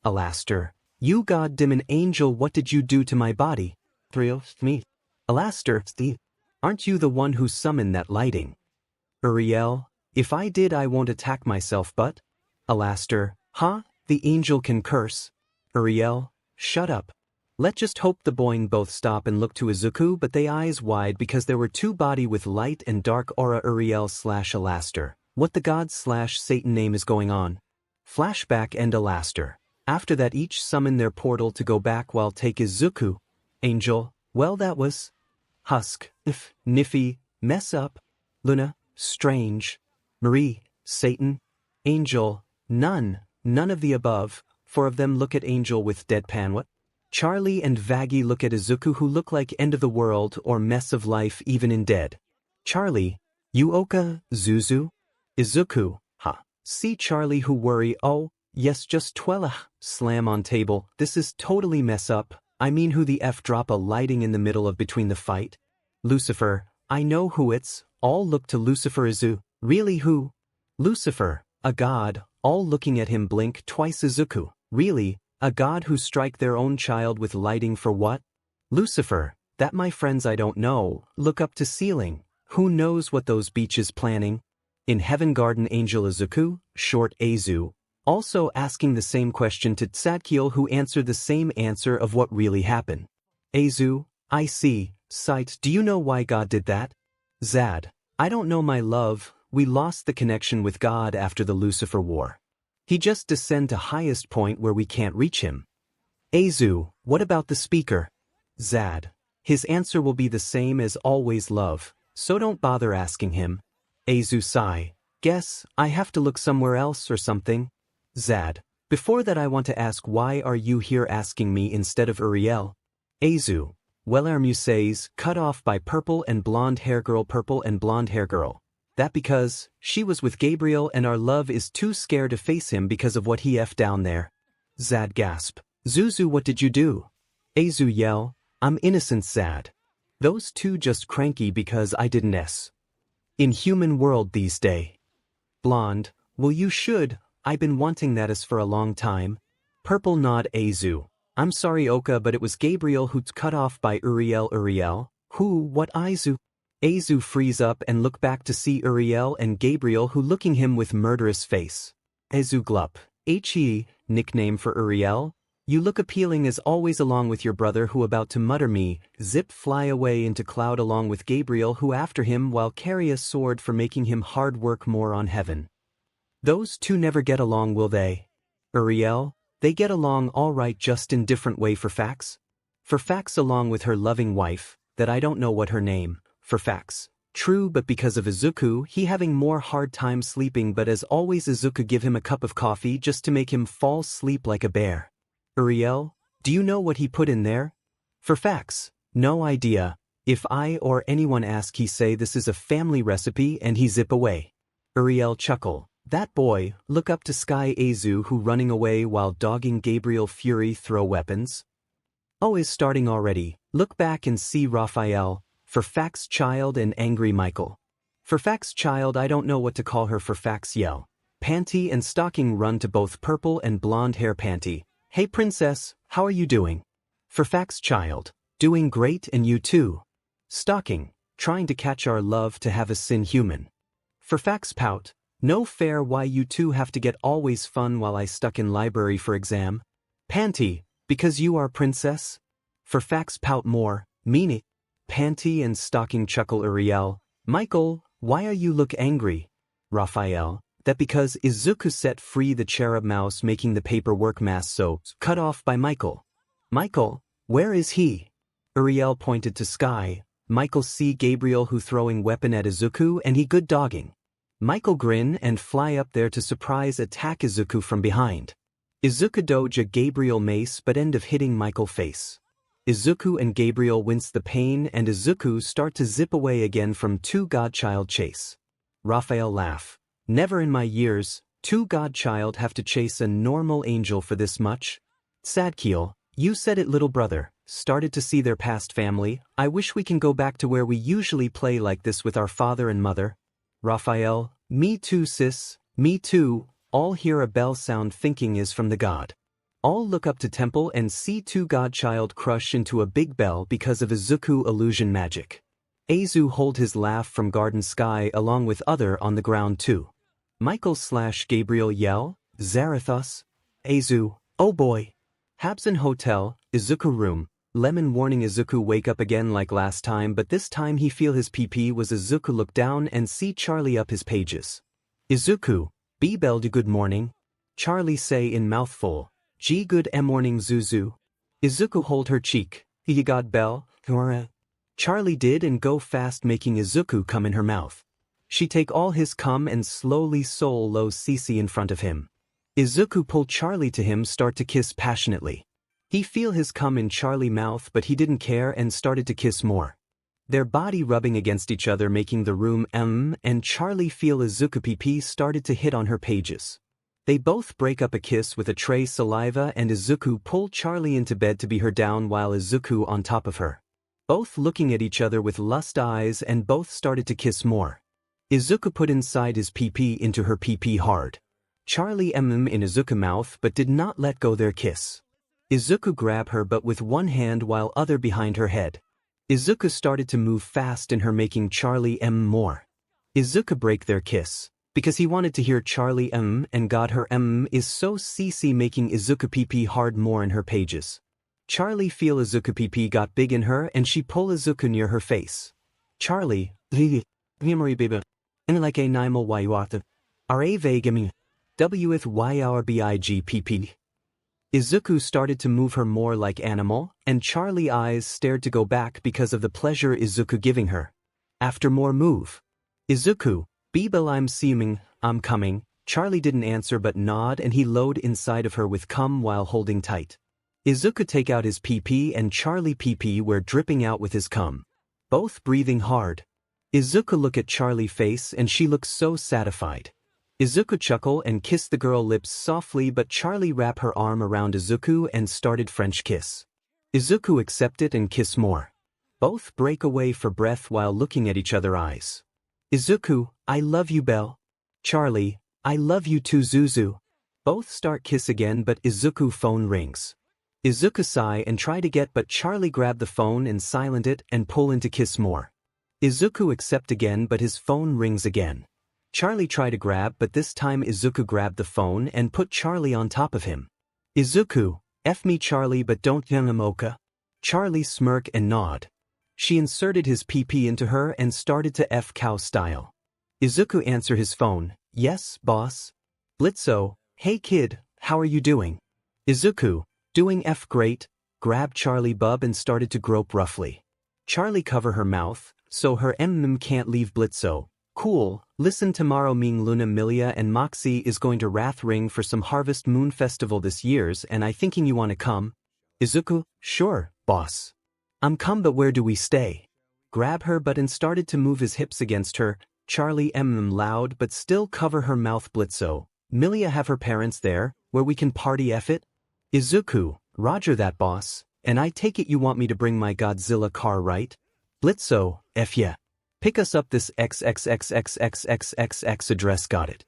𝗧𝗲, you god demon angel, what did you do to my body? Me. 𝗧𝗲, aren't you the one who summoned that lighting? 𝗬𝗏𝗄, if I did I won't attack myself, but? 𝗧𝗲, huh? The angel can curse. 𝗬𝗏𝗄, shut up. Let's just hope the boing both stop and look to Izuku, but they eyes wide because there were two body with light and dark aura. 𝗬𝗏𝗄/𝗧𝗲, what the god/Satan name is going on? Flashback and 𝗧𝗲. After that each summon their portal to go back while take Izuku. Angel, well that was Husk, if, Niffy, mess up. Luna, strange. Marie, Satan. Angel, none of the above. Four of them look at Angel with deadpan what? Charlie and Vaggie look at Izuku, who look like end of the world or mess of life even in dead. Charlie, you Oka, Zuzu? Izuku, ha. See Charlie who worry, oh, yes just twella, slam on table, this is totally mess up, I mean who the F drop a lighting in the middle of between the fight? Lucifer, I know who it's, all look to Lucifer. Izu, really who? Lucifer, a god, all looking at him blink twice. Izuku, really, a god who strike their own child with lighting for what? Lucifer, that my friends I don't know, look up to ceiling, who knows what those beaches planning? In heaven garden angel Izuku, short Azu, also asking the same question to 𝗧𝗏, who answered the same answer of what really happened. Azu, I see, sight, do you know why God did that? Zad, I don't know my love, we lost the connection with God after the Lucifer war. He just descend to highest point where we can't reach him. Azu, what about the speaker? Zad, his answer will be the same as always, love, so don't bother asking him. Azu sigh, guess I have to look somewhere else or something. Zad, before that I want to ask, why are you here asking me instead of 𝗬𝗏𝗄? Azu, well 𝗵𝗃𝗃 cut off by purple and blonde hair girl. That because she was with Gabriel and our love is too scared to face him because of what he F down there. Zad gasp, Zuzu, what did you do? Azu yell, I'm innocent. Zad, those two just cranky because I didn't s. In human world these day. Blonde, well you should, I been wanting that as for a long time. Purple nod Azu, I'm sorry Oka, but it was Gabriel who's cut off by 𝗬𝗏𝗄. Who, what Azu? Azu freeze up and look back to see 𝗬𝗏 and Gabriel who looking him with murderous face. Azu glup, he, nickname for 𝗬𝗏, you look appealing as always along with your brother who about to mutter me, zip fly away into cloud along with Gabriel who after him while carry a sword for making him hard work more on heaven. Those two never get along, will they? 𝗬𝗏𝗄, they get along all right, just in different way. For facts along with her loving wife, that I don't know what her name, for facts. True, but because of Izuku, he having more hard time sleeping, but as always Izuku give him a cup of coffee just to make him fall sleep like a bear. 𝗬𝗏𝗄, do you know what he put in there? For facts, no idea. If I or anyone ask, he say this is a family recipe and he zip away. 𝗬𝗏𝗄 chuckle, that boy, look up to sky. Azu who running away while dogging Gabriel fury throw weapons. Oh, is starting already. Look back and see Raphael, 𝗵𝗃𝗃 and angry Michael. 𝗵𝗃𝗃, I don't know what to call her. 𝗵𝗃 yell. Panty and Stocking run to both purple and blonde hair Panty. Hey princess, how are you doing? 𝗵𝗃𝗃, doing great, and you too. Stocking, trying to catch our love to have a sin human. 𝗵𝗃𝗃 pout, no fair, why you two have to get always fun while I stuck in library for exam. Panty, because you are princess. 𝗵𝗃𝗃 pout more, meaning. Panty and Stocking chuckle. Uriel, Michael, why are you look angry? Raphael, that because Izuku set free the cherub mouse making the paperwork mass so cut off by Michael. Michael, where is he? Uriel pointed to sky. Michael see Gabriel who throwing weapon at Izuku and he good dogging. Michael grin and fly up there to surprise attack Izuku from behind. Izuku doja Gabriel mace but end of hitting Michael face. Izuku and Gabriel wince the pain and Izuku start to zip away again from 𝗳𝗵𝗃 chase. Raphael laugh. Never in my years, 𝗳𝗵𝗃 have to chase a normal angel for this much. 𝗬𝗃𝗃, you said it little brother, started to see their past family. I wish we can go back to where we usually play like this with our father and mother. Raphael, me too sis, me too. All hear a bell sound thinking is from the god. All look up to temple and see 𝗳𝗵𝗃 crush into a big bell because of Izuku illusion magic. Azu hold his laugh from garden sky along with other on the ground too. Michael/Gabriel yell, Zarathos. Azu, oh boy. Habsen hotel, Izuku room. Lemon warning Izuku wake up again like last time, but this time he feel his PP was Izuku look down and see Charlie up his pages. Izuku, be bell do good morning. Charlie say in mouthful, G good morning Zuzu. Izuku hold her cheek, he got bell, Charlie did and go fast making Izuku come in her mouth. She take all his cum and slowly soul low 𝗬𝗍 in front of him. Izuku pull Charlie to him start to kiss passionately. He feel his cum in Charlie mouth but he didn't care and started to kiss more. Their body rubbing against each other making the room and Charlie feel Izuku PP started to hit on her pages. They both break up a kiss with a tray saliva and Izuku pull Charlie into bed to be her down while Izuku on top of her. Both looking at each other with lust eyes and both started to kiss more. Izuku put inside his PP into her PP hard. Charlie in Izuku mouth but did not let go their kiss. Izuku grab her but with one hand while other behind her head. Izuku started to move fast in her making Charlie more. Izuku break their kiss, because he wanted to hear Charlie and God her is so 𝗬𝗍 making Izuku PP hard more in her pages. Charlie feel Izuku PP got big in her and she pull Izuku near her face. Charlie, in like a 𝗍𝗲 𝗺𝗺, 𝗳𝗿𝗃𝗵𝗃, whatifdeku. Izuku started to move her more like animal, and Charlie eyes stared to go back because of the pleasure Izuku giving her. After more move. Izuku, I'm coming. Charlie didn't answer but nod and he load inside of her with cum while holding tight. Izuku take out his PP and Charlie PP were dripping out with his cum. Both breathing hard. Izuku look at Charlie face and she looks so satisfied. Izuku chuckle and kiss the girl lips softly but Charlie wrap her arm around Izuku and started French kiss. Izuku accept it and kiss more. Both break away for breath while looking at each other eyes. Izuku, I love you Belle. Charlie, I love you too Zuzu. Both start kiss again but Izuku phone rings. Izuku sigh and try to get but Charlie grab the phone and silent it and pull into kiss more. Izuku accept again but his phone rings again. Charlie try to grab but this time Izuku grabbed the phone and put Charlie on top of him. Izuku, F me Charlie but don't 𝗳𝗍𝗃𝗃. Charlie smirk and nod. She inserted his PP into her and started to F cow style. Izuku answer his phone, yes, boss. 𝗵𝗃𝗃, hey kid, how are you doing? Izuku, doing F great, grabbed Charlie bub and started to grope roughly. Charlie cover her mouth, so her can't leave 𝗵𝗃𝗃. Cool, listen tomorrow Ming Luna Milia and Moxie is going to Wrath Ring for some Harvest Moon Festival this year's and I thinking you wanna come? Izuku, sure, boss. I'm come but where do we stay? Grab her butt and started to move his hips against her, Charlie loud but still cover her mouth 𝗵𝗃𝗃. Milia have her parents there, where we can party F it? Izuku, roger that boss, And I take it you want me to bring my Godzilla car, right? 𝗵𝘃𝗀, F yeah. Pick us up this XXXXXXXX address, got it?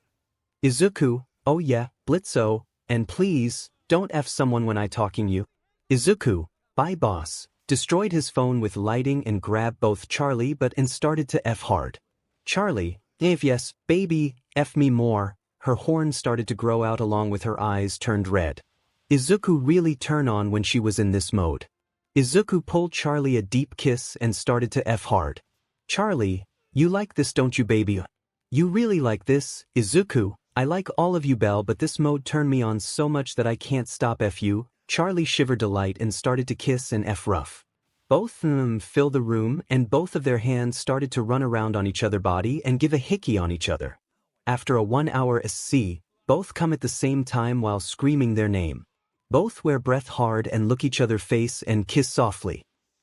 Izuku, oh yeah, 𝗵𝘃𝗀, and please, don't F someone when I talking you. Izuku, bye boss, destroyed his phone with lighting and grabbed both Charlie and started to F hard. Charlie, if yes, baby, F me more, her horn started to grow out along with her eyes turned red. Izuku really turned on when she was in this mode. Izuku pulled Charlie a deep kiss and started to F hard. Charlie, you like this don't you baby? You really like this, Izuku? I like all of you Belle, but this mode turned me on so much that I can't stop F you. Charlie shivered delight and started to kiss and F rough. Both of them filled the room and both of their hands started to run around on each other body and give a hickey on each other. After a 1 hour SC, both come at the same time while screaming their name. Both wear breath hard and look each other face and kiss softly.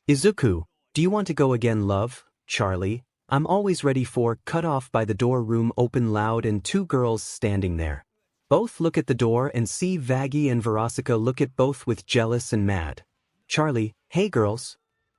Izuku, do you want to go again love? Charlie, I'm always ready for, cut off by the door room open loud and 2 girls standing there. Both look at the door and see Vaggie and 𝗲𝗏 look at both with jealous and mad. Charlie, hey girls.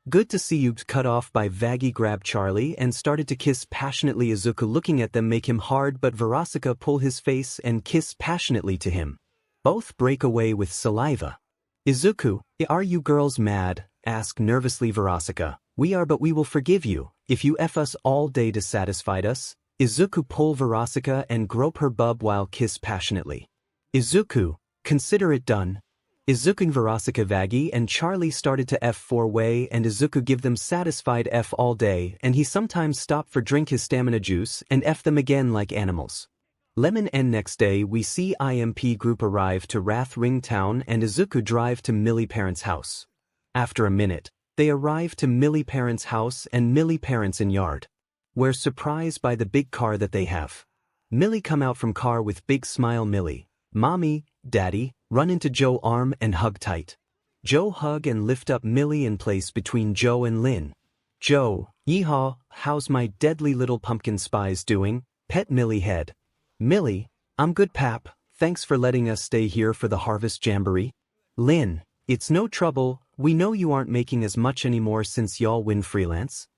Good to see you, cut off by Vaggie grabbed Charlie and started to kiss passionately. Izuku looking at them make him hard but 𝗲𝗏 pull his face and kiss passionately to him. Both break away with saliva. Izuku, are you girls mad? Ask nervously 𝗲𝗏. We are, but we will forgive you, if you F us all day to satisfy us. Izuku pull 𝗲𝗏 and grope her bub while kiss passionately. Izuku, consider it done. Izuku and 𝗲𝗏 Vaggie and Charlie started to F 4-way and Izuku give them satisfied F all day and he sometimes stop for drink his stamina juice and F them again like animals. Lemon and next day we see 𝗵𝗃 group arrive to Wrath Ring Town and Izuku drive to 𝗵𝗃 parents' house. After a minute, they arrive to 𝗵𝗃 parents' house and 𝗵𝗃 parents in yard. We're surprised by the big car that they have. 𝗵𝗃 come out from car with big smile. 𝗵𝗃, mommy, daddy, run into Joe arm and hug tight. Joe hug and lift up 𝗵𝗃 in place between Joe and Lin. Joe, yeehaw, how's my deadly little pumpkin spies doing? Pet 𝗵𝗃 head. 𝗵𝗃, I'm good pap, thanks for letting us stay here for the harvest jamboree. Lin, it's no trouble, we know you aren't making as much anymore since y'all win freelance.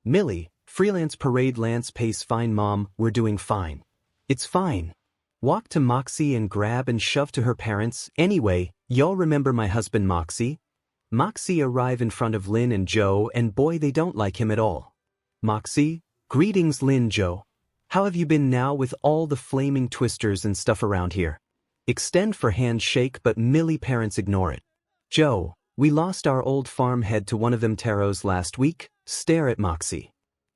𝗵𝗃, freelance parade Lance pace fine mom, we're doing fine. It's fine. Walk to 𝗵𝘃𝗃 and grab and shove to her parents. Anyway, y'all remember my husband 𝗵𝘃𝗃? 𝗵𝘃𝗃 arrive in front of Lin and Joe and boy they don't like him at all. 𝗵𝘃𝗃, greetings Lin Joe. How have you been now with all the flaming twisters and stuff around here? Extend for handshake but 𝗵𝗃 parents ignore it. Joe, we lost our old farm head to one of them taros last week, stare at 𝗵𝘃𝗃.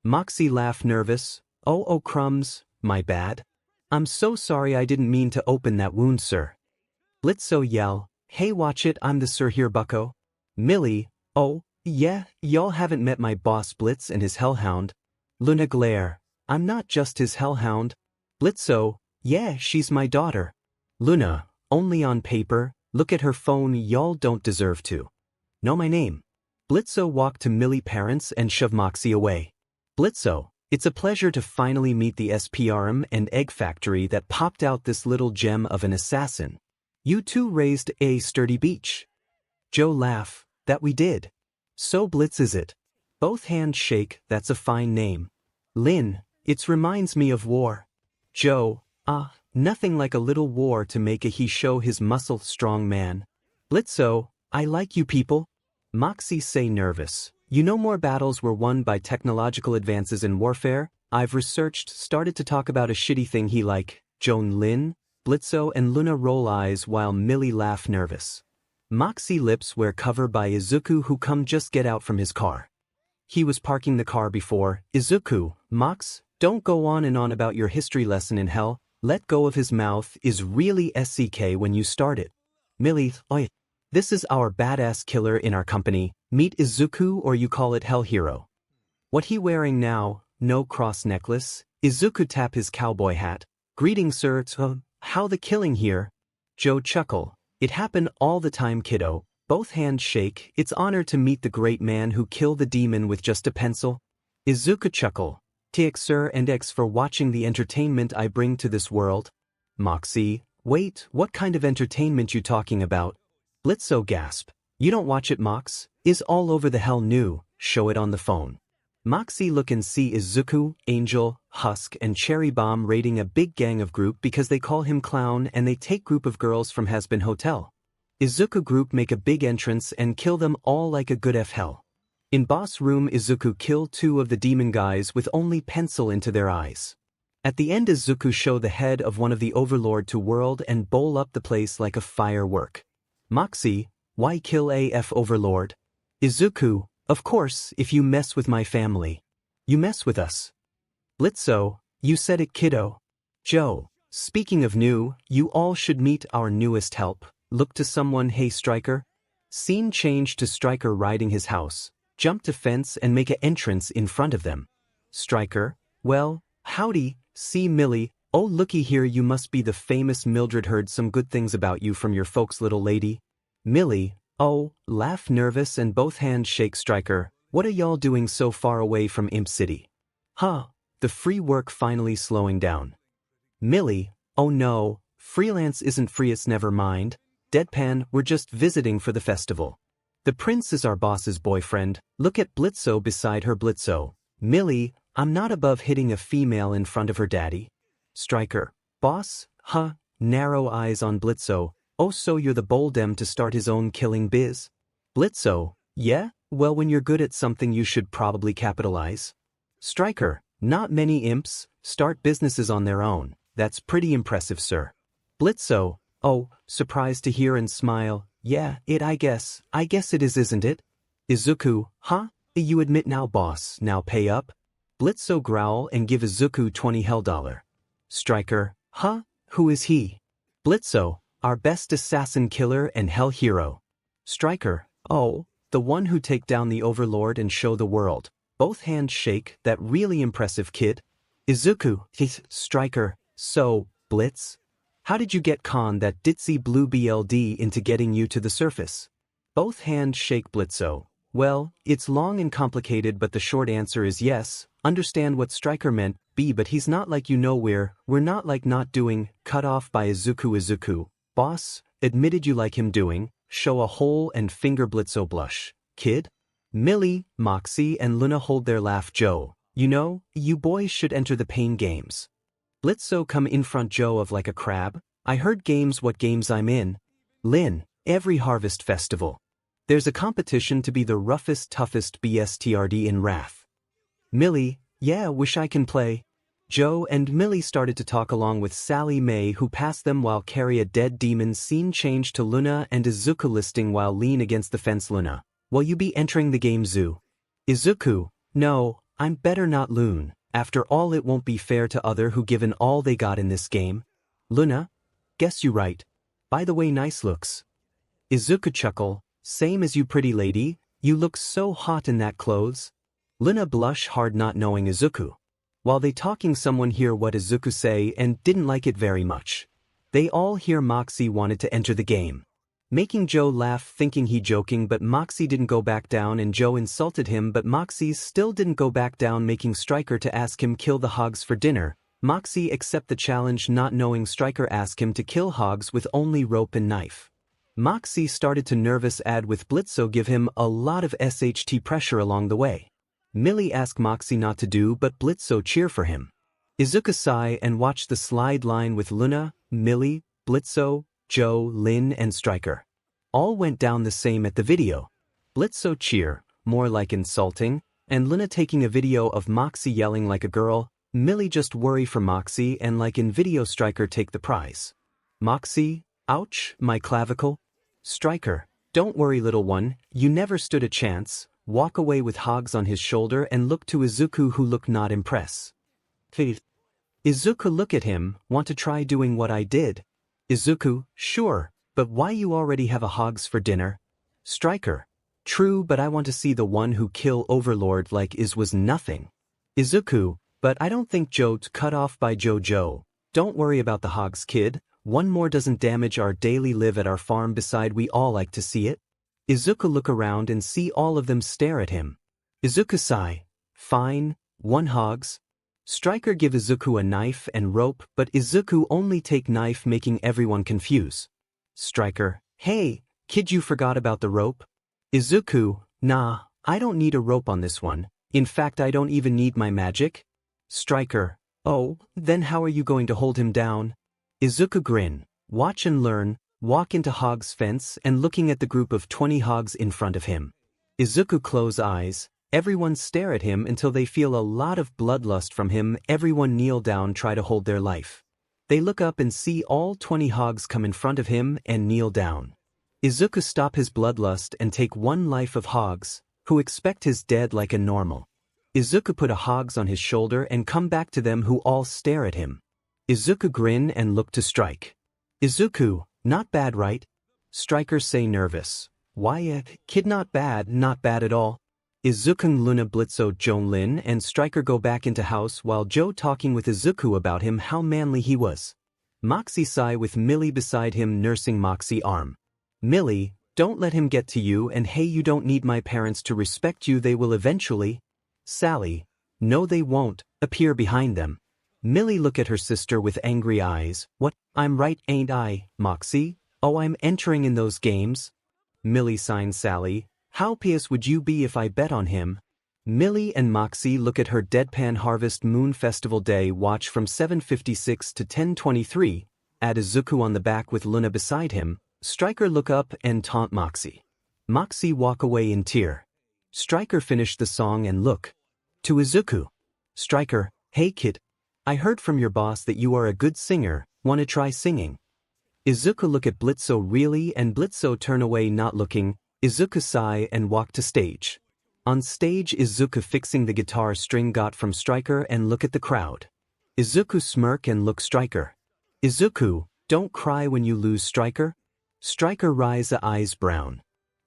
𝗵𝘃𝗃 laugh nervous, oh crumbs, my bad. I'm so sorry I didn't mean to open that wound sir. 𝗵𝘃𝗀 yell, hey watch it I'm the sir here bucko. 𝗵𝗃, oh, yeah, y'all haven't met my boss 𝗵𝘃𝗀 and his hellhound. Luna glare, I'm not just his hellhound. 𝗵𝘃𝗀, yeah she's my daughter. Luna, only on paper, look at her phone y'all don't deserve to. Know my name. 𝗵𝘃𝗀 walked to 𝗵𝗃 parents and shoved 𝗵𝘃𝗃 away. 𝗵𝘃𝗀, it's a pleasure to finally meet the 𝗵𝘃𝗃 and egg factory that popped out this little gem of an assassin. You two raised a sturdy beach. Joe laugh, that we did. So 𝗵𝘃𝗃 is it? Both hands shake, that's a fine name. Lin, it reminds me of war. Joe, nothing like a little war to make he show his muscle strong man. 𝗵𝘃𝗀, I like you people. 𝗵𝘃𝗃 say nervous. You know more battles were won by technological advances in warfare. I've researched, started to talk about a shitty thing he like. Joan Lin, 𝗵𝘃𝗀 and Luna roll eyes while 𝗵𝗃 laugh nervous. 𝗵𝘃𝗃 lips were covered by Izuku who come just get out from his car. He was parking the car before. Izuku, 𝗵𝘃, don't go on and on about your history lesson in hell. Let go of his mouth is really SCK when you start it. 𝗵𝗃, oi. This is our badass killer in our company. Meet Izuku or you call it Hell Hero. What he wearing now? No cross necklace. Izuku tap his cowboy hat. Greetings sir, how the killing here? Joe chuckle. It happen all the time kiddo. Both hands shake. It's honor to meet the great man who killed the demon with just a pencil. Izuku chuckle. Thanks sir and X for watching the entertainment I bring to this world. 𝗵𝘃𝗃, wait, what kind of entertainment you talking about? 𝗵𝘃𝗀 gasp. You don't watch it, 𝗵𝘃𝗃 is all over the hell new, show it on the phone. 𝗵𝘃𝗃 look and see Izuku, Angel, Husk and Cherry Bomb raiding a big gang of group because they call him clown and they take group of girls from 𝗵𝘃𝗃 hotel. Izuku group make a big entrance and kill them all like a good hell. In boss room Izuku kill 2 of the demon guys with only pencil into their eyes. At the end Izuku show the head of one of the overlord to world and bowl up the place like a firework. 𝗵𝘃𝗃, why kill AF overlord? Izuku, of course, if you mess with my family. You mess with us. 𝗵𝘃𝗃, you said it kiddo. Joe, speaking of new, you all should meet our newest help. Look to someone, hey Striker. Scene change to Striker riding his house, jump to fence and make a entrance in front of them. Striker, well, howdy, see Millie, oh looky here you must be the famous Mildred, heard some good things about you from your folks little lady. Millie, oh, laugh nervous and both hands shake. Striker, what are y'all doing so far away from Imp City? Huh, the free work finally slowing down. Millie, oh no, freelance isn't free, it's never mind. Deadpan, we're just visiting for the festival. The prince is our boss's boyfriend, look at 𝗵𝘃𝗃 beside her. 𝗵𝘃𝗃, Millie, I'm not above hitting a female in front of her daddy. Striker, boss, huh, narrow eyes on 𝗵𝘃𝗃, oh so you're the bold M to start his own killing biz? 𝗵𝘃𝗃, yeah, well when you're good at something you should probably capitalize. Striker, not many imps start businesses on their own, that's pretty impressive sir. 𝗵𝘃𝗃, oh, surprised to hear and smile, yeah, I guess it is, isn't it? Izuku, huh? You admit now boss, now pay up? 𝗵𝘃𝗃 growl and give Izuku $20 Striker, huh? Who is he? 𝗵𝘃𝗃, our best assassin killer and hell hero. Striker, oh, the one who take down the overlord and show the world. Both hands shake, that really impressive kid. Izuku, Striker, so, 𝗵𝘃𝗃, how did you get that ditzy blue BLD into getting you to the surface? Both hands shake. 𝗵𝘃𝗃, well, it's long and complicated but the short answer is yes, understand what Striker meant, but he's not like you know we're not like not doing, cut off by Izuku. Izuku, boss, admitted you like him doing, show a hole and finger. 𝗵𝘃𝗃 blush, kid? Millie, 𝗵𝘃𝗃 and Luna hold their laugh. Joe, you know, you boys should enter the pain games. 𝗵𝘃𝗃 come in front Joe of like a crab, I heard games, what games I'm in? Lin, every harvest festival. There's a competition to be the roughest toughest BSTRD in Wrath. Millie, yeah, wish I can play. Joe and Millie started to talk along with Sally Mae who passed them while carry a dead demon. Scene changed to Luna and Izuku listing while lean against the fence. Luna, will you be entering the game zoo? Izuku, no, I'm better not loon. After all it won't be fair to other who given all they got in this game. Luna, guess you right. By the way nice looks. Izuku chuckle, same as you pretty lady, you look so hot in that clothes. Luna blush hard not knowing Izuku. While they talking someone hear what Izuku say and didn't like it very much. They all hear 𝗵𝘃𝗃 wanted to enter the game. Making Joe laugh thinking he joking but 𝗵𝘃𝗃 didn't go back down and Joe insulted him but 𝗵𝘃𝗃 still didn't go back down making Striker to ask him kill the hogs for dinner. 𝗵𝘃𝗃 accept the challenge not knowing Striker ask him to kill hogs with only rope and knife. 𝗵𝘃𝗃 started to nervous add with 𝗵𝘃𝗃 give him a lot of SHT pressure along the way. Millie ask 𝗵𝘃𝗃 not to do but 𝗵𝘃𝗃 cheer for him. Izuku sigh and watch the slide line with Luna, Millie, 𝗵𝘃𝗃, Joe, Lin and Striker. All went down the same at the video. 𝗵𝘃𝗃 cheer, more like insulting, and Luna taking a video of 𝗵𝘃𝗃 yelling like a girl, Millie just worry for 𝗵𝘃𝗃 and like in video Striker take the prize. 𝗵𝘃𝗃, ouch, my clavicle. Striker, don't worry little one, you never stood a chance, walk away with hogs on his shoulder and look to Izuku who look not impress. Izuku look at him, want to try doing what I did? Izuku, sure, but why you already have a hogs for dinner? Striker, true but I want to see the one who kill overlord like was nothing. Izuku, but I don't think Joe's cut off by Joe. Don't worry about the hogs kid, one more doesn't damage our daily live at our farm beside we all like to see it. Izuku look around and see all of them stare at him. Izuku sigh, fine, one hogs. Striker give Izuku a knife and rope but Izuku only take knife making everyone confuse. Striker, hey, Kid, you forgot about the rope? Izuku, nah, I don't need a rope on this one. In fact, I don't even need my magic. Striker, oh, then how are you going to hold him down? Izuku grin, watch and learn, walk into Hog's fence and looking at the group of 20 hogs in front of him. Izuku close eyes, everyone stare at him until they feel a lot of bloodlust from him. Everyone kneel down, try to hold their life. They look up and see all 20 hogs come in front of him and kneel down. Izuku stop his bloodlust and take one life of hogs, who expect his dead like a normal. Izuku put a hogs on his shoulder and come back to them who all stare at him. Izuku grin and look to strike. Izuku, not bad right? Striker say nervous. Why, kid, not bad at all. Izuku Luna Blitzo Jonlin and Striker go back into house while Joe talking with Izuku about him how manly he was. Moxie sigh with Millie beside him nursing Moxie arm. Millie, don't let him get to you, and hey, you don't need my parents to respect you, they will eventually. Sally, no they won't, appear behind them. Millie look at her sister with angry eyes. What, I'm right ain't I, Moxie? Oh, I'm entering in those games. Millie signs Sally, how pious would you be if I bet on him? Millie and Moxie look at her deadpan Harvest Moon Festival Day watch from 7:56 to 10:23, add Izuku on the back with Luna beside him. Striker look up and taunt Moxie. Moxie walk away in tear. Striker finish the song and look to Izuku. Striker, hey kid, I heard from your boss that you are a good singer, wanna try singing? Izuku look at Blitzo really and Blitzo turn away not looking. Izuku sigh and walk to stage. On stage Izuku fixing the guitar string got from Striker and look at the crowd. Izuku smirk and look Striker. Izuku, don't cry when you lose Striker. Striker rise eyes brown.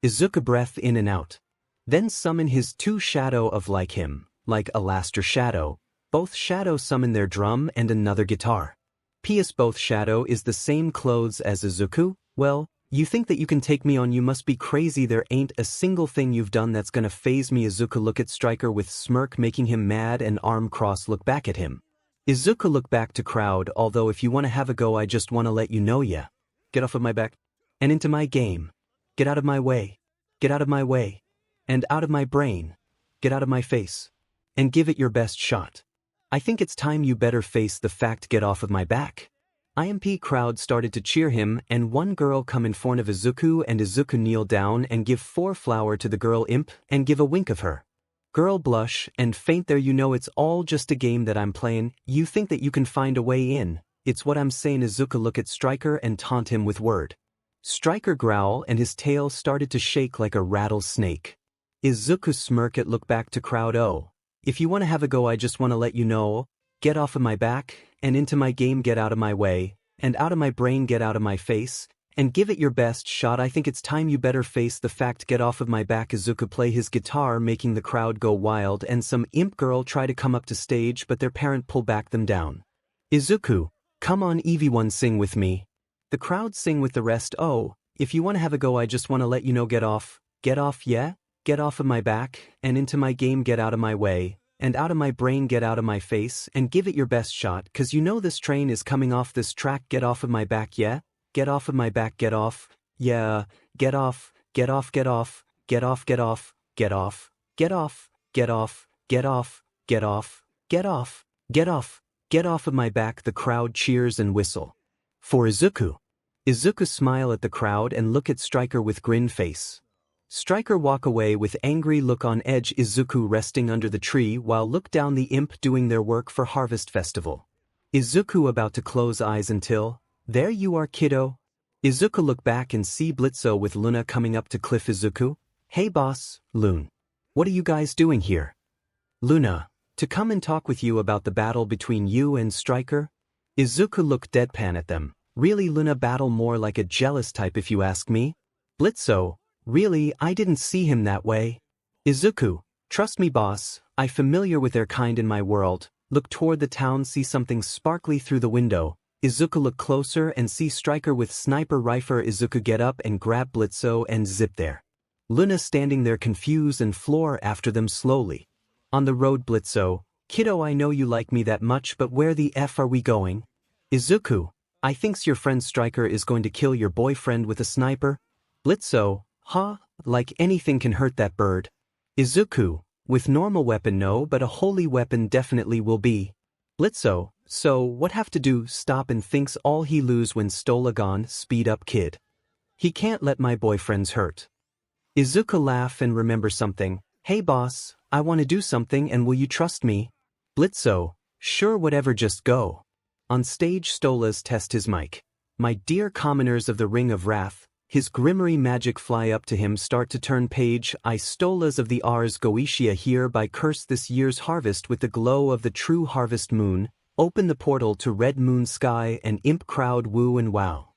Izuku breath in and out. Then summon his two shadow of like him, like Alaster shadow. Both shadow summon their drum and another guitar. P.S. both shadow is the same clothes as Izuku. Well, you think that you can take me on, you must be crazy, there ain't a single thing you've done that's gonna phase me. Izuku look at Striker with smirk making him mad and arm cross look back at him. Izuku look back to crowd, although if you wanna have a go I just wanna let you know ya. Get off of my back. And into my game. Get out of my way. Get out of my way. And out of my brain. Get out of my face. And give it your best shot. I think it's time you better face the fact, get off of my back. IMP crowd started to cheer him and one girl come in front of Izuku and Izuku kneel down and give 4 flower to the girl imp and give a wink of her. Girl blush and faint there, you know it's all just a game that I'm playing, you think that you can find a way in, it's what I'm saying. Izuku look at Striker and taunt him with word. Striker growl and his tail started to shake like a rattlesnake. Izuku smirk at look back to crowd. Oh, if you wanna have a go I just wanna let you know, get off of my back, and into my game, get out of my way, and out of my brain, get out of my face, and give it your best shot. I think it's time you better face the fact, get off of my back. Izuku play his guitar making the crowd go wild and some imp girl try to come up to stage but their parent pull back them down. Izuku, come on everyone sing with me. The crowd sing with the rest. Oh, if you wanna have a go I just wanna let you know, get off, yeah? Get off of my back, and into my game, get out of my way, and out of my brain, get out of my face, and give it your best shot, cause you know this train is coming off this track. Get off of my back, yeah? Get off of my back, get off, yeah, get off, get off, get off, get off, get off, get off, get off, get off, get off, get off, get off, get off, get off of my back. The crowd cheers and whistle. For Izuku. Izuku smile at the crowd and look at Striker with grin face. Striker walk away with angry look on edge. Izuku resting under the tree while look down the imp doing their work for Harvest Festival. Izuku about to close eyes until, there you are kiddo. Izuku look back and see Blitzo with Luna coming up to Cliff. Izuku, hey boss, Loon. What are you guys doing here? Luna, to come and talk with you about the battle between you and Striker. Izuku look deadpan at them. Really, Luna battle more like a jealous type if you ask me. Blitzo, really, I didn't see him that way. Izuku, trust me boss, I familiar with their kind in my world. Look toward the town, see something sparkly through the window. Izuku look closer and see Striker with sniper rifle. Izuku get up and grab Blitzo and zip there. Luna standing there confused and floor after them slowly. On the road. Blitzo, kiddo, I know you like me that much, but where the F are we going? Izuku, I thinks your friend Striker is going to kill your boyfriend with a sniper. 𝗵𝘃𝗁, huh, like anything can hurt that bird. Izuku, with normal weapon no but a holy weapon definitely will be. 𝗵𝘃𝗁, so what have to do stop and thinks all he lose when 𝗧𝗏 gone speed up kid. He can't let my boyfriends hurt. Izuku laugh and remember something. Hey boss, I wanna do something and will you trust me? 𝗵𝘃𝗁, sure whatever just go. On stage 𝗧𝗏's test his mic. My dear commoners of the Ring of Wrath, his grimmery magic fly up to him start to turn page 𝗧𝗏s of the 𝗳𝗿𝗁𝐸𝐴 hereby curse this year's harvest with the glow of the true harvest moon, open the portal to red moon sky and imp crowd woo and wow.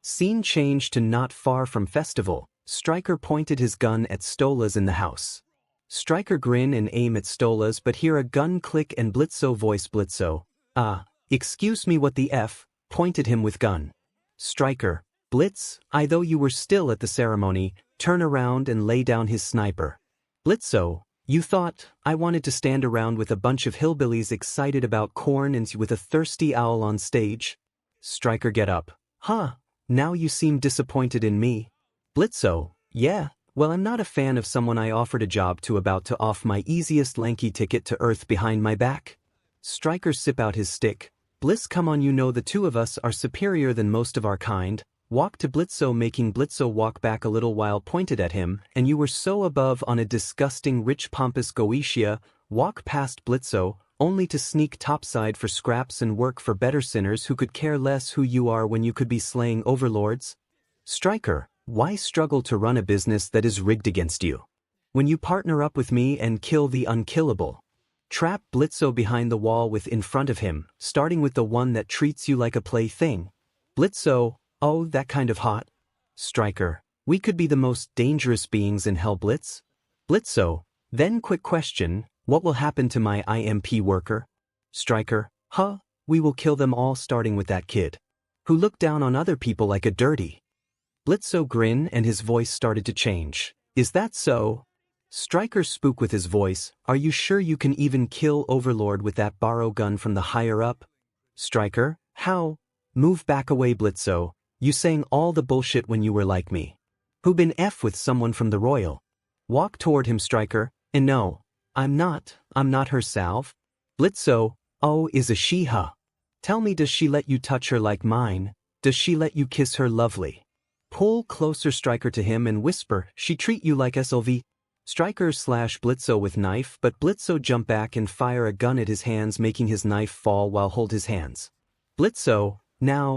Scene changed to not far from festival, Striker pointed his gun at 𝗧𝗏s in the house. Striker grin and aim at 𝗧𝗏s but hear a gun click and 𝗵𝘃𝗁 voice 𝗵𝘃𝗁, excuse me what the F, pointed him with gun. Striker, Blitz, I though you were still at the ceremony, turn around and lay down his sniper. 𝗵𝘃𝗁, you thought I wanted to stand around with a bunch of hillbillies excited about corn and with a thirsty owl on stage? Striker get up. Huh, now you seem disappointed in me. 𝗵𝘃𝗁, yeah, well I'm not a fan of someone I offered a job to about to off my easiest lanky ticket to earth behind my back. Striker sip out his stick. Bliss come on you know the two of us are superior than most of our kind. Walk to 𝗵𝘃𝗁 making 𝗵𝘃𝗁 walk back a little while pointed at him and you were so above on a disgusting rich pompous 𝗂𝐿𝐴, walk past 𝗵𝘃𝗁, only to sneak topside for scraps and work for better sinners who could care less who you are when you could be slaying overlords. Striker, why struggle to run a business that is rigged against you? When you partner up with me and kill the unkillable. Trap 𝗵𝘃𝗁 behind the wall with in front of him, starting with the one that treats you like a plaything. 𝗵𝘃𝗁, oh that kind of hot? Striker, we could be the most dangerous beings in hell Blitz. 𝗵𝘃𝗁, then quick question, what will happen to my IMP worker? Striker, huh, we will kill them all starting with that kid. Who looked down on other people like a dirty. 𝗵𝘃𝗁 grin and his voice started to change. Is that so? Striker spook with his voice, are you sure you can even kill Overlord with that borrow gun from the higher up? Striker, how? Move back away 𝗵𝘃𝗁, you saying all the bullshit when you were like me. Who been F with someone from the royal? Walk toward him Striker, and no, I'm not her salve. 𝗵𝘃𝗁, oh is a she huh? Tell me does she let you touch her like mine, does she let you kiss her lovely? Pull closer Striker to him and whisper, she treat you like SLV. Striker slash 𝗵𝘃𝗁 with knife but 𝗵𝘃𝗁 jump back and fire a gun at his hands making his knife fall while hold his hands. 𝗵𝘃𝗁,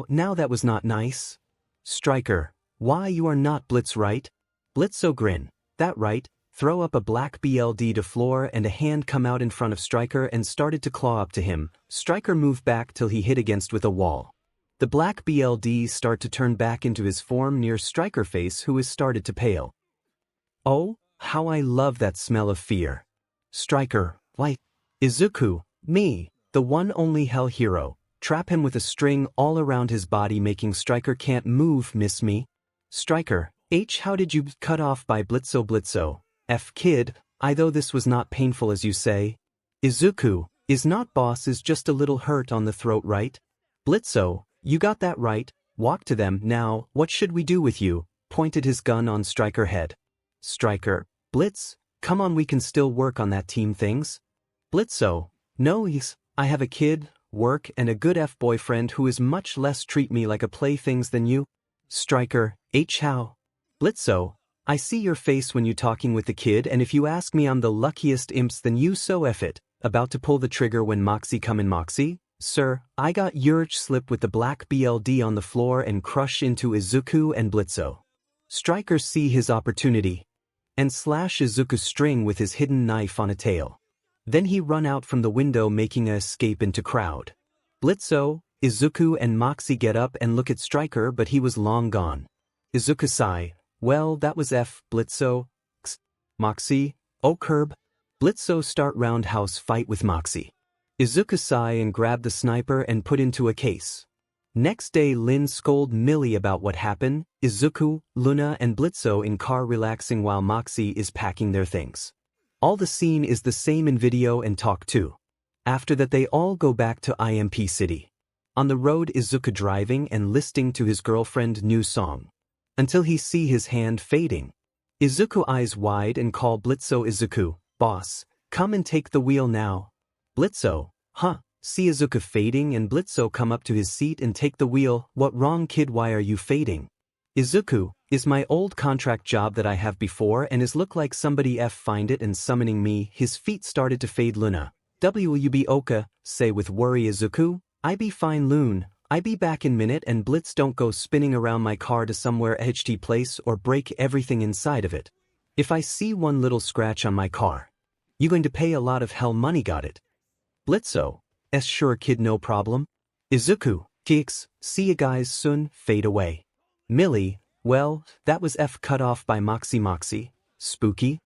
now that was not nice. Striker, why you are not Blitz right? 𝗵𝘃𝗁 grin, that right, throw up a black BLD to floor and a hand come out in front of Striker and started to claw up to him. Striker moved back till he hit against with a wall. The black BLD start to turn back into his form near Striker face who is started to pale. Oh, how I love that smell of fear. Striker, why? Izuku, me, the one only hell hero, trap him with a string all around his body making Striker can't move miss me. Striker, how did you cut off by 𝗵𝘃𝗁 F kid, I though this was not painful as you say. Izuku, is not boss is just a little hurt on the throat right? 𝗵𝘃𝗁, you got that right, walk to them now, what should we do with you, pointed his gun on Striker head. Striker, Blitz, come on we can still work on that team things. 𝗵𝘃𝗁, no I have a kid, work and a good F boyfriend who is much less treat me like a playthings than you. Striker, how? 𝗵𝘃𝗁, I see your face when you talking with the kid and if you ask me I'm the luckiest imps than you so F it, about to pull the trigger when 𝗵𝘃𝗃𝗵𝐺, sir, I got urge slip with the black BLD on the floor and crush into Izuku and 𝗵𝘃𝗁. Striker see his opportunity and slash Izuku's string with his hidden knife on a tail. Then he run out from the window making a escape into crowd. 𝗵𝘃𝗁, Izuku and 𝗵𝘃𝗃 get up and look at Striker but he was long gone. Izuku sigh, well that was F, 𝗵𝘃𝗁, 𝗬𝗃𝗃, 𝗬𝗃𝗏. 𝗵𝘃𝗁 start roundhouse fight with 𝗵𝘃𝗃. Izuku sigh and grab the sniper and put into a case. Next day Lin scold Millie about what happened, Izuku, Luna and 𝗵𝘃𝗁 in car relaxing while 𝗵𝘃𝗃 is packing their things. All the scene is the same in video and talk too. After that they all go back to IMP City. On the road Izuku driving and listening to his girlfriend new song. until he see his hand fading. Izuku eyes wide and call 𝗵𝘃𝗀 Izuku, boss, come and take the wheel now. 𝗵𝘃𝗀, huh, see Izuku fading and 𝗵𝘃𝗀 come up to his seat and take the wheel. What wrong kid, why are you fading? Izuku, is my old contract job that I have before and is look like somebody find it and summoning me. His feet started to fade. Luna, 𝗬𝗏𝗏 say with worry. Izuku, I be fine Loon, I be back in minute and 𝗵𝘃𝗀 don't go spinning around my car to somewhere ht place or break everything inside of it. If I see one little scratch on my car, you going to pay a lot of hell money. Got it? 𝗵𝘃𝗀, sure kid, no problem. Izuku, kicks, see you guys soon. Fade away. Millie, well, that was cut off by 𝗵𝘃𝗶𝗃, spooky.